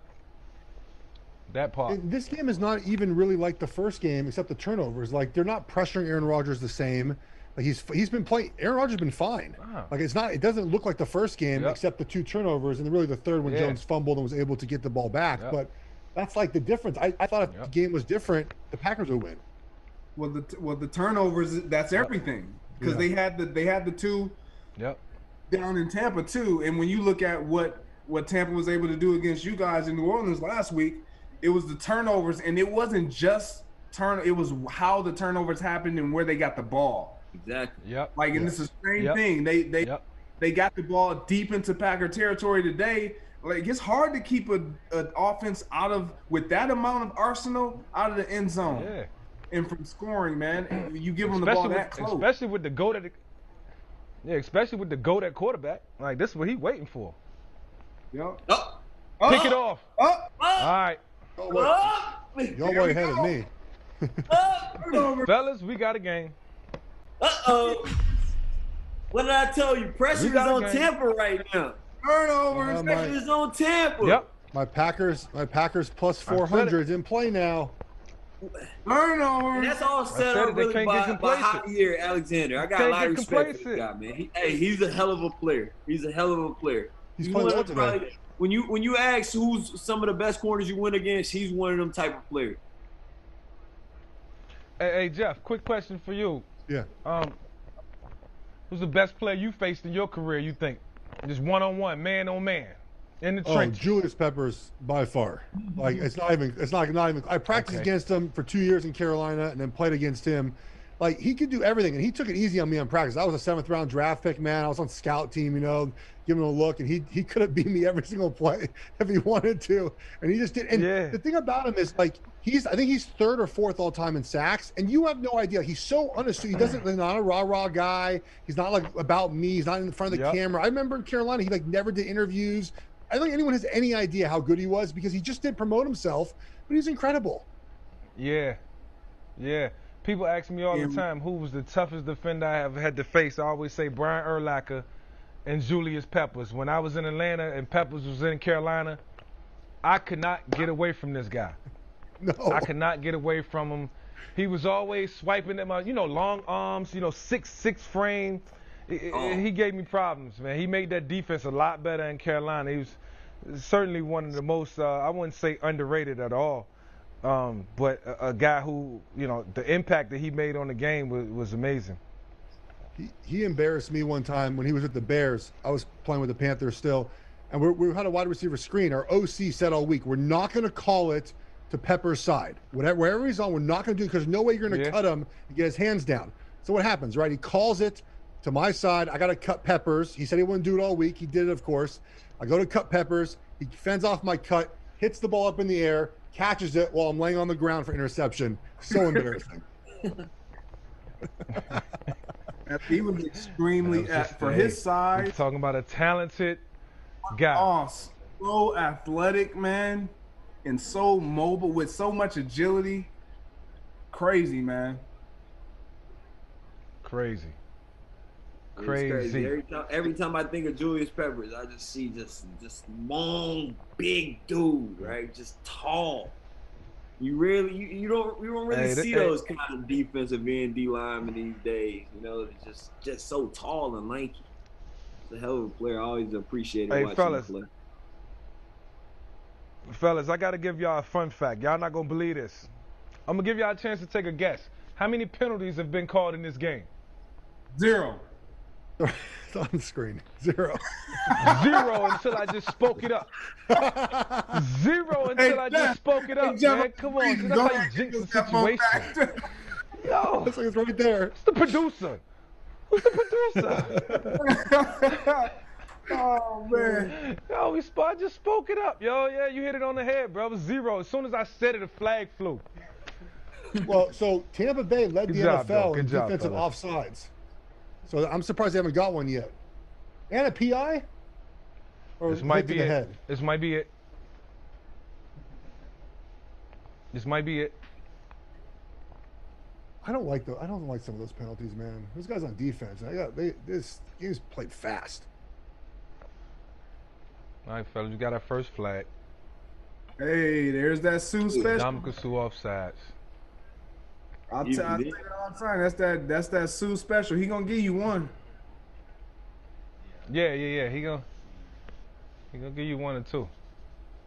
A: That part.
I: And this game is not even really like the first game, except the turnovers. Like they're not pressuring Aaron Rodgers the same. Like he's been playing. Aaron Rodgers has been fine. Wow. Like it's not. It doesn't look like the first game, except the 2 turnovers, and really the third when Jones fumbled and was able to get the ball back. But that's like the difference. I thought if the game was different, the Packers would win.
C: Well, the turnovers. That's everything because they had the 2 down in Tampa too. And when you look at what Tampa was able to do against you guys in New Orleans last week, it was the turnovers, and it wasn't just it was how the turnovers happened and where they got the ball.
B: Exactly.
A: Yep.
C: Like, and it's a strange thing. They got the ball deep into Packer territory today. Like, it's hard to keep an offense with that amount of arsenal out of the end zone.
A: Yeah.
C: And from scoring, man, you give them the ball that close.
A: Especially with the goat at quarterback. Like, this is what he's waiting for.
C: Yep.
A: Pick it off. All right.
I: Y'all way ahead of me.
A: Fellas, we got a game.
B: What did I tell you? Pressure is on Tampa right now.
C: Turnovers.
B: Pressure is on Tampa.
A: Yep.
I: My Packers plus 400 in play now.
C: Turnovers.
B: And that's all set up really by Javier Alexander. I got a lot of respect for this guy, man. He's a hell of a player. He's playing well today. When you ask who's some of the best corners you win against, he's one of them type of players.
A: Hey, Jeff, quick question for you.
I: Yeah.
A: Who's the best player you faced in your career, you think? Just one-on-one, man-on-man, in the trench.
I: Julius Peppers, by far. Like, it's not even. I practiced against him for 2 years in Carolina and then played against him. Like, he could do everything, and he took it easy on me on practice. I was a 7th-round draft pick, man. I was on scout team, give him a look, and he could have beat me every single play if he wanted to, and he just did. And the thing about him is, like, I think he's 3rd or 4th all time in sacks, and you have no idea. He's so unassuming. He's not a rah-rah guy. He's not like about me. He's not in front of the camera. I remember in Carolina, he like never did interviews. I don't think anyone has any idea how good he was because he just did promote himself, but he's incredible.
A: Yeah. People ask me all the time, who was the toughest defender I have had to face? I always say Brian Urlacher and Julius Peppers. When I was in Atlanta and Peppers was in Carolina, I could not get away from this guy.
I: No.
A: I could not get away from him. He was always swiping at my, long arms, 6'6" frame. He gave me problems, man. He made that defense a lot better in Carolina. He was certainly one of the most, I wouldn't say underrated at all. But a guy who, the impact that he made on the game was amazing.
I: He embarrassed me one time when he was with the Bears. I was playing with the Panthers still, and we had a wide receiver screen. Our OC said all week, we're not going to call it to Pepper's side. Wherever he's on, we're not going to do it because no way you're going to cut him and get his hands down. So what happens, right? He calls it to my side. I got to cut Peppers. He said he wouldn't do it all week. He did it, of course. I go to cut Peppers. He fends off my cut, hits the ball up in the air, catches it while I'm laying on the ground for interception. So embarrassing.
C: He was extremely for his size.
A: We're talking about a talented guy.
C: So athletic, man, and so mobile with so much agility. Crazy, man.
A: Crazy.
B: Every time I think of Julius Peppers, I just see just long, big dude, right? Just tall. You don't really see those kind of defensive end D linemen these days. It's just so tall and lanky. It's a hell of a player. I always appreciated watching him play.
A: Fellas, I gotta give y'all a fun fact. Y'all not gonna believe this. I'm gonna give y'all a chance to take a guess. How many penalties have been called in this game?
C: 0.
I: It's on the screen. 0.
A: 0 until I just spoke it up. 0 until I just spoke it up, man. Come on, that's how you jinx the situation. Yo,
I: looks like it's right there.
A: It's the producer. Who's the producer?
C: Oh man.
A: Yo, I just spoke it up. Yo, yeah, you hit it on the head, bro. It was 0. As soon as I said it, a flag flew.
I: Well, so Tampa Bay led the NFL in defensive offsides. So I'm surprised they haven't got one yet. And a PI? Or
A: this might be it.
I: Head?
A: This might be it. This might be it.
I: I don't like some of those penalties, man. Those guys on defense, this game's played fast.
A: All right, fellas, you got our first flag.
C: Hey, there's that Sue special.
A: Dominican Sue offsides.
C: I'll tell you all the time. That's that Sue special. He gonna give you one.
A: Yeah. He gonna give you 1 or 2.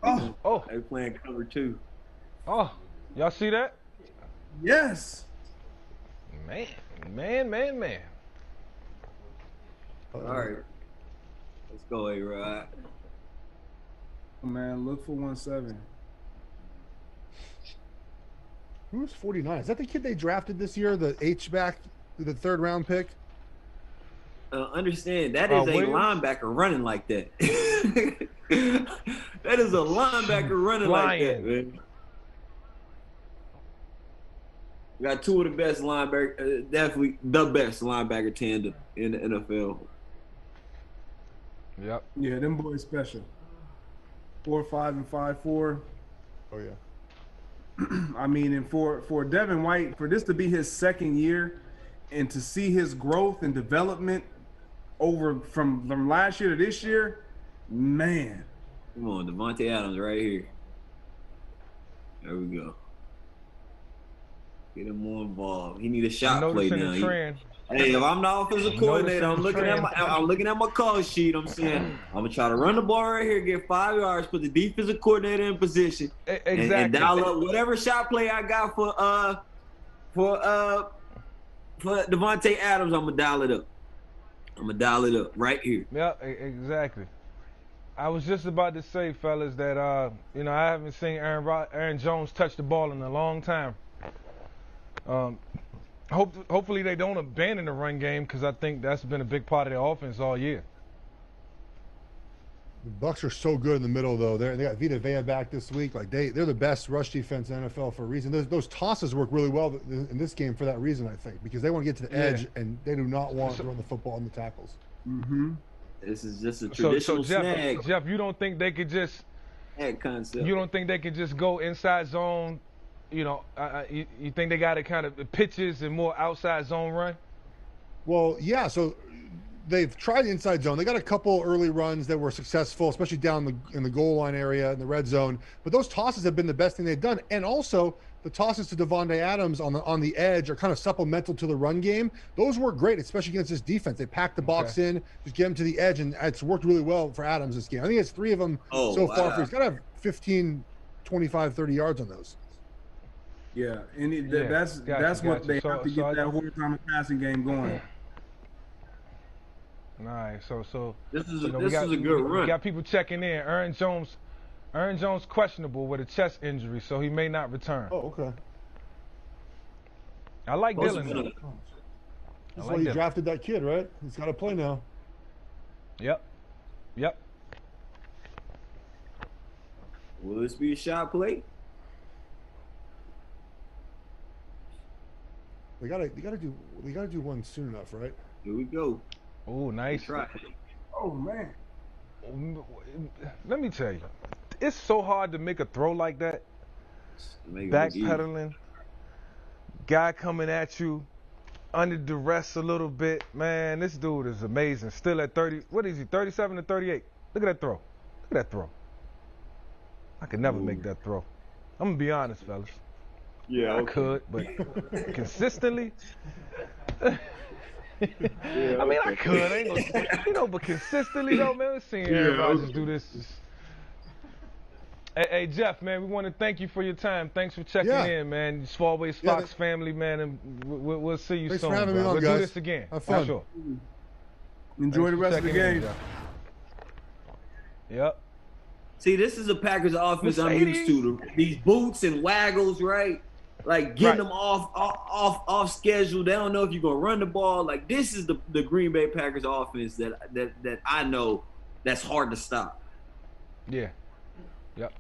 B: Oh. They playing cover 2.
A: Oh, y'all see that?
C: Yes.
A: Man.
B: All right. Let's go, A-Rod.
C: Man, look for 1-7.
I: Who's 49? Is that the kid they drafted this year, the H-back the 3rd round pick?
B: Understand that is a
A: Williams?
B: linebacker running like that. That is a linebacker running like that, man. We got 2 of the best linebacker, definitely the best linebacker tandem in the NFL.
A: Yep.
C: Yeah, them boys special. 4.5 and 5.4.
I: Oh yeah.
C: I mean, and for Devin White, for this to be his 2nd year, and to see his growth and development over from last year to this year, man.
B: Come on, Devontae Adams right here. There we go. Get him more involved. He need a shot play now. Hey, if I'm the offensive coordinator, I'm looking at my call sheet. I'm saying I'm gonna try to run the ball right here, get 5 yards, put the defensive coordinator in position, and dial up whatever shot play I got for Devontae Adams. I'm gonna dial it up. I'm gonna dial it up right here.
A: Yeah, exactly. I was just about to say, fellas, that I haven't seen Aaron Jones touch the ball in a long time. Hopefully they don't abandon the run game, because I think that's been a big part of their offense all year.
I: The Bucs are so good in the middle, though. They got Vita Vea back this week. Like they're the best rush defense in the NFL for a reason. Those tosses work really well in this game for that reason, I think, because they want to get to the edge and they do not want to run the football on the tackles.
C: Mm-hmm.
B: This is just a traditional snag.
A: Jeff, you don't think they could just?
B: Concept.
A: You don't think they could just go inside zone? You think they got to kind of pitches and more outside zone run?
I: Well, yeah. So they've tried inside zone. They got a couple early runs that were successful, especially down in the goal line area in the red zone. But those tosses have been the best thing they've done. And also the tosses to Devontae Adams on the edge are kind of supplemental to the run game. Those work great, especially against this defense. They pack the box in, just get him to the edge, and it's worked really well for Adams this game. I think it's 3 of them so far. He's got to have 15, 25, 30 yards on those.
C: Yeah, and that's what they have to get that horizontal passing game going.
A: All right, so
B: this is a good run.
A: We got people checking in. Aaron Jones questionable with a chest injury, so he may not return.
I: Oh, okay.
A: I like Dylan though.
I: That's why you drafted that kid, right? He's got to play now.
A: Yep.
B: Will this be a shot play?
I: They gotta do one soon enough, right?
B: Here we go.
A: Oh, nice.
B: Try.
C: Oh man.
A: Let me tell you, it's so hard to make a throw like that. Backpedaling, guy coming at you under duress a little bit. Man, this dude is amazing. Still at 30. What is he? 37 to 38. Look at that throw. Look at that throw. I could never make that throw. I'm gonna be honest, fellas.
H: Yeah,
A: I could, but consistently. I mean, I could. I ain't gonna, but consistently though, man, seeing Aaron Rodgers do this. Hey, Jeff, man, we want to thank you for your time. Thanks for checking in, man. It's always Fox family, man, and we'll see you soon.
I: Thanks for having me on,
A: we'll
I: guys.
A: do this again.
I: Have fun.
A: For sure.
C: Enjoy the rest of the game.
A: Yep.
B: See, this is a Packers offense I'm used to. These boots and waggles, right? Like getting them off schedule. They don't know if you're gonna run the ball. Like this is the Green Bay Packers offense that I know that's hard to stop.
A: Yeah. Yep.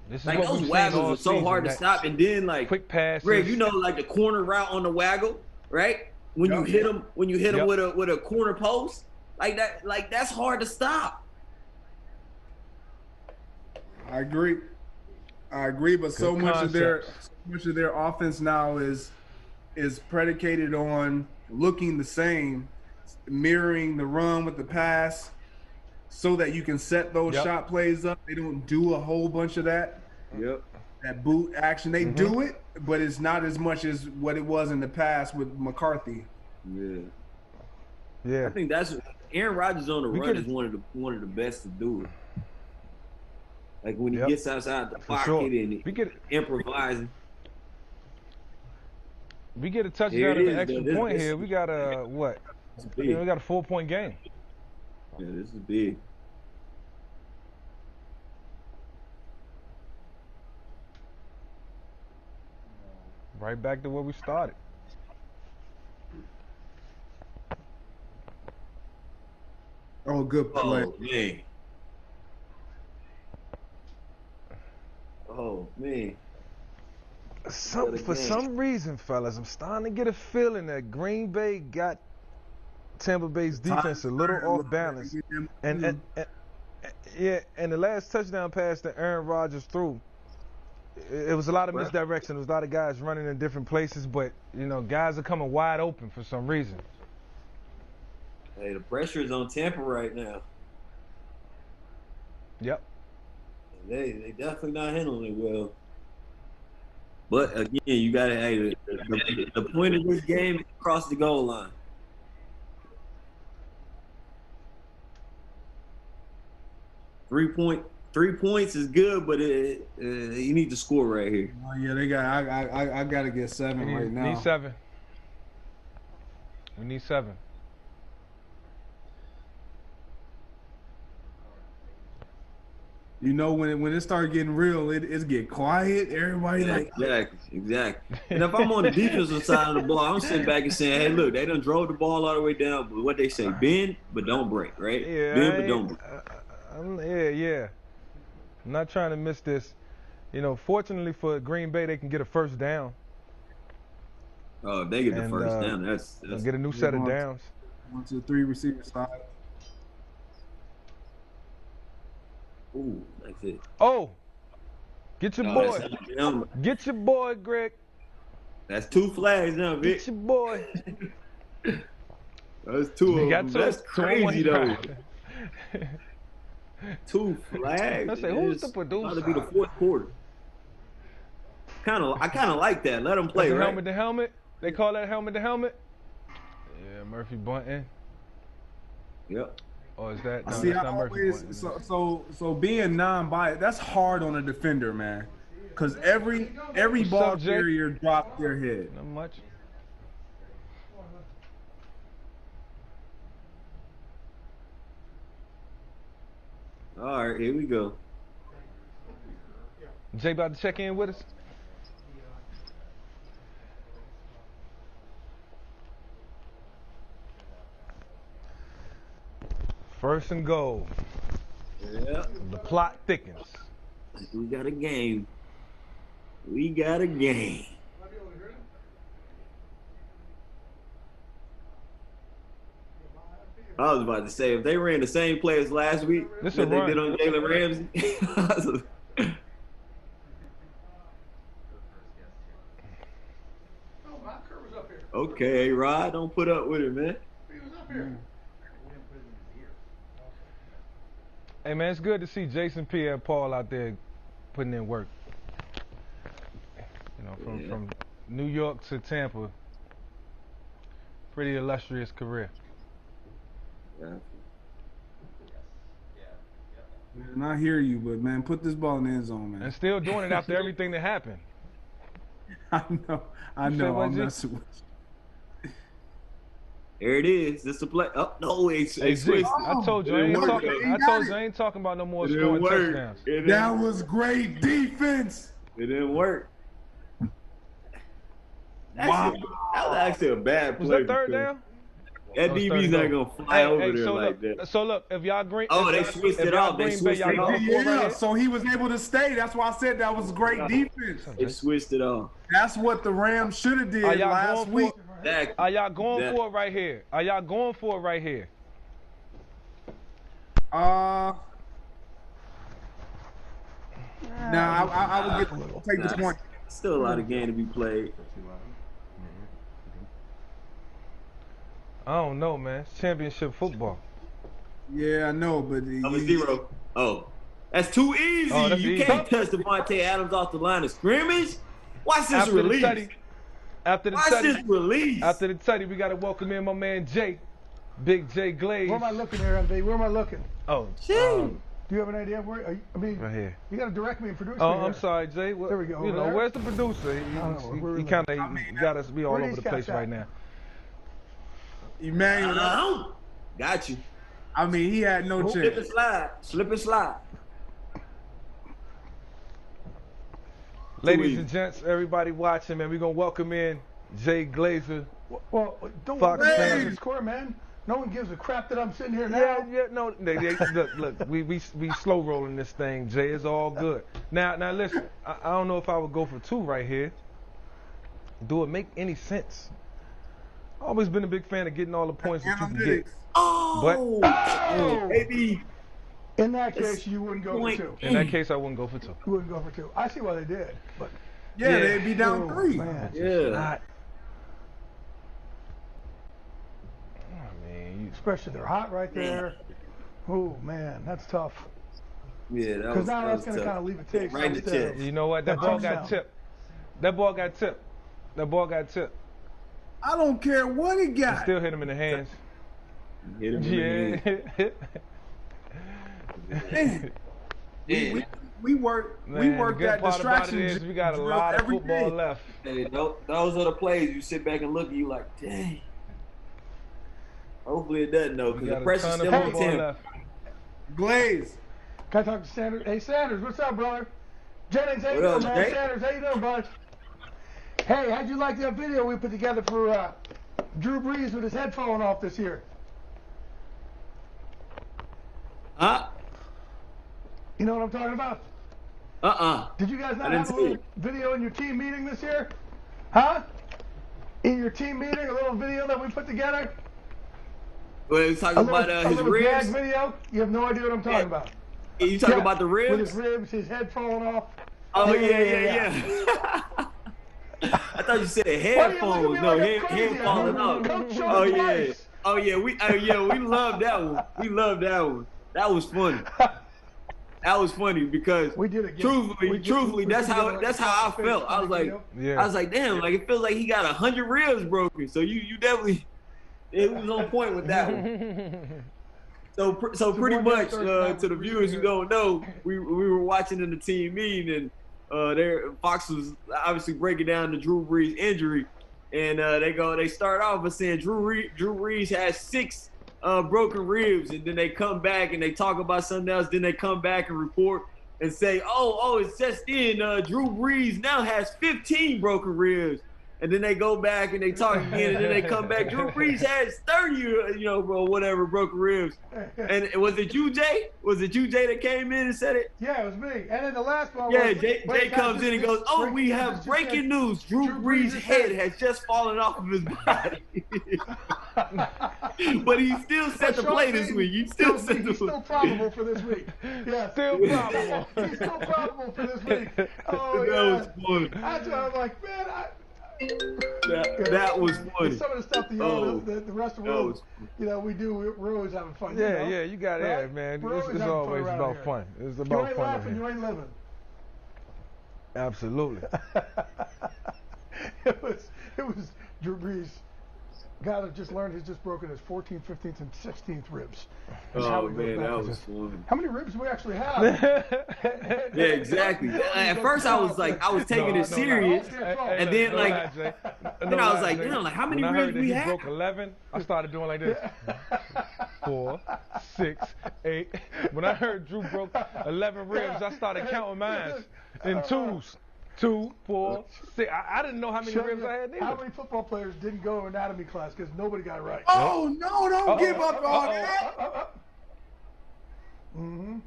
A: This is
B: like
A: what
B: those waggles are so hard to stop. And then like
A: quick pass.
B: Greg, you know, like the corner route on the waggle, right? When you hit them with a corner post, like that's hard to stop.
C: I agree, but so much of their offense now is predicated on looking the same, mirroring the run with the pass, so that you can set those shot plays up. They don't do a whole bunch of that.
B: Yep.
C: That boot action, they do it, but it's not as much as what it was in the past with McCarthy.
B: Yeah. I think that's Aaron Rodgers on the run is one of the best to do it. Like when he gets outside the pocket and improvising.
A: We get a touchdown in the extra point here. We got a what? We got a 4-point game.
B: Yeah, this is big.
A: Right back to where we started.
C: Oh, good play.
B: Oh, man. Oh, man.
A: For some reason, fellas, I'm starting to get a feeling that Green Bay got Tampa Bay's defense a little off balance. And the last touchdown pass that Aaron Rodgers threw, it was a lot of misdirection. There was a lot of guys running in different places, but, you know, guys are coming wide open for some reason.
B: Hey, the pressure is on Tampa right now.
A: Yep.
B: They definitely not handling it well. But again, you gotta the point of this game is across the goal line. Three points is good, but you need to score right here.
C: Oh yeah, they got. I got to get 7 right now.
A: Need 7. We need 7.
C: You know, when it started getting real, it get quiet. Everybody
B: Exactly. And if I'm on the defensive side of the ball, I'm sitting back and saying, hey, look, they done drove the ball all the way down. But what they say, bend, but don't break, right?
A: Yeah,
B: bend, but don't break.
A: Yeah. I'm not trying to miss this. You know, fortunately for Green Bay, they can get a first down.
B: Oh, if they get the first down, that's
A: get a new set of downs.
C: 1, 2, 3 receiver side.
B: Ooh, that's it.
A: Oh, get your boy. Get your boy, Greg.
B: That's 2 flags now, Vic.
A: Get your boy.
B: That's 2 of them. That's crazy, though. 2 flags.
A: I say, who's the producer?
B: It's about to be the 4th quarter. I kind of like that. Let them play, right?
A: Helmet to helmet. They call that helmet to helmet. Yeah, Murphy Bunting.
B: Yep.
A: Or is that? No,
C: See,
A: that's
C: I
A: not
C: always
A: Murphy
C: so being non-biased, that's hard on a defender, man. Because every ball carrier dropped their head.
A: Not much.
B: All right, here we go.
A: Jay about to check in with us. First and goal.
B: Yeah.
A: The plot thickens.
B: We got a game. We got a game. I was about to say, if they ran the same play as last week that they did on Jalen Ramsey. Okay, Rod, don't put up with it, man.
A: Hey, man, it's good to see Jason Pierre-Paul out there putting in work. You know, from New York to Tampa. Pretty illustrious career.
B: Yeah.
C: Man, I hear you, but, man, put this ball in the end zone, man.
A: And still doing it after everything that happened.
C: I know. I'm messing with you.
B: There it is. This is a play. Oh, no, it's switched.
A: I told you, I ain't talking about no more scoring touchdowns.
C: That was great defense.
B: It didn't work.
C: Wow.
B: That was actually a bad play.
A: Was that third down?
B: That DB's not going to fly over there like that.
A: So, look, if y'all green...
B: Oh, they switched it off. They switched it off.
C: Yeah, so he was able to stay. That's why I said that was great defense.
B: They switched it off.
C: That's what the Rams should have did last week.
A: Are y'all going for it right here? Are y'all going for it right here?
C: Now I would take this point.
B: Still a lot of game to be played.
A: I don't know, man. It's championship football.
C: Yeah, I know, but
B: I'm a 0. Oh, that's too easy.
A: Oh, that's
B: you
A: easy.
B: Can't touch Devontae Adams off the line of scrimmage. Watch this release. Watch this release.
A: After the tutty, we got to welcome in my man Jay. Big Jay Glaze.
J: Where am I looking here, MV? Where am I looking?
A: Oh,
J: do you have an idea of where?
A: Right here.
J: You got to direct me and produce me.
A: I'm sorry, Jay.
J: There we go.
A: You know, where's the producer? He kind of got us be all over the place right now.
C: Emmanuel,
B: got you.
C: I mean, he had no chance.
B: Slip and slide.
A: Ladies and gents, everybody watching, man, we're going to welcome in Jay Glazer.
J: Well, don't
A: Fox
J: worry about the score, man. No one gives a crap that I'm sitting here now.
A: No. Look, we slow rolling this thing, Jay. It's all good. Now listen. I don't know if I would go for 2 right here. Do it make any sense? Always been a big fan of getting all the points that you can get.
B: Maybe.
J: In that case, you wouldn't go for 2.
A: In that case, I wouldn't go for 2.
J: You wouldn't go for 2. I see why they did, but
C: they'd be down 3.
J: Man,
B: Yeah.
J: Especially they're hot right there. Oh man, that's tough.
B: Yeah,
J: because now that's going to kind of leave a taste.
B: Right in the chest.
A: You know what? That ball got tipped. That ball got tipped.
C: I don't care what he got.
A: Still hit him in the hands.
B: Hit him in the hands.
C: We work that distraction.
A: We got a lot of football left.
B: Hey, those are the plays you sit back and look at you like, dang. Hopefully it doesn't, though, because the pressure's still on Tim.
C: Glaze.
J: Can I talk to Sanders? Hey, Sanders, what's up, brother? Jennings, how you doing, man?
B: Jay?
J: Sanders, how you doing, bud? Hey, how'd you like that video we put together for Drew Brees with his head falling off this year?
B: Huh?
J: You know what I'm talking about? Did you guys not have a little video in your team meeting this year? Huh? In your team meeting, a little video that we put together?
B: Well, he's talking about his ribs.
J: Video? You have no idea what I'm talking about.
B: You talking about the ribs?
J: With his ribs, his head falling off.
B: Oh, yeah. I thought you said headphones. No, head falling off. Oh yeah. We love that one. That was funny. That was funny because
J: we did it.
B: Truthfully, that's how I felt. I was like, damn, like it feels like he got 100 ribs broken. So you definitely, it was on point with that one. So pretty much to the viewers who don't know, we were watching in the team meeting and Fox was obviously breaking down the Drew Brees injury, and they start off by saying Drew Brees has 6 broken ribs, and then they come back and they talk about something else. Then they come back and report and say, oh, it's just in Drew Brees now has 15 broken ribs. And then they go back and they talk again, and then they come back. Drew Brees has 30, whatever, broken ribs. And was it you, Jay? Was it you, Jay, that came in and said it?
J: Yeah, it was me. And then the last one
B: was... Jay comes in and goes, we have breaking news. Drew Brees' head has just fallen off of his body. But he still set the play this week. He's still
J: probable for this week. Yeah,
A: still probable.
J: He's still probable for this week. Oh,
B: that was funny.
J: That's why I'm like, man,
B: that was funny.
J: Some of the stuff the rest of the world, we do. We're always having fun.
A: Yeah, you got it, man. It's always about fun. It's about fun.
J: You ain't laughing, you ain't living.
A: Absolutely.
J: It was Drew Brees. Guy that just learned he's just broken his 14th, 15th, and 16th ribs.
B: Oh man, that was funny.
J: How many ribs do we actually have?
B: Yeah, exactly. At first, I was taking it serious, and then I was like, how many ribs we have?
A: Broke 11. I started doing like this. 4, 6, 8. When I heard Drew broke 11 ribs, I started counting mine in twos. 2, 4, 6. I didn't know how many ribs I had either.
J: How many football players didn't go to anatomy class because nobody got it right?
C: Oh, no, don't give up on that.
J: Mm-hmm.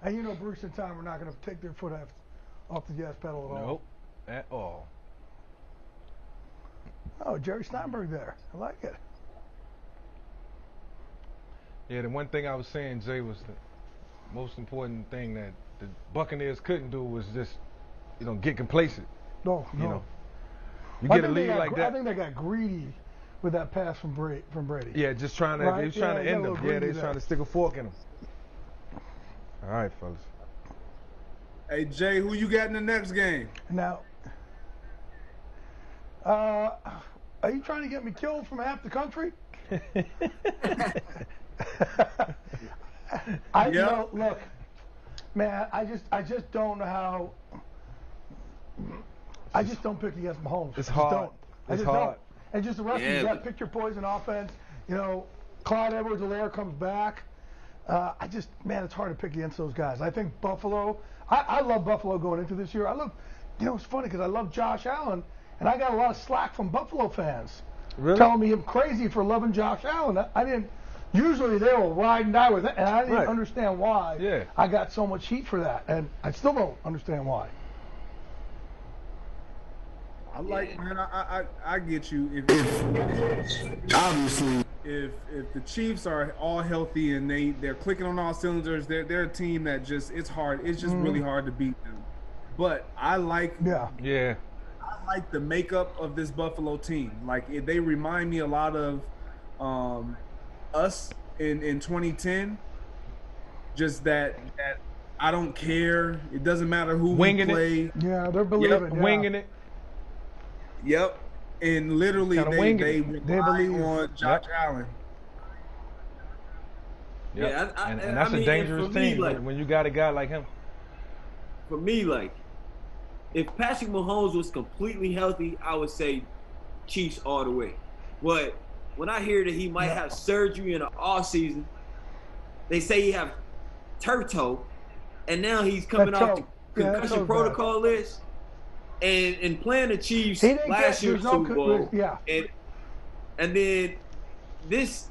J: And Bruce and Tom are not going to take their foot off the gas pedal at all.
A: Nope, at all.
J: Oh, Jerry Steinberg there. I like it.
A: Yeah, the one thing I was saying, Jay, was the most important thing that the Buccaneers couldn't do was just, get complacent.
J: No.
A: You get a lead like that.
J: I think they got greedy with that pass from Brady.
A: Yeah, just trying to, they was trying to end them. Yeah, they was trying to stick a fork in them. All right, fellas.
C: Hey, Jay, who you got in the next game?
J: Now, are you trying to get me killed from half the country? Look, man, I just don't know how. I just don't pick against Mahomes.
A: It's hard.
J: It's hard. And just the rest of you got pick your poison offense. Clyde Edwards-Helaire comes back. It's hard to pick against those guys. I think Buffalo. I love Buffalo going into this year. It's funny because I love Josh Allen, And I got a lot of slack from Buffalo fans
A: Really?
J: telling me I'm crazy for loving Josh Allen. I didn't. Usually they will ride and die with it, and I didn't understand why.
A: Yeah.
J: I got so much heat for that, and I still don't understand why.
C: I like, man. I get you. If obviously, if the Chiefs are all healthy and they're clicking on all cylinders, they're a team that just it's hard. It's just really hard to beat them. But I like
A: Yeah.
C: I like the makeup of this Buffalo team. Like they remind me a lot of us in 2010. Just that I don't care. It doesn't matter who
A: Winging
C: we play.
A: it.
J: Yeah, they're believing. Yeah.
A: Winging it.
C: Yep. And literally they rely
J: believe
C: on Josh Allen.
A: Yep.
B: Yeah,
A: and that's a dangerous team when you got a guy like him.
B: For me, like, if Patrick Mahomes was completely healthy, I would say Chiefs all the way. But when I hear that he might have surgery in the offseason, they say he have turf toe, and now he's coming off the concussion protocol list. And playing the Chiefs last year's Super Bowl, and then this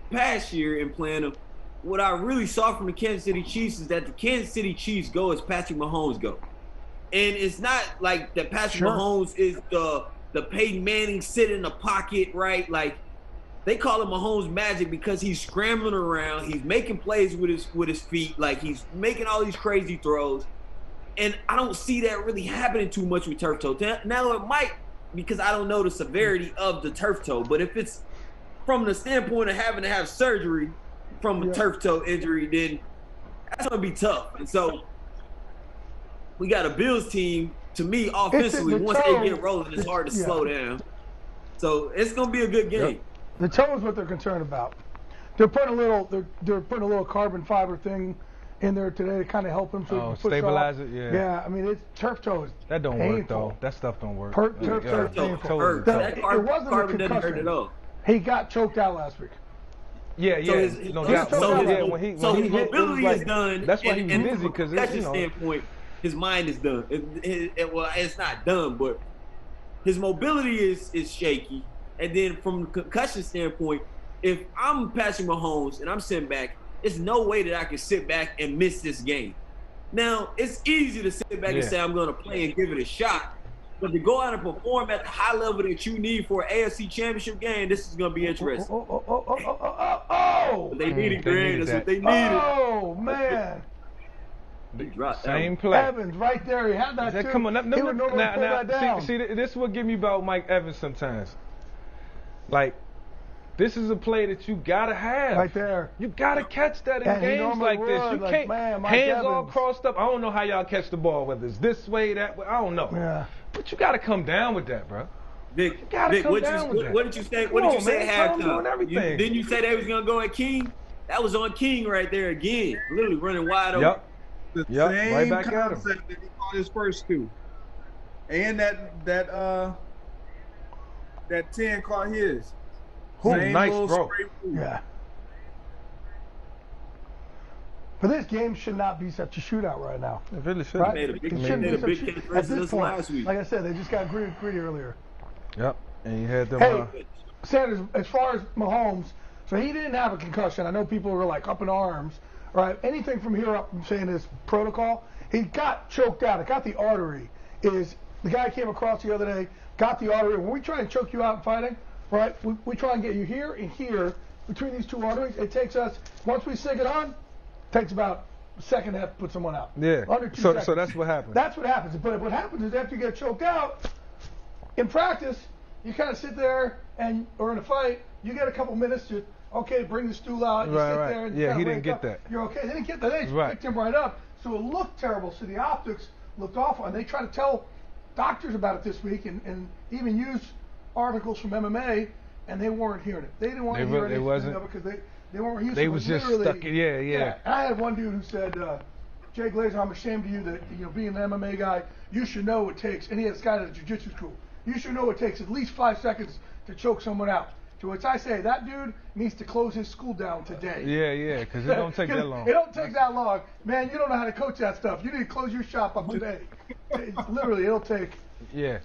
B: past year in playing them, what I really saw from the Kansas City Chiefs is that the Kansas City Chiefs go as Patrick Mahomes go, and it's not like that Patrick Mahomes is the Peyton Manning sit in the pocket, right? Like they call him Mahomes magic because he's scrambling around, he's making plays with his feet, like he's making all these crazy throws. And I don't see that really happening too much with turf toe. Now it might, because I don't know the severity of the turf toe. But if it's from the standpoint of having to have surgery from a turf toe injury, then that's going to be tough. And so we got a Bills team, to me, offensively, once they get rolling, it's hard to slow down. So it's going to be a good game.
J: The toe is what they're concerned about. They're putting they're putting a little carbon fiber thing in there today to kind of help him
A: stabilize it.
J: Yeah, I mean, it's turf toe.
A: That don't work though. That stuff don't work.
J: Turf toe is painful.
B: That
J: it wasn't
B: carbon
J: a
B: doesn't hurt
J: concussion.
B: at all.
J: He got choked out last week.
A: Yeah.
B: His mobility is done.
A: That's why he was busy because
B: from a standpoint, his mind is done. Well, it's not done, but his mobility is shaky. And then from a concussion standpoint, if I'm Patrick Mahomes and I'm sitting back, there's no way that I can sit back and miss this game. Now, it's easy to sit back and say I'm going to play and give it a shot, but to go out and perform at the high level that you need for an AFC Championship game, this is going to be interesting. They need it, Greg. That's what they needed.
J: Oh, man.
A: Same play.
J: Evans right there. He had that too.
A: Come on.
J: He would normally pull that down.
A: See, this is what get me about Mike Evans sometimes. Like, this is a play that you gotta have
J: right there.
A: You gotta catch that in games like this. You can't hands all crossed up. I don't know how y'all catch the ball, whether it's this way, that way. I don't know.
J: Yeah.
A: But you gotta come down with that, bro.
B: Vic,
A: you gotta come down with that.
B: What did you say? What did you say at halftime? Didn't you say they was gonna go at King? That was on King right there again, literally running wide open.
C: Yep. Right back at him. That he caught his first two, and that 10 caught his.
A: Nice throw.
J: Yeah. But this game should not be such a shootout right now.
A: It really should.
J: Right?
B: Made a big at this point, last week.
J: Like I said, they just got greedy earlier.
A: Yep. And you had them.
J: Hey, Sanders, as far as Mahomes, so he didn't have a concussion. I know people were like up in arms. Right? Anything from here up, I'm saying is protocol. He got choked out. It got the artery. The guy came across the other day, got the artery. When we try and choke you out in fighting, right? We try and get you here and here between these two arteries. It takes us, once we stick it on, takes about a second to have to put someone out.
A: Yeah.
J: Under 2 seconds.
A: So that's what happens.
J: That's what happens. But what happens is after you get choked out, in practice, you kind of sit there or in a fight, you get a couple minutes to, okay, bring the stool out. You sit there and
A: he didn't get that.
J: You're okay. They didn't get that. They just picked him right up. So it looked terrible. So the optics looked awful. And they try to tell doctors about it this week and even use articles from MMA, and they weren't hearing it. They didn't want to hear anything of it because they weren't used to it.
A: They was just stuck. Yeah.
J: And I had one dude who said, Jay Glazer, I'm ashamed of you that, being an MMA guy, you should know what it takes. And he had this guy at a jiu-jitsu school. You should know it takes at least 5 seconds to choke someone out. To which I say, that dude needs to close his school down today.
A: Yeah, because it don't take that long.
J: It don't take that long. Man, you don't know how to coach that stuff. You need to close your shop up today. Literally, it'll take...
A: Yeah.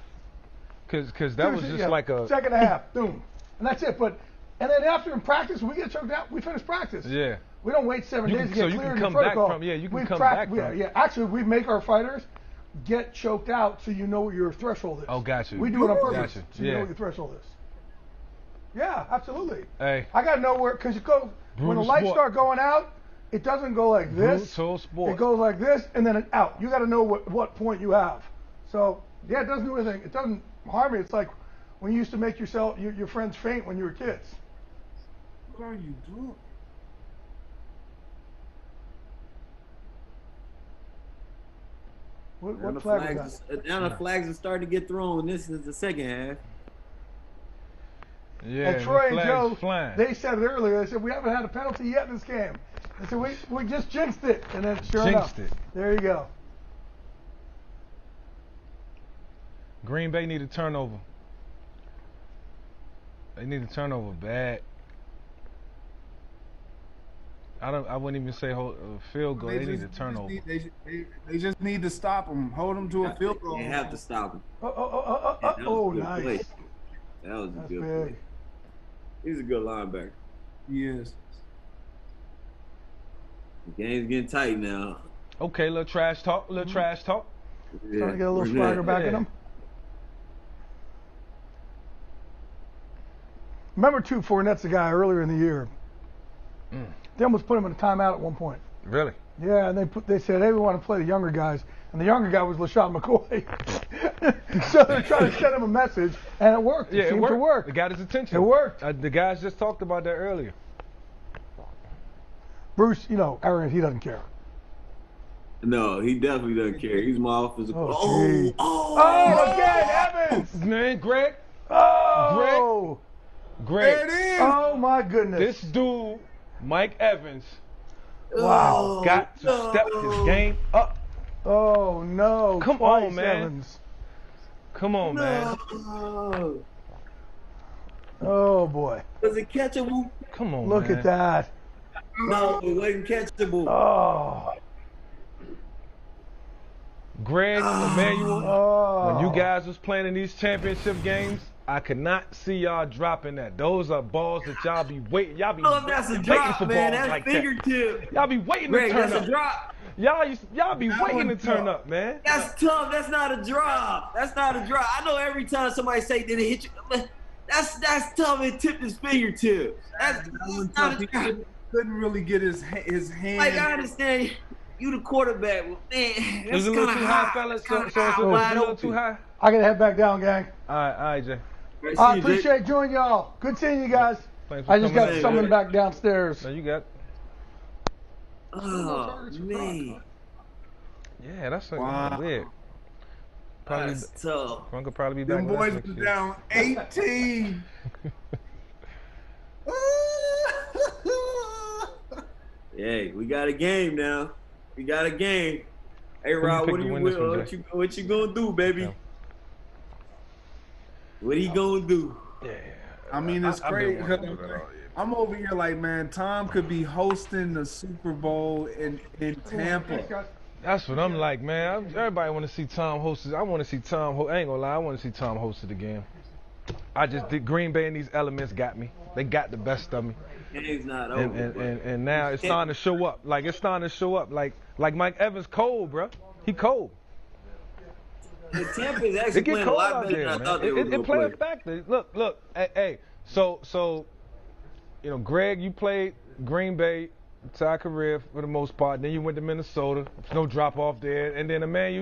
A: Because that was just like a
J: second and a half, boom, and that's it. But and then after in practice, we get choked out. We finish practice.
A: Yeah.
J: We don't wait 7 days to get cleared in the
A: back
J: protocol.
A: from you can come back from.
J: Yeah, actually, we make our fighters get choked out so you know what your threshold is.
A: Oh, gotcha.
J: We do it on purpose.
A: Gotcha.
J: So you know what your threshold is. Yeah, absolutely.
A: Hey.
J: I got to know where, because when the lights start going out, it doesn't go like this.
A: Brutal sport.
J: It goes like this and then out. You got to know what point you have. So, yeah, it doesn't do anything. It doesn't harm you. It's like when you used to make your friends faint when you were kids.
C: What are you doing?
J: What flag was that?
B: Now the flags are starting to get thrown. This is the second half.
A: Yeah,
J: and Troy and Joe,
A: flying.
J: they said it earlier. They said, we haven't had a penalty yet in this game. They said, we just jinxed it. And then sure enough, there you go.
A: Green Bay need a turnover. They need a turnover bad. I wouldn't even say field goal. They need a turnover.
C: They just need to stop them. Hold them to a field goal.
B: They have to stop them.
J: Oh, nice.
B: Play. That was a good play. He's a good linebacker.
C: He is.
B: The game's getting tight now.
A: Okay, little trash talk.
B: Yeah.
J: Trying to get a little swagger back in them. Remember, too, Fournette's a guy earlier in the year. They almost put him in a timeout at one point.
A: Really?
J: Yeah, and they said, hey, we want to play the younger guys. And the younger guy was LaShawn McCoy. So they're trying to send him a message, and it worked.
A: Yeah,
J: it seemed to work.
A: It got his attention.
J: It worked.
A: The guys just talked about that earlier.
J: Bruce, Aaron, he doesn't care.
B: No, he definitely doesn't care. He's my offensive.
J: Again, Evans!
A: Man, Greg.
J: Oh!
A: Greg.
C: There it is.
J: Oh, my goodness.
A: This dude, Mike Evans,
J: wow,
A: got to step his game up.
J: Oh, no.
A: Come on, man.
J: Evans.
A: Come on, man.
J: Oh, boy.
B: Was it catchable?
A: Come on,
J: Look
A: man.
J: at that.
B: No, it wasn't catchable.
J: Oh.
A: Greg, Emmanuel, when you
J: Oh.
A: guys was playing in these championship games, I could not see y'all dropping that. Those are balls that y'all be waiting. Y'all be
B: That's a
A: waiting
B: drop,
A: for
B: man.
A: balls
B: That's
A: like
B: fingertip.
A: that. Y'all be waiting
B: Greg,
A: to turn
B: that's
A: up.
B: a drop.
A: Y'all be waiting to turn up, man.
B: That's tough. That's not a drop. That's not a drop. I know every time somebody say, did it hit you? That's tough. It tipped his fingertips. That's not a drop.
C: Couldn't really get his hand.
B: Like, I understand you the quarterback. Well, man, that's
A: It's a little
B: kind
A: too
B: of
A: high,
B: high.
A: fellas.
B: Kinda
A: So it's
B: high,
A: a
B: wide
A: little
B: open.
A: too high.
J: I got to head back down, gang.
A: All right, Jay.
J: I appreciate joining y'all. Good seeing you guys.
A: Thanks for
J: I just
A: coming
J: got
A: in,
J: summoned
A: man.
J: back downstairs.
A: No, you got.
B: Oh, man.
A: Yeah, that's
C: Wow.
A: weird. Probably,
B: That's tough.
A: Frank will probably be back.
C: Them
A: with us
C: boys
A: next
C: was
A: year.
C: down 18.
B: Hey, we got a game now. We got a game. Hey, Rob,
A: pick to win this one, Jay?
B: what you gonna do, baby?
A: Yeah.
B: What he gonna do?
A: Yeah.
C: I mean, it's
A: I've been
C: crazy.
A: wanting to do that all year.
C: I'm over here like, man, Tom could be hosting the Super Bowl in Tampa.
A: That's what I'm like, man. Everybody want to see Tom host it. I want to see Tom. I ain't gonna lie. I want to see Tom host it again. I just did Green Bay and these elements got me. They got the best of me.
B: Game's not over.
A: And now it's starting to show up. Like it's starting to show up. Like Mike Evans cold, bro. He cold.
B: The Tampa is actually
A: It get
B: playing a
A: cold
B: lot
A: out
B: better
A: there,
B: than I thought
A: man.
B: they were
A: It
B: gonna
A: play a
B: play.
A: factor. Look. Hey. So, Greg, you played Green Bay entire career for the most part. Then you went to Minnesota. No drop off there. And then, man,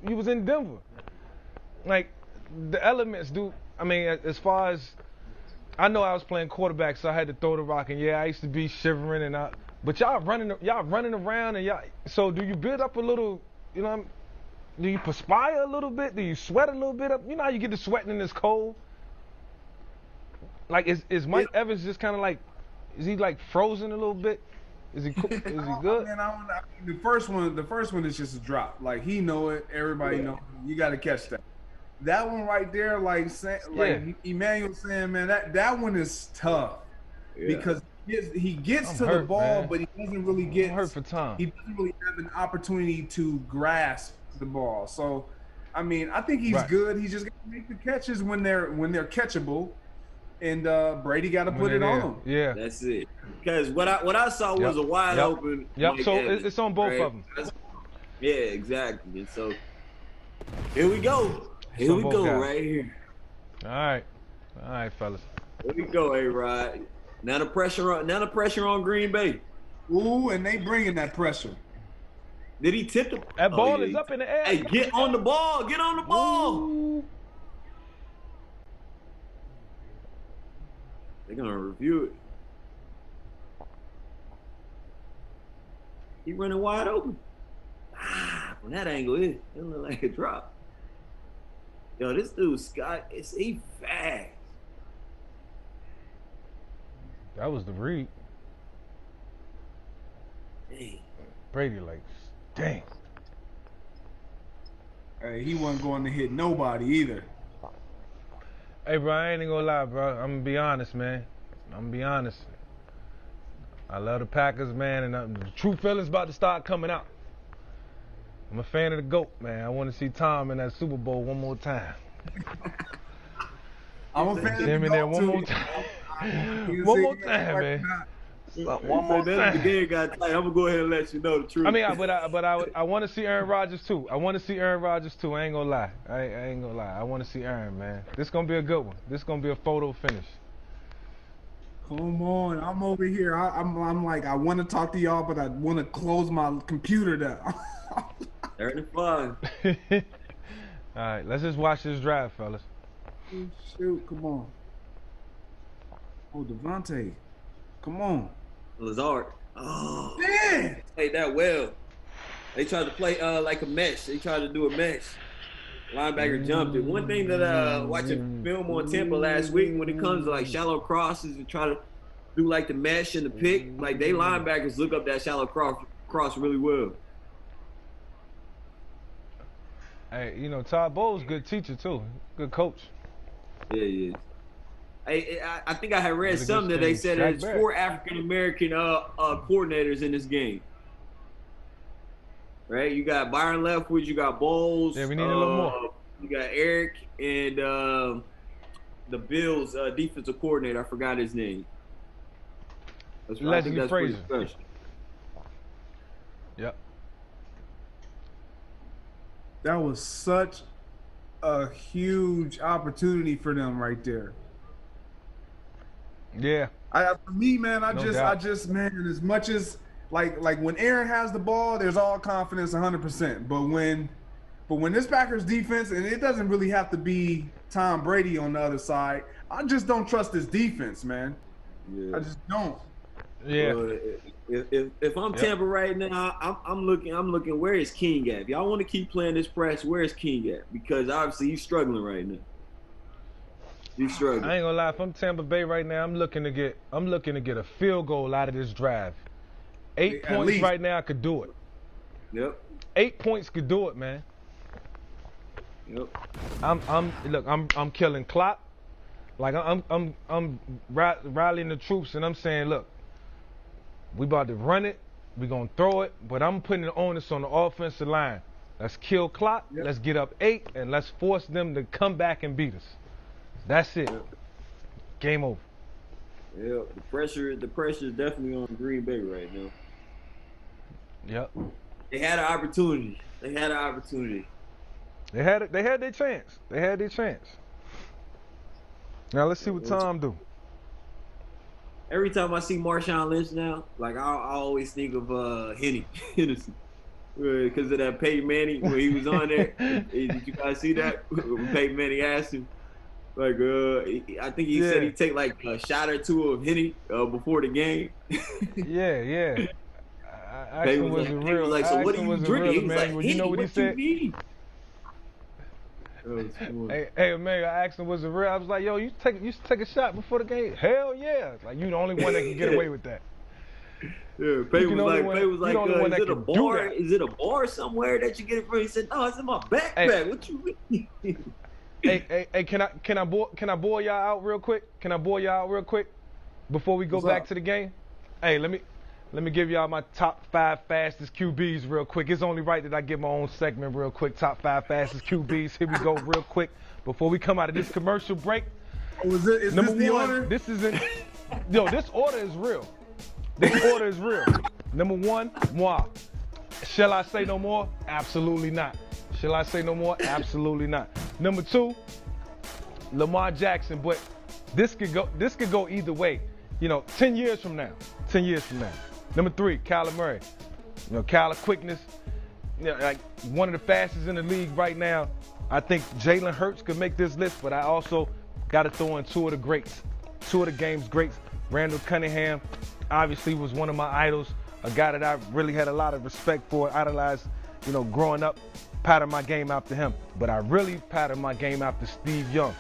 A: you was in Denver. Like the elements do. I mean, as far as I know, I was playing quarterback, so I had to throw the rock. And yeah, I used to be shivering but y'all running around and y'all. So do you build up a little? You know, do you perspire a little bit? Do you sweat a little bit up? You know how you get to sweating in this cold? Like, is Mike Evans just kind of like, is he like frozen a little bit? Is he good?
C: Man, the first one is just a drop. Like, he know it. Everybody know it. You got to catch that. That one right there, like Emmanuel saying, man, that one is tough because he gets to the ball,
A: man.
C: but he doesn't really get.
A: I'm hurt for Tom.
C: He doesn't really have an opportunity to grasp the ball. So, I mean, I think he's
A: Right.
C: good. He's just got to make the catches when they're catchable, and Brady got to put it on him.
A: Yeah.
B: That's it. Because what I saw was a wide open.
A: Yep.
B: Mike
A: So
B: Evans,
A: it's on both
B: right?
A: of them.
B: Yeah, exactly. And so here we go. Here
A: on
B: we
A: both
B: go,
A: guys.
B: right here.
A: All right, fellas.
B: Here we go, A-Rod. Now the pressure on Green Bay.
C: Ooh, and they bringing that pressure.
B: Did he tip the
A: That ball is up in the air.
B: Hey, get on the ball. Get on the ball.
A: Ooh.
B: They're gonna review it. He running wide open. From that angle, it look like a drop. Yo, this dude Scott, he fast.
A: That was the read.
B: Dang.
A: Brady like, dang.
C: Hey, he wasn't going to hit nobody either.
A: Hey, bro, I ain't gonna lie, bro. I'm gonna be honest, man. I'm gonna be honest. I love the Packers, man, and the true feelings about to start coming out. I'm a fan of the GOAT, man. I want to see Tom in that Super Bowl one more time.
C: I'm a fan of
A: Him in there one more
C: too.
A: time. One more time, man. One more time.
B: The game got tight. I'm gonna go ahead and let you know the truth.
A: I mean, I want to see Aaron Rodgers too. I want to see Aaron Rodgers too. I ain't gonna lie. I ain't gonna lie. I want to see Aaron, man. This gonna be a good one. This gonna be a photo finish.
C: Come on, I'm over here. I'm like, I want to talk to y'all, but I want to close my computer down.
B: 35.
A: All right, let's just watch this drive, fellas.
C: Oh, shoot, come on. Oh, Devontae, come on.
B: Lazard. Oh,
C: Man,
B: played that well. They tried to play like a mesh. They tried to do a mesh. Linebacker jumped it. One thing that watching film on Tampa last week, when it comes to like shallow crosses and try to do like the mesh and the pick, like they linebackers look up that shallow cross really well.
A: Hey, you know, Todd Bowles, good teacher too, good coach.
B: Yeah, yeah. I think I had read
A: Really good
B: something that they
A: scheme.
B: said
A: Shaq
B: there's
A: Barrett.
B: 4 African American coordinators in this game. Right? You got Byron Leftwich, you got Bowles.
A: Yeah, we need a little more.
B: You got Eric and the Bills defensive coordinator. I forgot his name. I think
A: Leslie
B: that's pretty
A: Frazier.
B: special.
A: Yep.
C: that was such a huge opportunity for them right there.
A: Yeah.
C: For me, man, I
A: No
C: just,
A: doubt.
C: man, as much as like when Aaron has the ball, there's all confidence 100%. But when this Packers defense, and it doesn't really have to be Tom Brady on the other side, I just don't trust this defense, man.
B: Yeah.
C: I just don't.
A: Yeah.
B: If I'm Tampa right now, I'm looking. Where is King at? If y'all want to keep playing this press, where is King at? Because obviously he's struggling right now. He's struggling.
A: I ain't gonna lie. If I'm Tampa Bay right now, I'm looking to get a field goal out of this drive. 8
C: At
A: points
C: least.
A: right now could do it.
B: Yep.
A: 8 points could do it, man.
B: Yep.
A: I'm killing Klopp. Like I'm rallying the troops, and I'm saying, look, we about to run it, we gonna throw it, but I'm putting the onus on the offensive line. Let's kill Klopp.
C: Yep.
A: Let's get up 8, and let's force them to come back and beat us. That's it.
B: Yep.
A: Game over.
B: Yeah, the pressure is definitely on Green Bay right now.
A: Yep.
B: They had an opportunity.
A: They had their chance. Now let's see what Tom do.
B: Every time I see Marshawn Lynch now, like I always think of Hennessy. Because of that Peyton Manning when he was on there. Did you guys see that? When Peyton Manning asked him, like, I think he said he'd take like a shot or two of Henny before the game.
A: Yeah. I asked him was it real.
B: Like, so what are you drinking? He was like,
A: Emmanuel, you know what he said?
B: You
A: Hey, man, I asked him was it real. I was like, yo, you used to take a shot before the game? Hell yeah. Like, you the only one that can get away with that.
B: Yeah, Peyton was like, is it a bar somewhere that you get it from? He said, no, it's in my backpack.
A: Hey.
B: What you mean?
A: Hey, can I boil y'all out real quick? Before we go back to the game? Hey, let Let me give y'all my top 5 fastest QBs real quick. It's only right that I get my own segment real quick. Top 5 fastest QBs. Here we go real quick. Before we come out of this commercial break.
C: Oh, is
A: number
C: this the
A: one,
C: order?
A: this isn't. Yo, this order is real. This order is real. Number 1, moi. Shall I say no more? Absolutely not. Shall I say no more? Absolutely not. Number 2, Lamar Jackson. But this could go either way. 10 years from now. 10 years from now. Number 3, Kyler Murray. Kyler quickness. Like one of the fastest in the league right now. I think Jalen Hurts could make this list, but I also got to throw in 2 of the greats. 2 of the game's greats. Randall Cunningham obviously was one of my idols. A guy that I really had a lot of respect for, idolized, growing up, patterned my game after him. But I really patterned my game after Steve Young.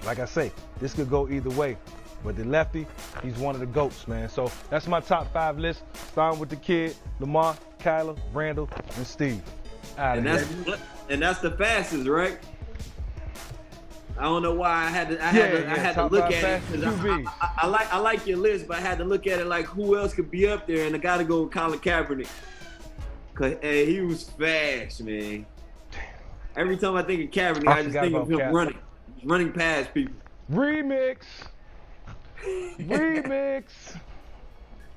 A: Like I say, this could go either way. But the lefty, he's one of the GOATs, man. So that's my top 5 list, starting with the kid, Lamar, Kyler, Randall, and Steve.
B: And that's the fastest, right? I don't know why I had to look at it, because I like your list, but I had to look at it like who else could be up there, and I got to go with Colin Kaepernick. Cause he was fast, man. Every time I think of Kaepernick, I just think of him running past people.
A: Remix.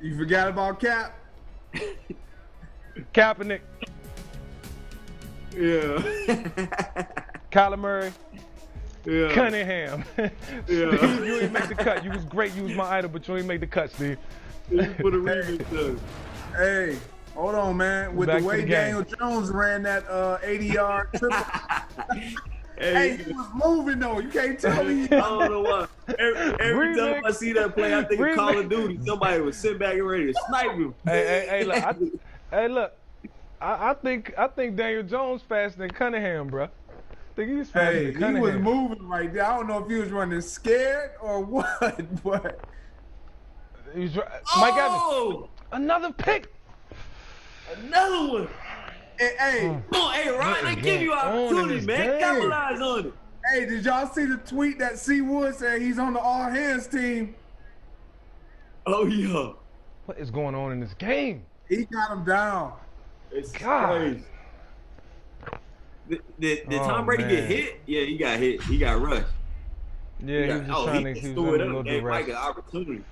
C: You forgot about Cap?
A: Kaepernick.
B: Yeah.
A: Kyler Murray.
B: Yeah.
A: Cunningham.
B: Yeah.
A: Steve, you ain't make the cut. You was great. You was my idol, but you ain't make the cut, Steve.
B: You put a remix though.
C: Hey, hold on, man. With the way Daniel Jones ran that 80-yard triple. Hey, he was moving though. You can't tell me.
B: I don't know why. Every time I see that play, I think of Call of Duty. Somebody was sitting back and ready to snipe him.
A: Hey, look. I think Daniel Jones faster than Cunningham, bro. I think he's faster than Cunningham.
C: He was moving right there. I don't know if he was running scared or what, but
A: he was. Mike Evans. Another pick.
B: Another one.
C: Hey,
B: come on, hey, Ryan, I give you opportunity, man. Capitalize on it.
C: Hey, did y'all see the tweet that C. Wood said he's on the all hands team?
B: Oh yeah.
A: What is going on in this game?
C: He got him down.
B: It's crazy. Did Tom Brady get hit? Yeah, he got hit. He got rushed.
A: Yeah, he was just trying to
B: threw it up. Gave Mike an opportunity.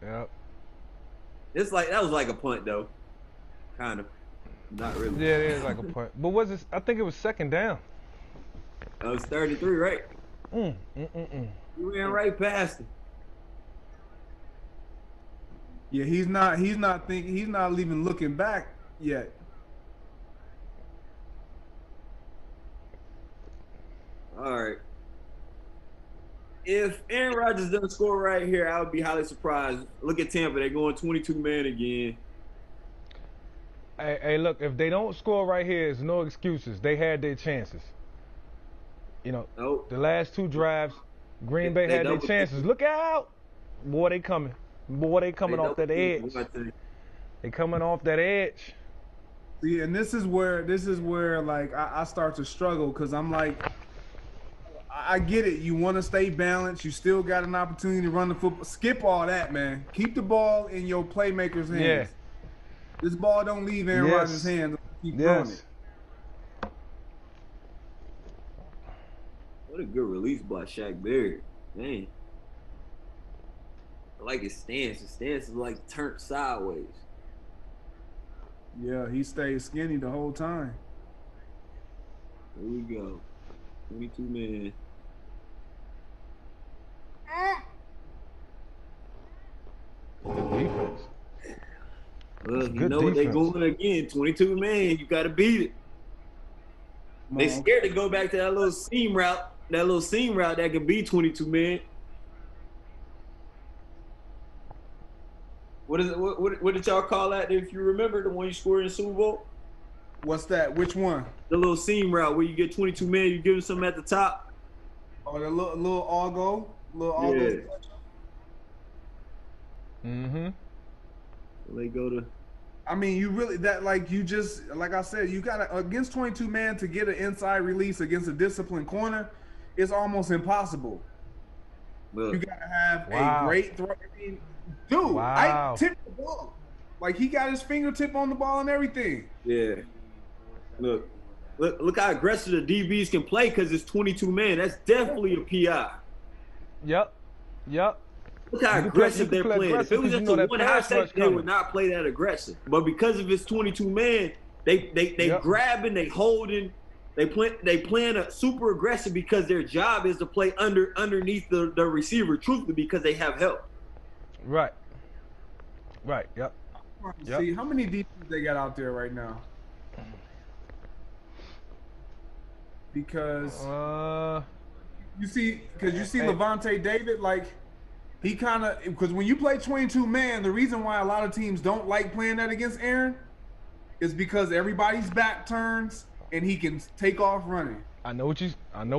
A: Yep.
B: It's like that was like a punt though. Kind of. Not really.
A: Yeah, it is like a punt. But was it? I think it was second down.
B: That was 33, right? You ran right past him.
C: Yeah, he's not even looking back yet.
B: All right. If Aaron Rodgers doesn't score right here, I would be highly surprised. Look at Tampa; they're going 22-man again.
A: Hey, look, if they don't score right here, there's no excuses. They had their chances. The last 2 drives, Green Bay had their chances. Look out! Boy, they coming. Boy, they coming off that edge. They coming off that edge.
C: See, and this is where like I start to struggle, because I'm like, I get it. You want to stay balanced. You still got an opportunity to run the football. Skip all that, man. Keep the ball in your playmaker's hands.
A: Yeah.
C: This ball don't leave Aaron Rodgers' hands. Keep throwing it.
B: What a good release by Shaq Barrett. Man. I like his stance. His stance is like turned sideways.
C: Yeah, he stayed skinny the whole time.
B: Here we go. 22-man.
A: Good defense.
B: Well, you know what they're going again. 22-man. You got to beat it. They scared to go back to that little seam route. That little seam route that could be 22-man. What is it? What did y'all call that? If you remember the one you scored in the Super Bowl?
C: What's that? Which one?
B: The little seam route where you get 22-man. You give them something at the top.
C: Oh, the little all-go? Yeah.
B: They go to.
C: I mean, you really like I said, you got against 22-man to get an inside release against a disciplined corner. It's almost impossible. You gotta have
A: Wow.
C: a great throw. I mean, dude,
A: Wow.
C: I tipped the ball. Like, he got his fingertip on the ball and everything.
B: Yeah. Look how aggressive the DBs can play because it's 22 men. That's definitely a PI.
A: Yep.
B: Look how aggressive they're playing. If it was just a one high safety, they would not play that aggressive. But because of it's 22 men, they grabbing, they holding, they playing a super aggressive because their job is to play underneath the receiver, truthfully, because they have help.
A: Right. Yep.
C: See how many DBs they got out there right now? Because you see Levante David, like, he kind of, because when you play 22 man, the reason why a lot of teams don't like playing that against Aaron is because everybody's back turns and he can take off running.
A: I know where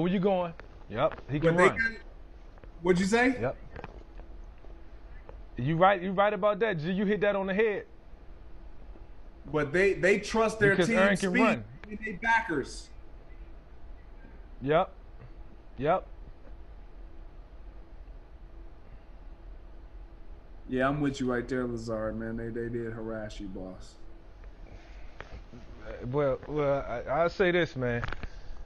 A: you're going. Yep, he can run.
C: What'd you say?
A: Yep. You right about that, G. You hit that on the head.
C: But they trust their
A: Because
C: team
A: Aaron
C: speed
A: can run.
C: and they backers.
A: Yep.
C: Yeah, I'm with you right there, Lazard, man. They did harass you, boss.
A: Well, I'll say this, man.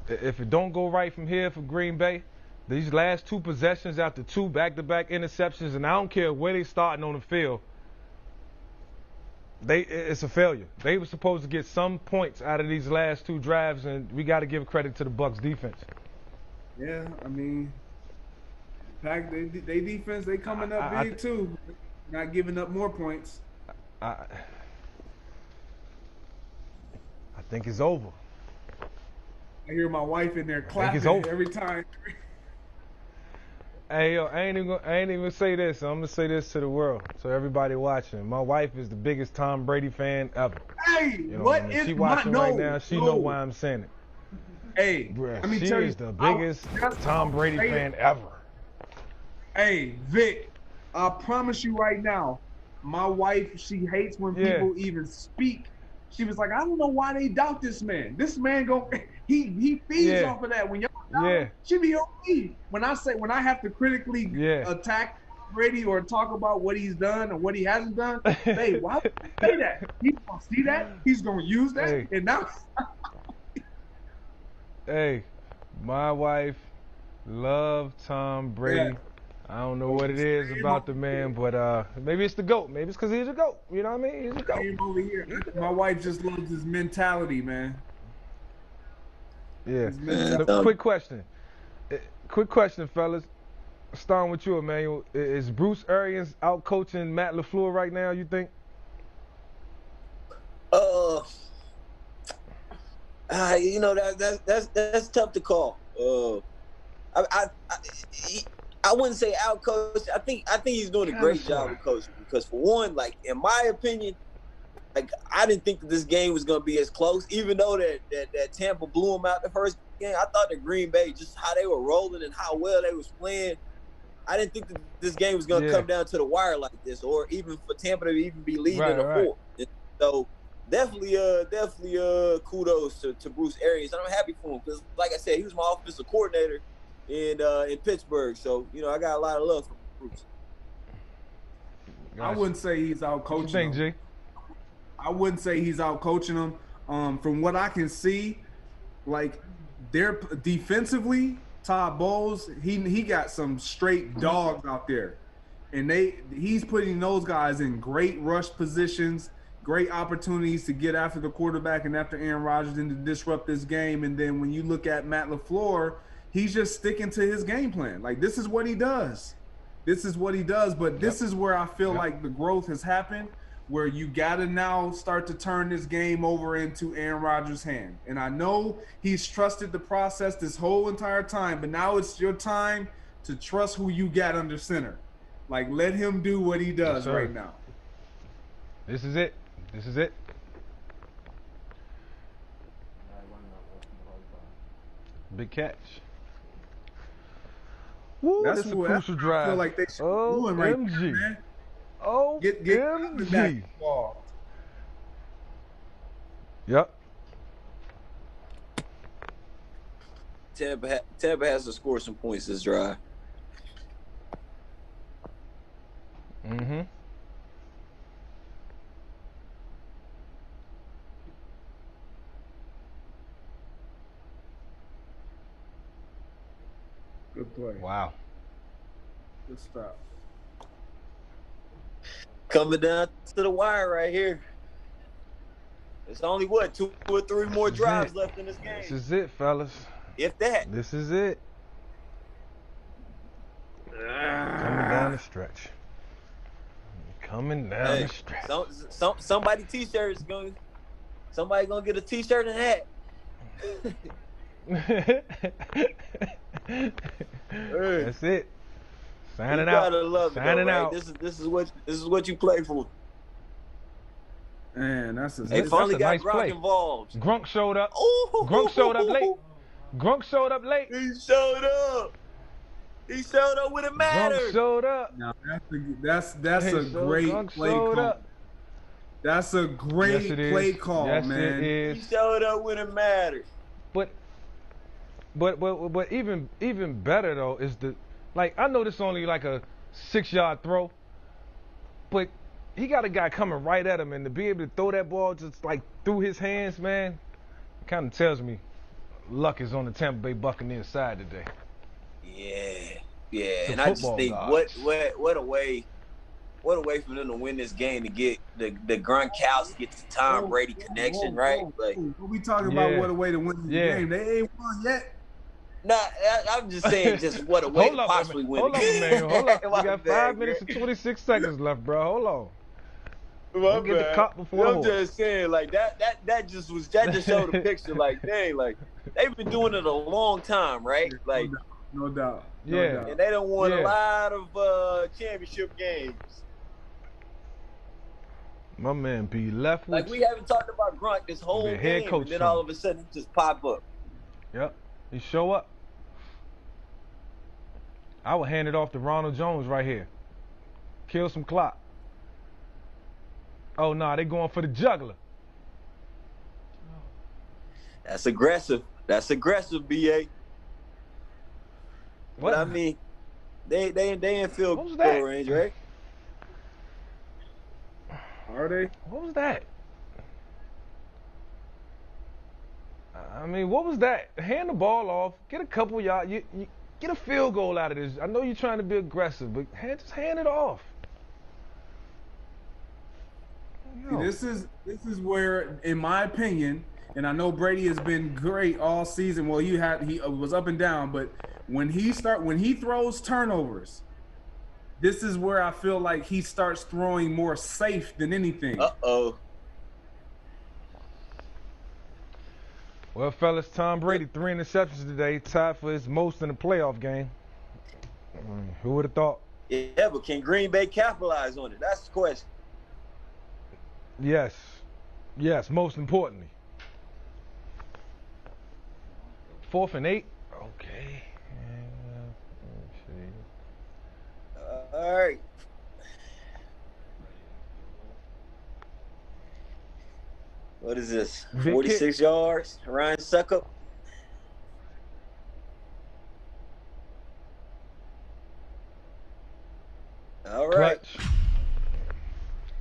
A: If it don't go right from here for Green Bay, these last two possessions after two back-to-back interceptions, and I don't care where they starting on the field, it's a failure. They were supposed to get some points out of these last two drives, and we got to give credit to the Bucs defense.
C: Yeah, I mean, they defense, they coming up big too. Not giving up more points.
A: I think it's over.
C: I hear my wife in there clapping every time.
A: Hey, yo, I ain't even gonna say this. I'm gonna say this to the world, so everybody watching. My wife is the biggest Tom Brady fan ever.
C: Hey,
A: you know
C: what
A: I mean?
C: if
A: she watching right now? She know why I'm saying it.
C: Hey,
A: bruh,
C: let me
A: she
C: tell you,
A: is the biggest Tom Brady fan ever.
C: Hey, Vic, I promise you right now, my wife, she hates when people even speak. She was like, I don't know why they doubt this man. This man he feeds off of that. When y'all doubt him, she be on me. When I have to critically attack Brady or talk about what he's done or what he hasn't done, hey, why would you say that? He's gonna see that, he's gonna use that, and now
A: hey, my wife loved Tom Brady.
C: Yeah.
A: I don't know what it is about the man, but maybe it's the GOAT. Maybe it's because he's a GOAT. You know what I mean? He's a GOAT.
C: Over here. My wife just loves his mentality, man.
A: Yeah. Quick question, fellas. Starting with you, Emmanuel. Is Bruce Arians out coaching Matt LaFleur right now, you think?
B: You know, that's tough to call. I wouldn't say out coach. I think he's doing a great job of coaching because, for one, like, in my opinion, like, I didn't think that this game was gonna be as close. Even though that Tampa blew them out the first game, I thought that Green Bay, just how they were rolling and how well they was playing, I didn't think that this game was gonna come down to the wire like this, or even for Tampa to even be leading in the fourth. So definitely kudos to Bruce Arians, and I'm happy for him because, like I said, he was my offensive coordinator in Pittsburgh, so you know I got a lot of love for Bruce.
C: I wouldn't say he's out coaching him. I wouldn't say he's out coaching them. From what I can see, like, they're defensively, Todd Bowles, he got some straight dogs out there, and he's putting those guys in great rush positions, great opportunities to get after the quarterback and after Aaron Rodgers and to disrupt this game. And then when you look at Matt LaFleur, he's just sticking to his game plan. Like, this is what he does. But this is where I feel like the growth has happened, where you got to now start to turn this game over into Aaron Rodgers' hand. And I know he's trusted the process this whole entire time, but now it's your time to trust who you got under center. Like, let him do what he does right now.
A: This is it. Big catch. Woo, that's a crucial drive.
C: I feel like they should be doing right now, man. Get back involved.
A: Yep.
B: Tampa has to score some points this drive.
A: Mm-hmm.
C: Good play.
A: Wow.
C: Good stop.
B: Coming down to the wire right here. It's only, what, 2 or 3 more drives left in this game.
A: This is it, fellas.
B: If that.
A: This is it. Coming down the stretch. Coming down the stretch.
B: Somebody t-shirt is going. Somebody gonna get a t-shirt and hat.
A: That's it. Signing
B: you
A: out.
B: gotta love
A: Signing
B: it, though,
A: out.
B: right? This is what you play for.
C: Man, that's a
B: They finally got
A: nice
B: Gronk
A: play.
B: involved.
A: Grunk showed up.
B: Ooh.
A: Grunk showed up late. Grunk showed up late.
B: He showed up. He showed up when it mattered.
A: Grunk showed up.
C: Now that's a great
A: Grunk
C: play
A: showed
C: call.
A: up.
C: That's a great
A: Yes, it is.
C: play call,
A: Yes,
C: man.
A: it is.
B: He showed up when it mattered.
A: But even better though is I know this only like a 6-yard throw, but he got a guy coming right at him, and to be able to throw that ball just like through his hands, man, it kind of tells me luck is on the Tampa Bay Buccaneers side today.
B: Yeah, and I just think
A: gods.
B: what a way for them to win this game, to get the Gronkowski, get the Tom Brady connection, right? Like,
C: what we talking about? What a way to win the game. They ain't won yet.
B: Nah, I'm just saying, just what a way to possibly win the game.
A: Man. Hold up, we got 5 minutes and 26 seconds left, bro. Hold on.
B: We'll
A: get the cop before the
B: I'm
A: horse.
B: just saying, like that just showed the picture. Like, dang, like they've been doing it a long time, right? Like,
C: no doubt.
A: Yeah.
B: And they don't won a lot of championship games.
A: My man B left with
B: Like, we haven't talked about Gronk this whole
A: the head
B: game,
A: coach
B: and then
A: team.
B: all of a sudden he just pop up.
A: Yep, he show up. I would hand it off to Ronald Jones right here. Kill some clock. Oh, no, they going for the juggler.
B: That's aggressive. That's aggressive, BA.
A: What?
B: But I mean, they in field
A: What was
B: goal
A: that?
B: range, right?
C: Are they?
A: What was that? I mean, what was that? Hand the ball off. Get a couple yards. You get a field goal out of this. I know you're trying to be aggressive, but just hand it off.
C: See, this is where, in my opinion, and I know Brady has been great all season. Well, he was up and down, but when he throws turnovers, this is where I feel like he starts throwing more safe than anything.
B: Uh-oh.
A: Well, fellas, Tom Brady, 3 interceptions today, tied for his most in a playoff game. Who would have thought?
B: Yeah, but can Green Bay capitalize on it? That's the question.
A: Yes, most importantly. 4th and 8. Okay.
B: All right. What is this? 46 yards. Ryan Suckup. All right.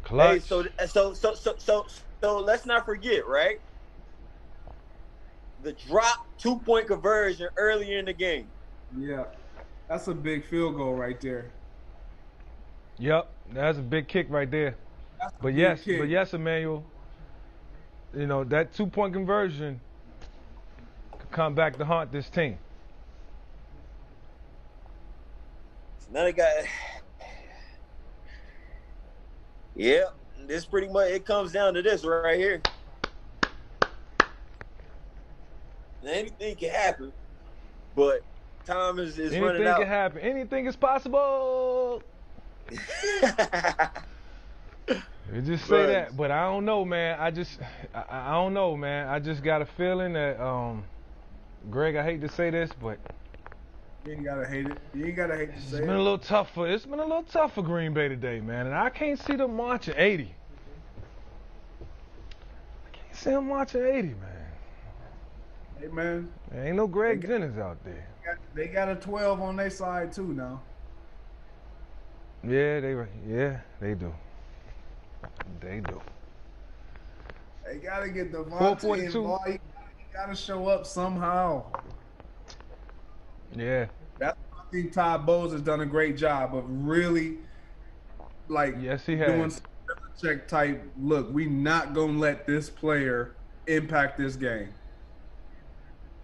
A: Clutch.
B: Hey, so let's not forget, right? The drop 2-point conversion earlier in the game.
C: Yeah, that's a big field goal right there.
A: Yep, that's a big kick right there. But yes, Emmanuel, you know, that 2-point conversion could come back to haunt this team.
B: Now they got, yeah, this pretty much, it comes down to this right here. Anything can happen, but time is running out.
A: Anything can happen. Anything is possible. You just say that, but I don't know, man. I don't know, man. I just got a feeling that, Greg, I hate to say this, but
C: you ain't gotta hate it. You ain't gotta hate to say it.
A: It's been a little tough for Green Bay today, man. And I can't see them marching 80. I can't see them marching 80, man.
C: Hey, man.
A: There ain't no Greg Jennings out there.
C: They got a 12 on their side too now.
A: Yeah, they do. They do.
C: They gotta get the
A: 442.
C: involved. He gotta show up somehow.
A: Yeah.
C: I think Todd Bowles has done a great job of really, like,
A: yes, he
C: doing
A: has.
C: some check type. Look, we not gonna let this player impact this game.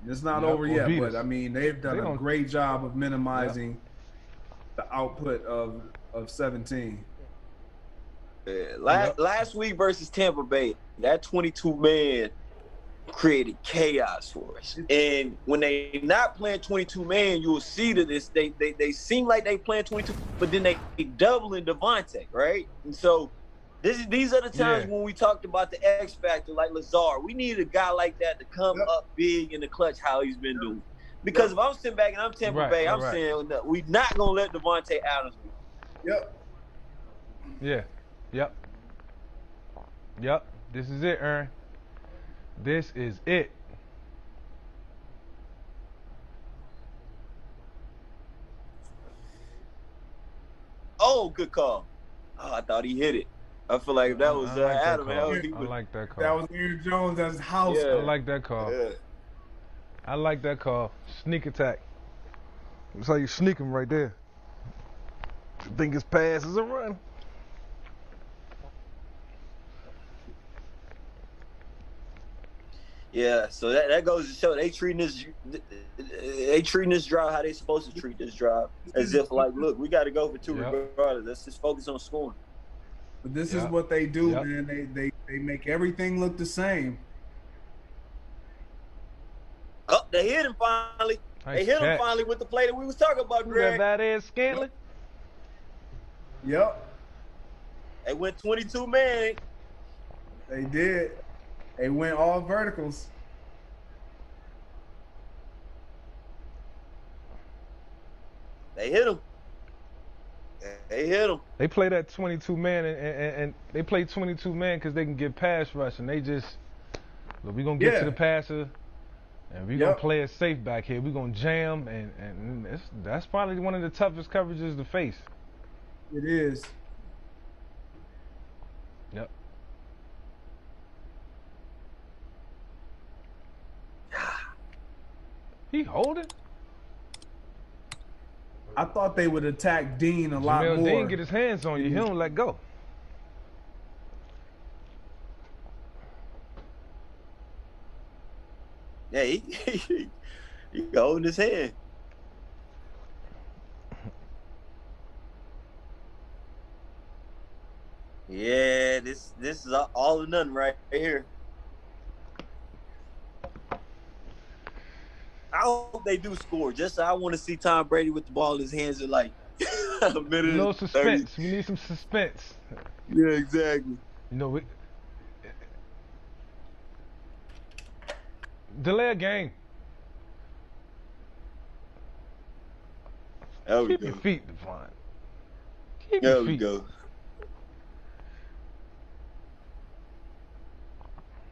C: It's not over yet, but I mean they've done a great job of minimizing the output of 17.
B: Last week versus Tampa Bay, that 22 man created chaos for us. And when they not playing 22 man, you will see that this they seem like they playing 22, but then they doubling Devontae, right? And so these are the times when we talked about the X factor, like Lazard. We need a guy like that to come up big in the clutch, how he's been doing. Because if I'm sitting back and I'm Tampa Bay, I'm saying no, we're not gonna let Devontae Adams win.
C: Yep.
A: Yeah. Yep. This is it, Aaron. This is it.
B: Oh, good call. Oh, I thought he hit it. I feel like if that was Adam.
A: I like that call.
C: That was Aaron Jones as house.
A: Yeah. I like that call. Yeah. I like that call. Sneak attack. That's how you sneak him right there. You think his pass is a run.
B: Yeah, so that goes to show they treating this drive how they supposed to treat this drive, as if like, look, we got to go for two regardless. Let's just focus on scoring.
C: But this is what they do, man. They make everything look the same.
B: Oh, they hit him finally. They hit him finally with the play that we was talking about, Greg.
A: That is Scantlin.
C: Yep.
B: They went 22 man.
C: They did. They went all verticals.
B: They hit him. They hit him.
A: They play that 22 man and they play 22 man because they can get pass rush, and they just look, we're gonna get to the passer and we're gonna play it safe back here. We're gonna jam, and that's probably one of the toughest coverages to face.
C: It is.
A: Yep. He holding?
C: I thought they would attack Dean a lot more.
A: Dean get his hands on you. He don't let go.
B: Yeah, he holding his hand. Yeah, this is all or nothing right here. I hope they do score. Just I want to see Tom Brady with the ball in his hands at like a minute.
A: No suspense. We need some suspense.
B: Yeah, exactly.
A: You know, delay a game. Keep your feet, Devon. Keep your feet. There we go.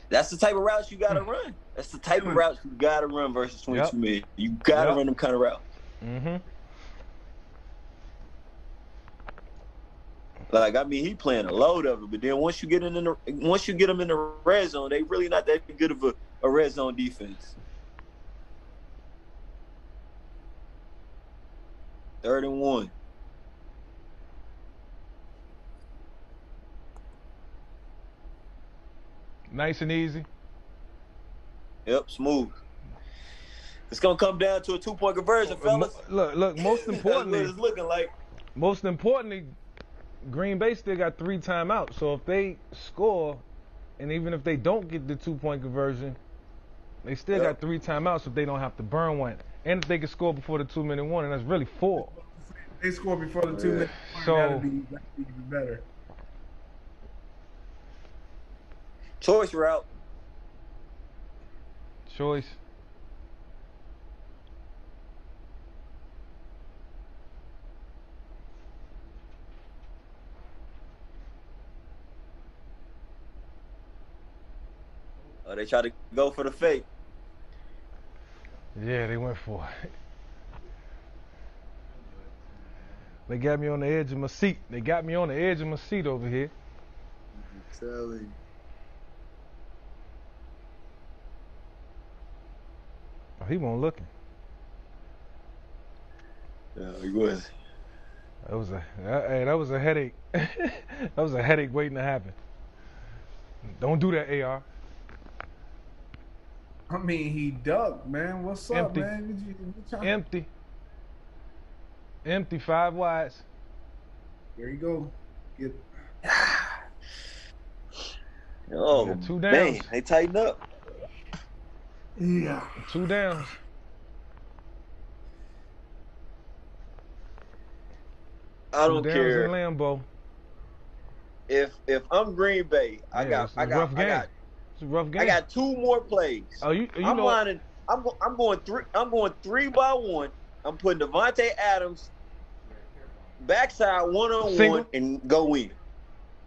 B: That's the type of routes you gotta run. That's the type of routes you gotta run versus 22 men. You gotta run them kind of routes. Like, I mean, he playing a load of it, but then once you get them in the red zone, they really not that good of a red zone defense. 3rd and 1.
A: Nice and easy.
B: Yep, smooth. It's gonna come down to a 2-point conversion, fellas.
A: Look. Most importantly,
B: it's looking like.
A: Most importantly, Green Bay still got 3 timeouts. So if they score, and even if they don't get the 2-point conversion, they still got 3 timeouts if they don't have to burn one. And if they can score before the 2-minute warning, that's really 4.
C: They score before the 2-minute warning.
A: So
C: that'd be even better.
B: Choice route.
A: Choice.
B: Oh, they tried to go for the fake.
A: Yeah, they went for it. They got me on the edge of my seat. They got me on the edge of my seat over here.
F: I'm telling you.
A: Oh, he wasn't looking.
F: Yeah, he was.
A: That was a headache. That was a headache waiting to happen. Don't do that, AR.
C: I mean, he ducked, man. What's up,
A: Empty.
C: man?
A: Empty, 5 wides.
C: There you go. Get.
F: Oh,
A: 2
F: man,
A: downs.
F: they tighten up.
C: Yeah.
A: 2 downs.
F: I don't
A: 2 downs
F: care
A: in Lambeau.
F: if I'm Green Bay.
A: It's a rough game. It's a rough game.
F: I got 2 more plays.
A: Oh, you
F: I'm
A: know.
F: lining. I'm going 3 by 1. I'm putting Devontae Adams backside 1-on-1
A: Single?
F: and go in.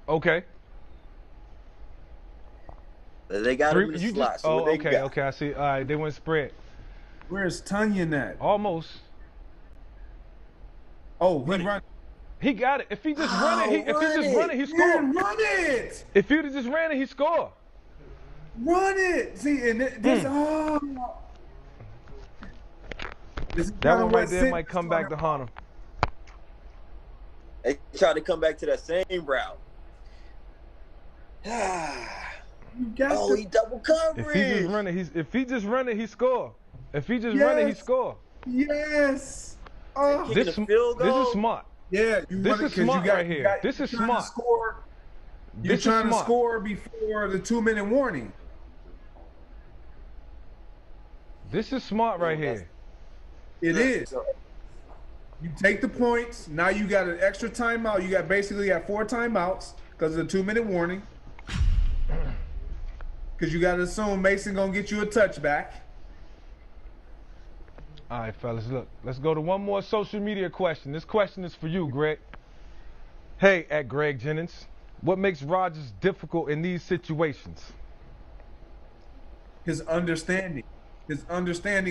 A: Okay.
F: They got him in the slot. So what they got?
A: Okay, I see. All right, they went spread.
C: Where's Tunyon at?
A: Almost.
C: Oh, he run.
A: He got it. If he just run it, he scored.
C: Man, run it.
A: If he'd have just ran it, he scored.
C: Run it. See, and this. Oh. This is
A: That
C: kinda
A: one
C: what
A: right there
C: Sitton
A: might come
C: was
A: back to
C: talking
A: haunt him.
F: They try to come back to that same route.
C: You got
F: Oh, he double coverage.
A: If he just run it, he score. If he just run it, he
C: Yes.
A: score.
C: Yes. Oh.
F: Kicking
A: This
F: a field
A: is
F: goal?
A: smart.
C: Yeah, you
A: This
C: run it
A: is
C: 'cause
A: smart
C: you got,
A: right here.
C: you got,
A: This is
C: you're trying to
A: smart.
C: score. You're
A: This is
C: trying to
A: smart.
C: score before the 2-minute warning.
A: This is smart right here.
C: It is. You take the points. Now you got an extra timeout. You got basically 4 timeouts because of the 2-minute warning. Because you got to assume Mason gonna get you a touchback.
A: All right, fellas, look. Let's go to one more social media question. This question is for you, Greg. Hey, at Greg Jennings, what makes Rodgers difficult in these situations?
C: His understanding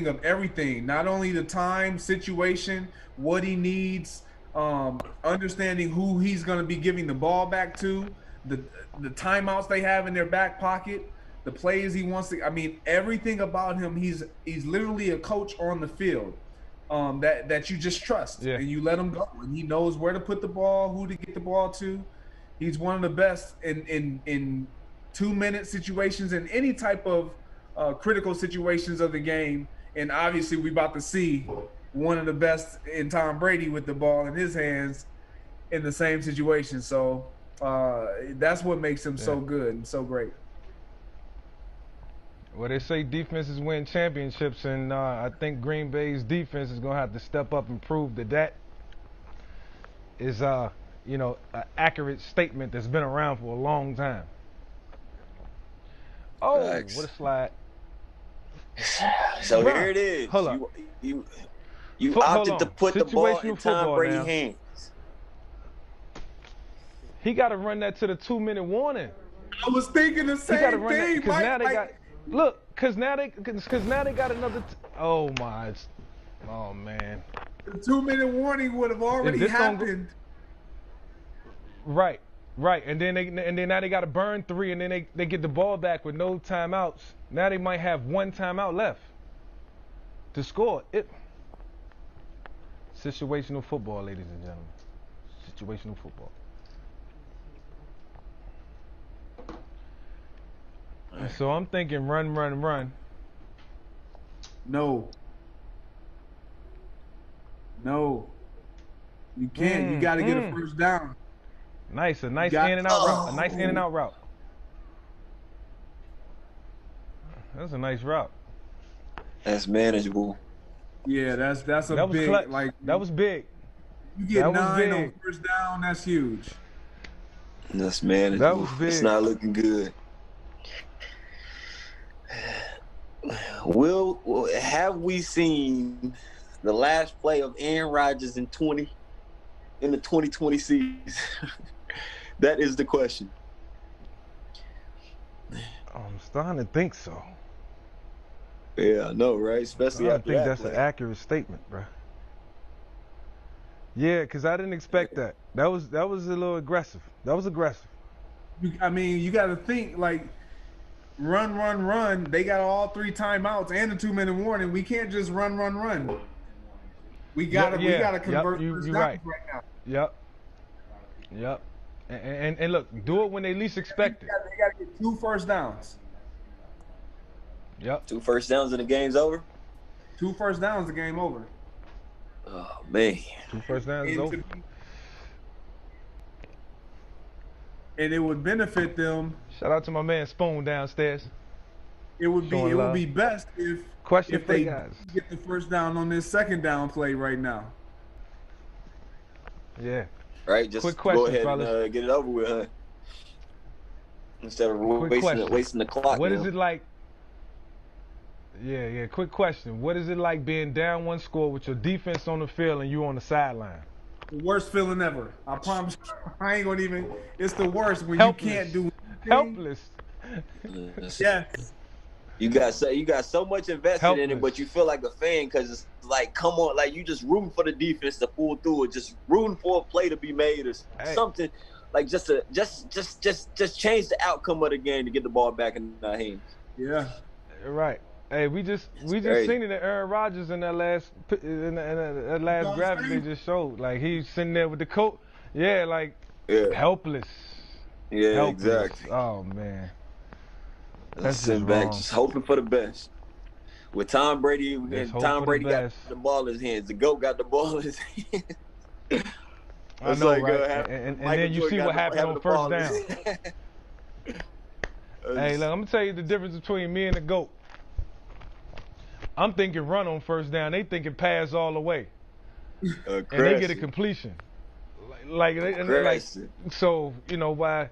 C: of everything, not only the time, situation, what he needs, understanding who he's going to be giving the ball back to, the timeouts they have in their back pocket, the plays he wants to. I mean, everything about him. He's literally a coach on the field that you just trust, and you let him go, and he knows where to put the ball, who to get the ball to. He's one of the best in 2-minute situations and any type of critical situations of the game. And obviously, we're about to see one of the best in Tom Brady with the ball in his hands in the same situation. So that's what makes him so good and so great.
A: Well, they say defenses win championships, and I think Green Bay's defense is going to have to step up and prove that is, an accurate statement that's been around for a long time. Oh,
F: Thanks.
A: what a slide.
F: So
A: Bruh,
F: here it is.
A: hold up.
F: You
A: Hold
F: opted
A: on.
F: to put the ball in
A: Situational
F: Tom
A: football
F: Brady's
A: now.
F: hands.
A: He got to run that to the 2-minute warning.
C: I was thinking the
A: He got to
C: same
A: run that
C: thing.
A: because now they got. Look, because now they got another. Oh my! Oh man!
C: The 2-minute warning would have already happened.
A: Right, and then now they got to burn 3, and then they get the ball back with no timeouts. Now they might have 1 timeout left to score. Situational football, ladies and gentlemen. Situational football. And so I'm thinking run.
C: No. You can't. You got to get a first down.
A: A nice in and out route. A nice in and out route. That's a nice route.
F: That's manageable.
C: Yeah, that's a
A: That was
C: big
A: clutch.
C: like.
A: That was big.
C: You get
A: That was
C: 9 on
A: big.
C: first down. That's huge.
F: That's manageable.
A: That was big.
F: It's not looking good. Have we seen the last play of Aaron Rodgers in the 2020 season? That is the question.
A: I'm starting to think so.
F: Yeah, I know, right? Especially
A: I
F: after
A: think
F: that
A: that's
F: play.
A: an accurate statement, bro. Yeah, because I didn't expect that. That was a little aggressive. That was aggressive.
C: I mean, you got to think like run. They got all 3 timeouts and the 2-minute warning. We can't just run. We gotta convert first downs right now.
A: Yep. And look, do it when they least expect it.
C: They gotta get 2 first downs.
A: Yep.
K: 2 first downs and the game's over.
C: 2 first downs, the game over.
K: Oh man.
A: 2 first downs is over.
C: And it would benefit them.
A: Shout out to my man Spoon downstairs.
C: It would be best if they get the first down on this second down play right now.
A: Yeah.
K: Right, just
A: quick question,
K: go ahead
A: fellas.
K: And get it over with, huh? Instead of wasting the clock.
A: What is it like? Yeah. Quick question. What is it like being down 1 score with your defense on the field and you on the sideline?
C: The worst feeling ever. I promise. I ain't gonna even. It's the worst when
A: Helpless.
C: You can't do anything.
A: Helpless.
C: Yes.
K: You got so much invested in it, but you feel like a fan because it's like, come on, like you just rooting for the defense to pull through it, just rooting for a play to be made or something, like just change the outcome of the game to get the ball back in our hands.
C: Yeah.
A: Right. Hey, we just seen it at Aaron Rodgers in that last graphic they just showed. Like he's sitting there with the coat. Yeah, like helpless.
K: Yeah,
A: helpless.
K: Exactly.
A: Oh man. That's
K: sitting back, just hoping for the best. With Tom Brady, Tom Brady got the ball in his hands. The GOAT got the ball in his hands.
A: I know, right? And then you see what happened on first down. Hey, look, I'm gonna tell you the difference between me and the GOAT. I'm thinking run on first down. They thinking pass all the way, and they get a completion. Like so, you know why?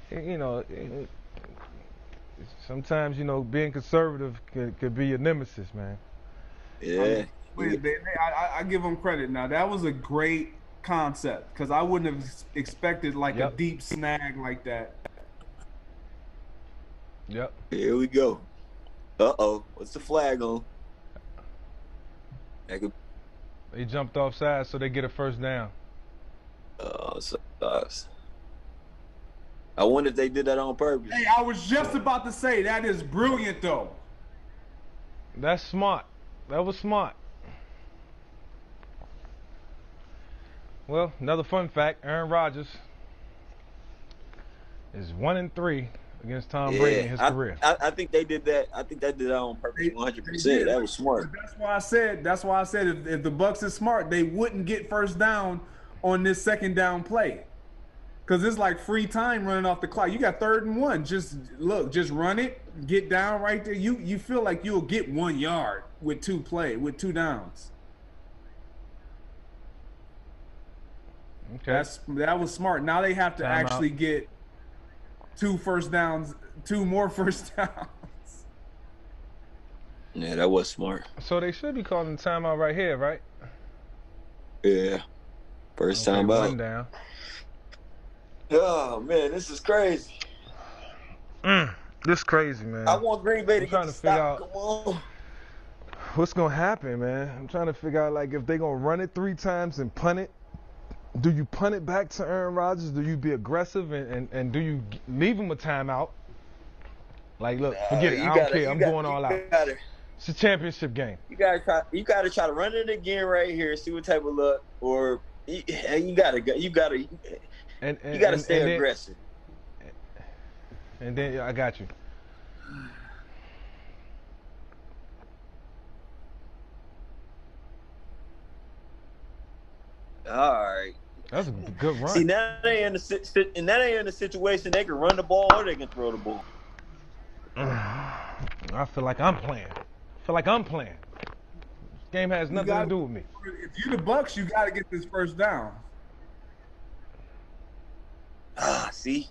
A: You know, sometimes being conservative could be your nemesis, man.
K: Yeah.
C: I give them credit. Now that was a great concept because I wouldn't have expected like a deep snag like that.
A: Yep.
K: Here we go. What's the flag on?
A: They jumped offside, so they get a first down.
K: Oh, sucks. I wonder if they did that on purpose.
C: Hey, I was just about to say that is brilliant, though.
A: That's smart. That was smart. Well, another fun fact: Aaron Rodgers is 1-3 against Tom Brady in his career.
K: I think they did that. I think they did that on purpose, 100%. That was smart.
C: That's why I said if the Bucs is smart, they wouldn't get first down on this second down play. Because it's like free time running off the clock. You got 3rd and 1. Just run it, get down right there. You feel like you'll get 1 yard with 2 downs.
A: Okay.
C: That was smart. Now they have to actually get 2 first downs, 2 more first downs.
K: Yeah, that was smart.
A: So they should be calling the timeout right here, right?
K: Yeah. First time out.
A: 1 down.
K: Oh man, this is crazy.
A: This crazy, man.
K: I want Green Bay to
A: trying to figure out what's gonna happen, man. I'm trying to figure out like if they're gonna run it 3 times and punt it. Do you punt it back to Aaron Rodgers? Do you be aggressive and do you leave him a timeout? Like, look, forget it. I don't care. I'm going all out. It's a championship game.
K: You gotta try to run it again right here. See what type of luck, or you gotta stay aggressive.
A: And then I got you.
K: All right.
A: That's a good run.
K: See, now they in the situation they can run the ball or they can throw the ball.
A: I feel like I'm playing. This game has nothing to do with me.
C: If you're the Bucs, you got to get this first down.
K: See?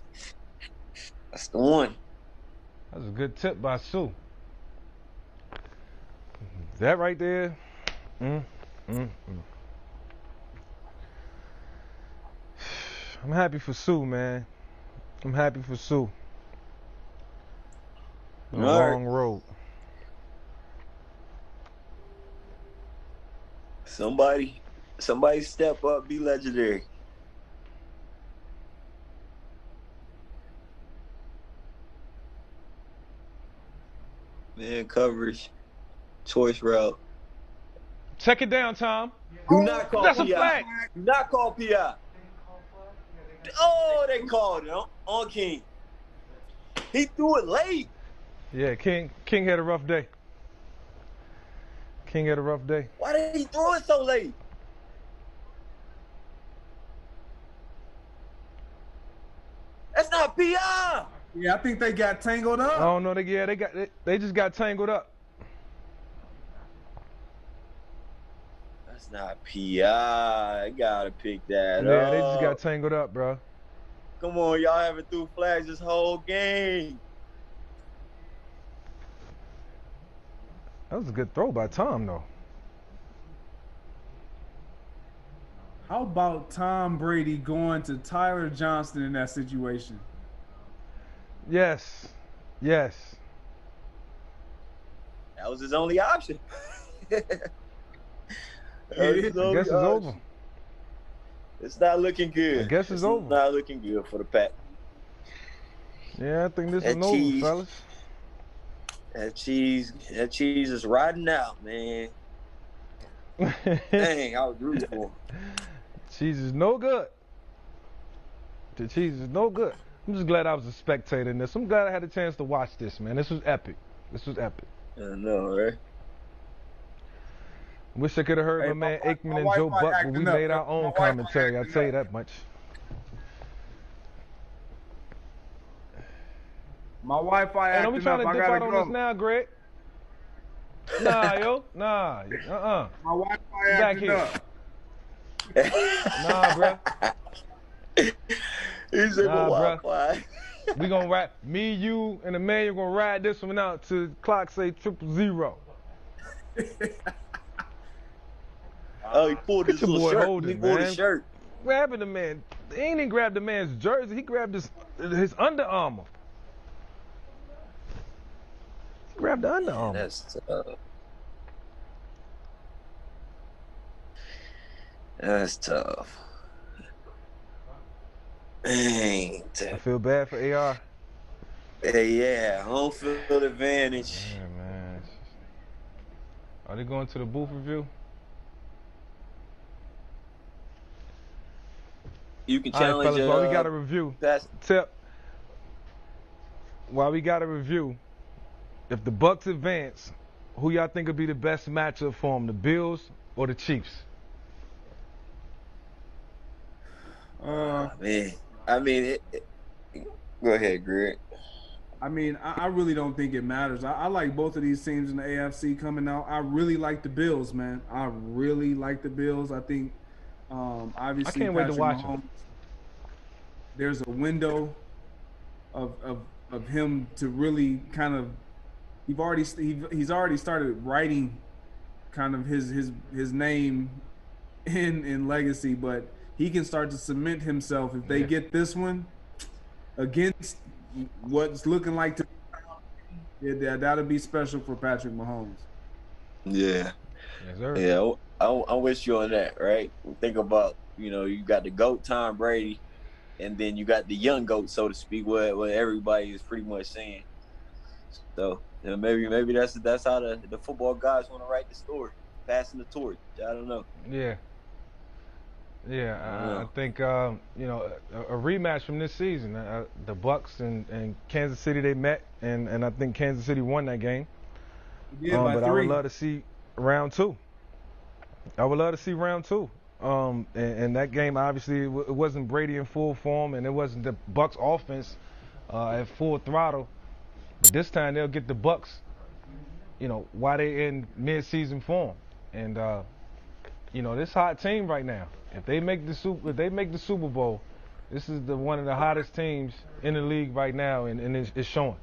K: That's the one.
A: That's a good tip by Sue. That right there. I'm happy for Sue, man. I'm happy for Sue. A long road.
K: Somebody Somebody step up, be legendary. Man, coverage, choice route.
A: Check it down, Tom.
K: Do not call
A: That's
K: PI.
A: a flag.
K: Do not call PI. Oh, they called it on King. He threw it late.
A: Yeah, King had a rough day. King had a rough day.
K: Why did he throw it so late? That's not PI.
C: Yeah, I think they got tangled up.
A: I don't know. They just got tangled up.
K: That's not PI. I gotta pick that up.
A: Yeah, they just got tangled up, bro.
K: Come on, y'all haven't threw flags this whole game.
A: That was a good throw by Tom, though.
C: How about Tom Brady going to Tyler Johnston in that situation?
A: Yes. Yes.
K: That was his only option.
A: I guess it's over.
K: It's not looking good.
A: I guess it's over.
K: Not looking good for the Pack.
A: Yeah, I think this is over, fellas.
K: That cheese is riding out, man. Dang, I was rooting for him.
A: Cheese is no good. The cheese is no good. I'm just glad I was a spectator in this. I'm glad I had a chance to watch this, man. This was epic. This was epic.
K: I know, right?
A: Wish I could have heard my man Aikman and Joe Buck, but we made our own commentary. I'll tell you that much.
C: My Wi-Fi acting up.
A: Don't be trying to dip out on us now, Greg. Nah, yo. Nah.
C: My Wi-Fi acting up.
A: Nah, bro.
K: He said, Wi-Fi.
A: We gonna ride. Me, you, and Emmanuel gonna ride this one out to the clock say 000.
K: Oh, he pulled his little shirt. He pulled his shirt.
A: Grabbing the man. He ain't even grabbed the man's jersey. He grabbed his Under Armour. He grabbed the Under Armour.
K: That's tough. That's tough. Dang.
A: I feel bad for AR.
K: Hey, yeah, home field advantage.
A: Yeah, man. Are they going to the booth review?
K: You can
A: All right,
K: challenge.
A: fellas, while we got a review. Tip. While we got a review, if the Bucs advance, who y'all think would be the best matchup for them, the Bills or the Chiefs?
K: Man, I mean, go ahead, Greg.
C: I mean, I really don't think it matters. I like both of these teams in the AFC coming out. I really like the Bills, man. I really like the Bills. I think, obviously,
A: I can't wait to watch
C: Mahomes, there's a window of him to really kind of. He's already started writing, kind of his name in legacy, but he can start to cement himself if they get this one against what's looking like to. Yeah, that'll be special for Patrick Mahomes.
K: Yeah.
A: Yes, sir.
K: Yeah, I'm with you on that, right? Think about, you got the GOAT Tom Brady, and then you got the young GOAT, so to speak, what everybody is pretty much saying. So maybe that's how the football guys want to write the story, passing the torch. I don't know.
A: Yeah. Yeah, I think a rematch from this season. The Bucs and Kansas City, they met, and I think Kansas City won that game.
C: Yeah,
A: but
C: 3.
A: I would love to see round 2. And that game, obviously, it wasn't Brady in full form, and it wasn't the Bucs offense at full throttle. But this time they'll get the Bucs, while they're in mid-season form, and this hot team right now. If they make the Super Bowl, this is one of the hottest teams in the league right now, and it's showing.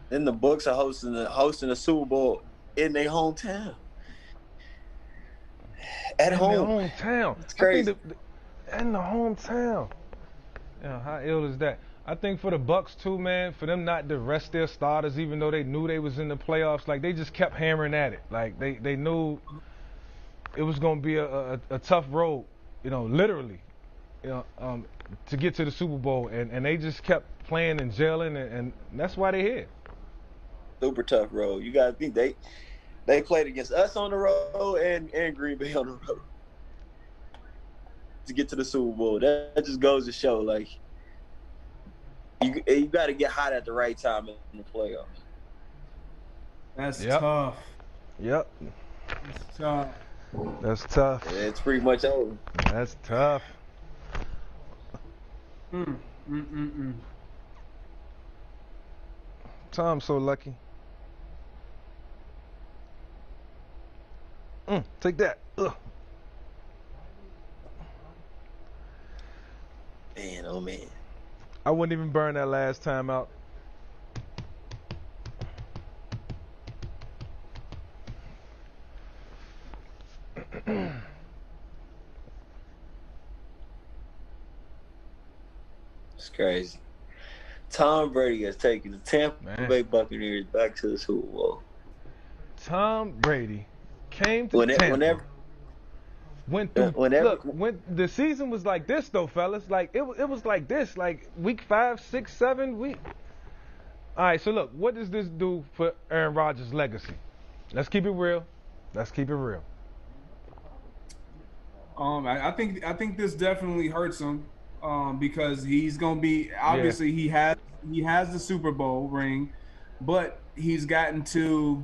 K: Then the Bucs are hosting the Super Bowl in their hometown. At home.
A: In their hometown.
K: It's crazy.
A: In the hometown. How ill is that? I think for the Bucs too, man, for them not to rest their starters, even though they knew they was in the playoffs, like they just kept hammering at it. Like they knew. it was going to be a tough road, literally, to get to the Super Bowl, and they just kept playing and gelling, and that's why they're here.
K: Super tough road. You gotta think they played against us on the road and Green Bay on the road to get to the Super Bowl. That just goes to show, like, you got to get hot at the right time in the playoffs.
C: That's tough.
A: Yep.
C: That's tough.
A: That's tough.
K: Yeah, it's pretty much over.
A: That's tough. Tom's so lucky. Take that. Ugh.
K: Man, oh man.
A: I wouldn't even burn that last time out.
K: It's crazy. Tom Brady has taken the Tampa Bay Buccaneers back to the Super Bowl.
A: Tom Brady came to Tampa. Went through. Look, when the season was like this, though, fellas. Like it was like this. Like week 5, 6, 7. All right. So look, what does this do for Aaron Rodgers' legacy? Let's keep it real. Let's keep it real.
C: I think this definitely hurts him, because he's gonna be obviously he has the Super Bowl ring, but he's gotten to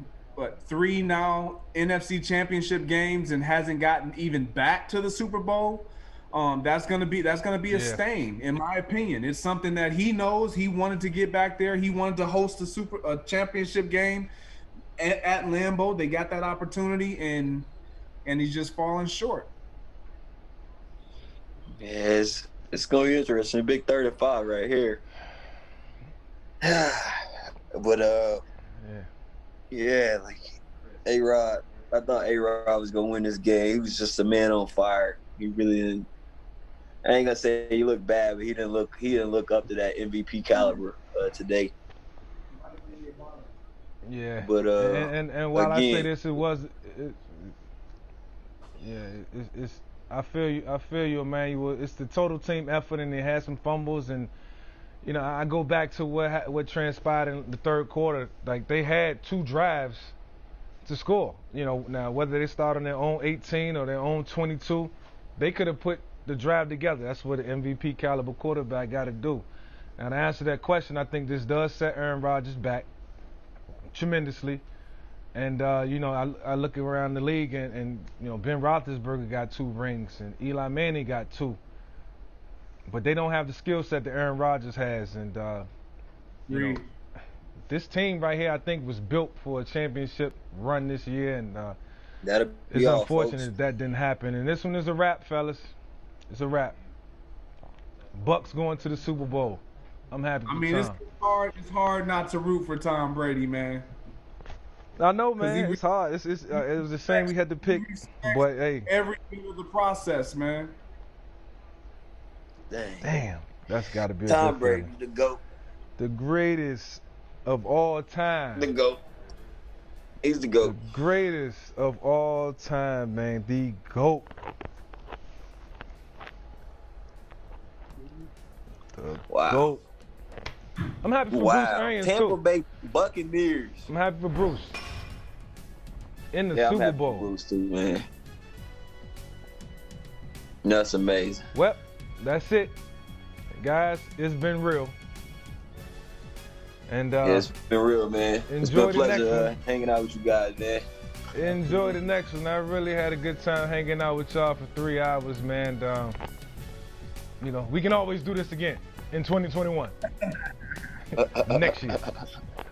C: 3 now NFC Championship games and hasn't gotten even back to the Super Bowl. That's gonna be a stain, in my opinion. It's something that he knows. He wanted to get back there. He wanted to host a championship game at Lambeau. They got that opportunity, and he's just falling short.
K: Yeah, it's gonna be interesting. Big 35 right here. But yeah, like A-Rod. I thought A-Rod was gonna win this game. He was just a man on fire. He really didn't. I ain't gonna say he looked bad, but he didn't look up to that MVP caliber today.
A: Yeah.
K: But
A: and while
K: again,
A: I say this, it's I feel you, Emmanuel. It's the total team effort, and they had some fumbles, and I go back to what transpired in the third quarter. Like they had 2 drives to score. Now whether they start on their own 18 or their own 22, they could have put the drive together. That's what an MVP caliber quarterback got to do. Now to answer that question, I think this does set Aaron Rodgers back tremendously. And, I look around the league and Ben Roethlisberger got 2 rings and Eli Manning got 2. But they don't have the skill set that Aaron Rodgers has. And, this team right here, I think, was built for a championship run this year. And it's unfortunate that didn't happen. And this one is a wrap, fellas. It's a wrap. Bucks going to the Super Bowl. I'm happy for Tom.
C: It's hard not to root for Tom Brady, man.
A: I know, man. It's hard. It was a shame we had to pick, but hey.
C: Every bit of the process, man.
A: Damn. That's got to be
K: Tom Brady, the GOAT.
A: The greatest of all time.
K: The GOAT. He's the GOAT.
A: The greatest of all time, man. The GOAT. The GOAT. I'm happy for Bruce Arians,
K: Tampa
A: too.
K: Bay Buccaneers.
A: I'm happy for Bruce. In the Super Bowl.
K: I'm happy for Bruce, too, man. That's amazing.
A: Well, that's it. Guys, it's been real. And
K: it's been real, man. It's been a pleasure hanging out with you guys, man.
A: Enjoy the next one. I really had a good time hanging out with y'all for 3 hours, man. We can always do this again in 2021. Next year.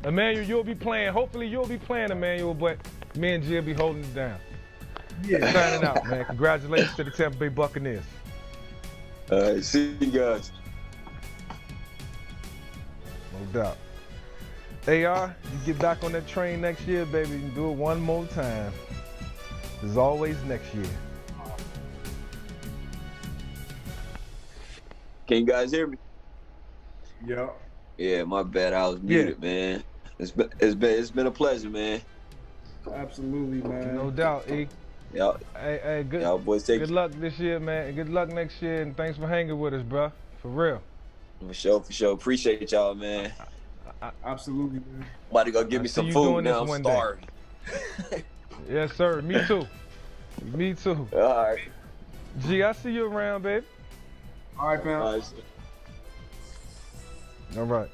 A: Emmanuel, you'll be playing. Hopefully you'll be playing, Emmanuel, but me and G will be holding it down. Yeah. Signing out, man. Congratulations to the Tampa Bay Buccaneers.
K: All right, see you guys.
A: No doubt. AR, you get back on that train next year, baby. You can do it one more time. There's always next year.
K: Can you guys hear me?
C: Yeah.
K: Yeah, my bad. I was muted, man. It's been a pleasure, man.
C: Absolutely, man.
A: No doubt, E. Hey, good.
K: Y'all boys take
A: good luck this year, man. And good luck next year. And thanks for hanging with us, bro. For real.
K: For sure. Appreciate y'all, man.
C: Absolutely, man.
K: About to go get me some food now. I'm starving.
A: Yes, sir. Me too. Me too.
K: All right.
A: G, I see you around, babe.
C: All right, fam.
A: All right.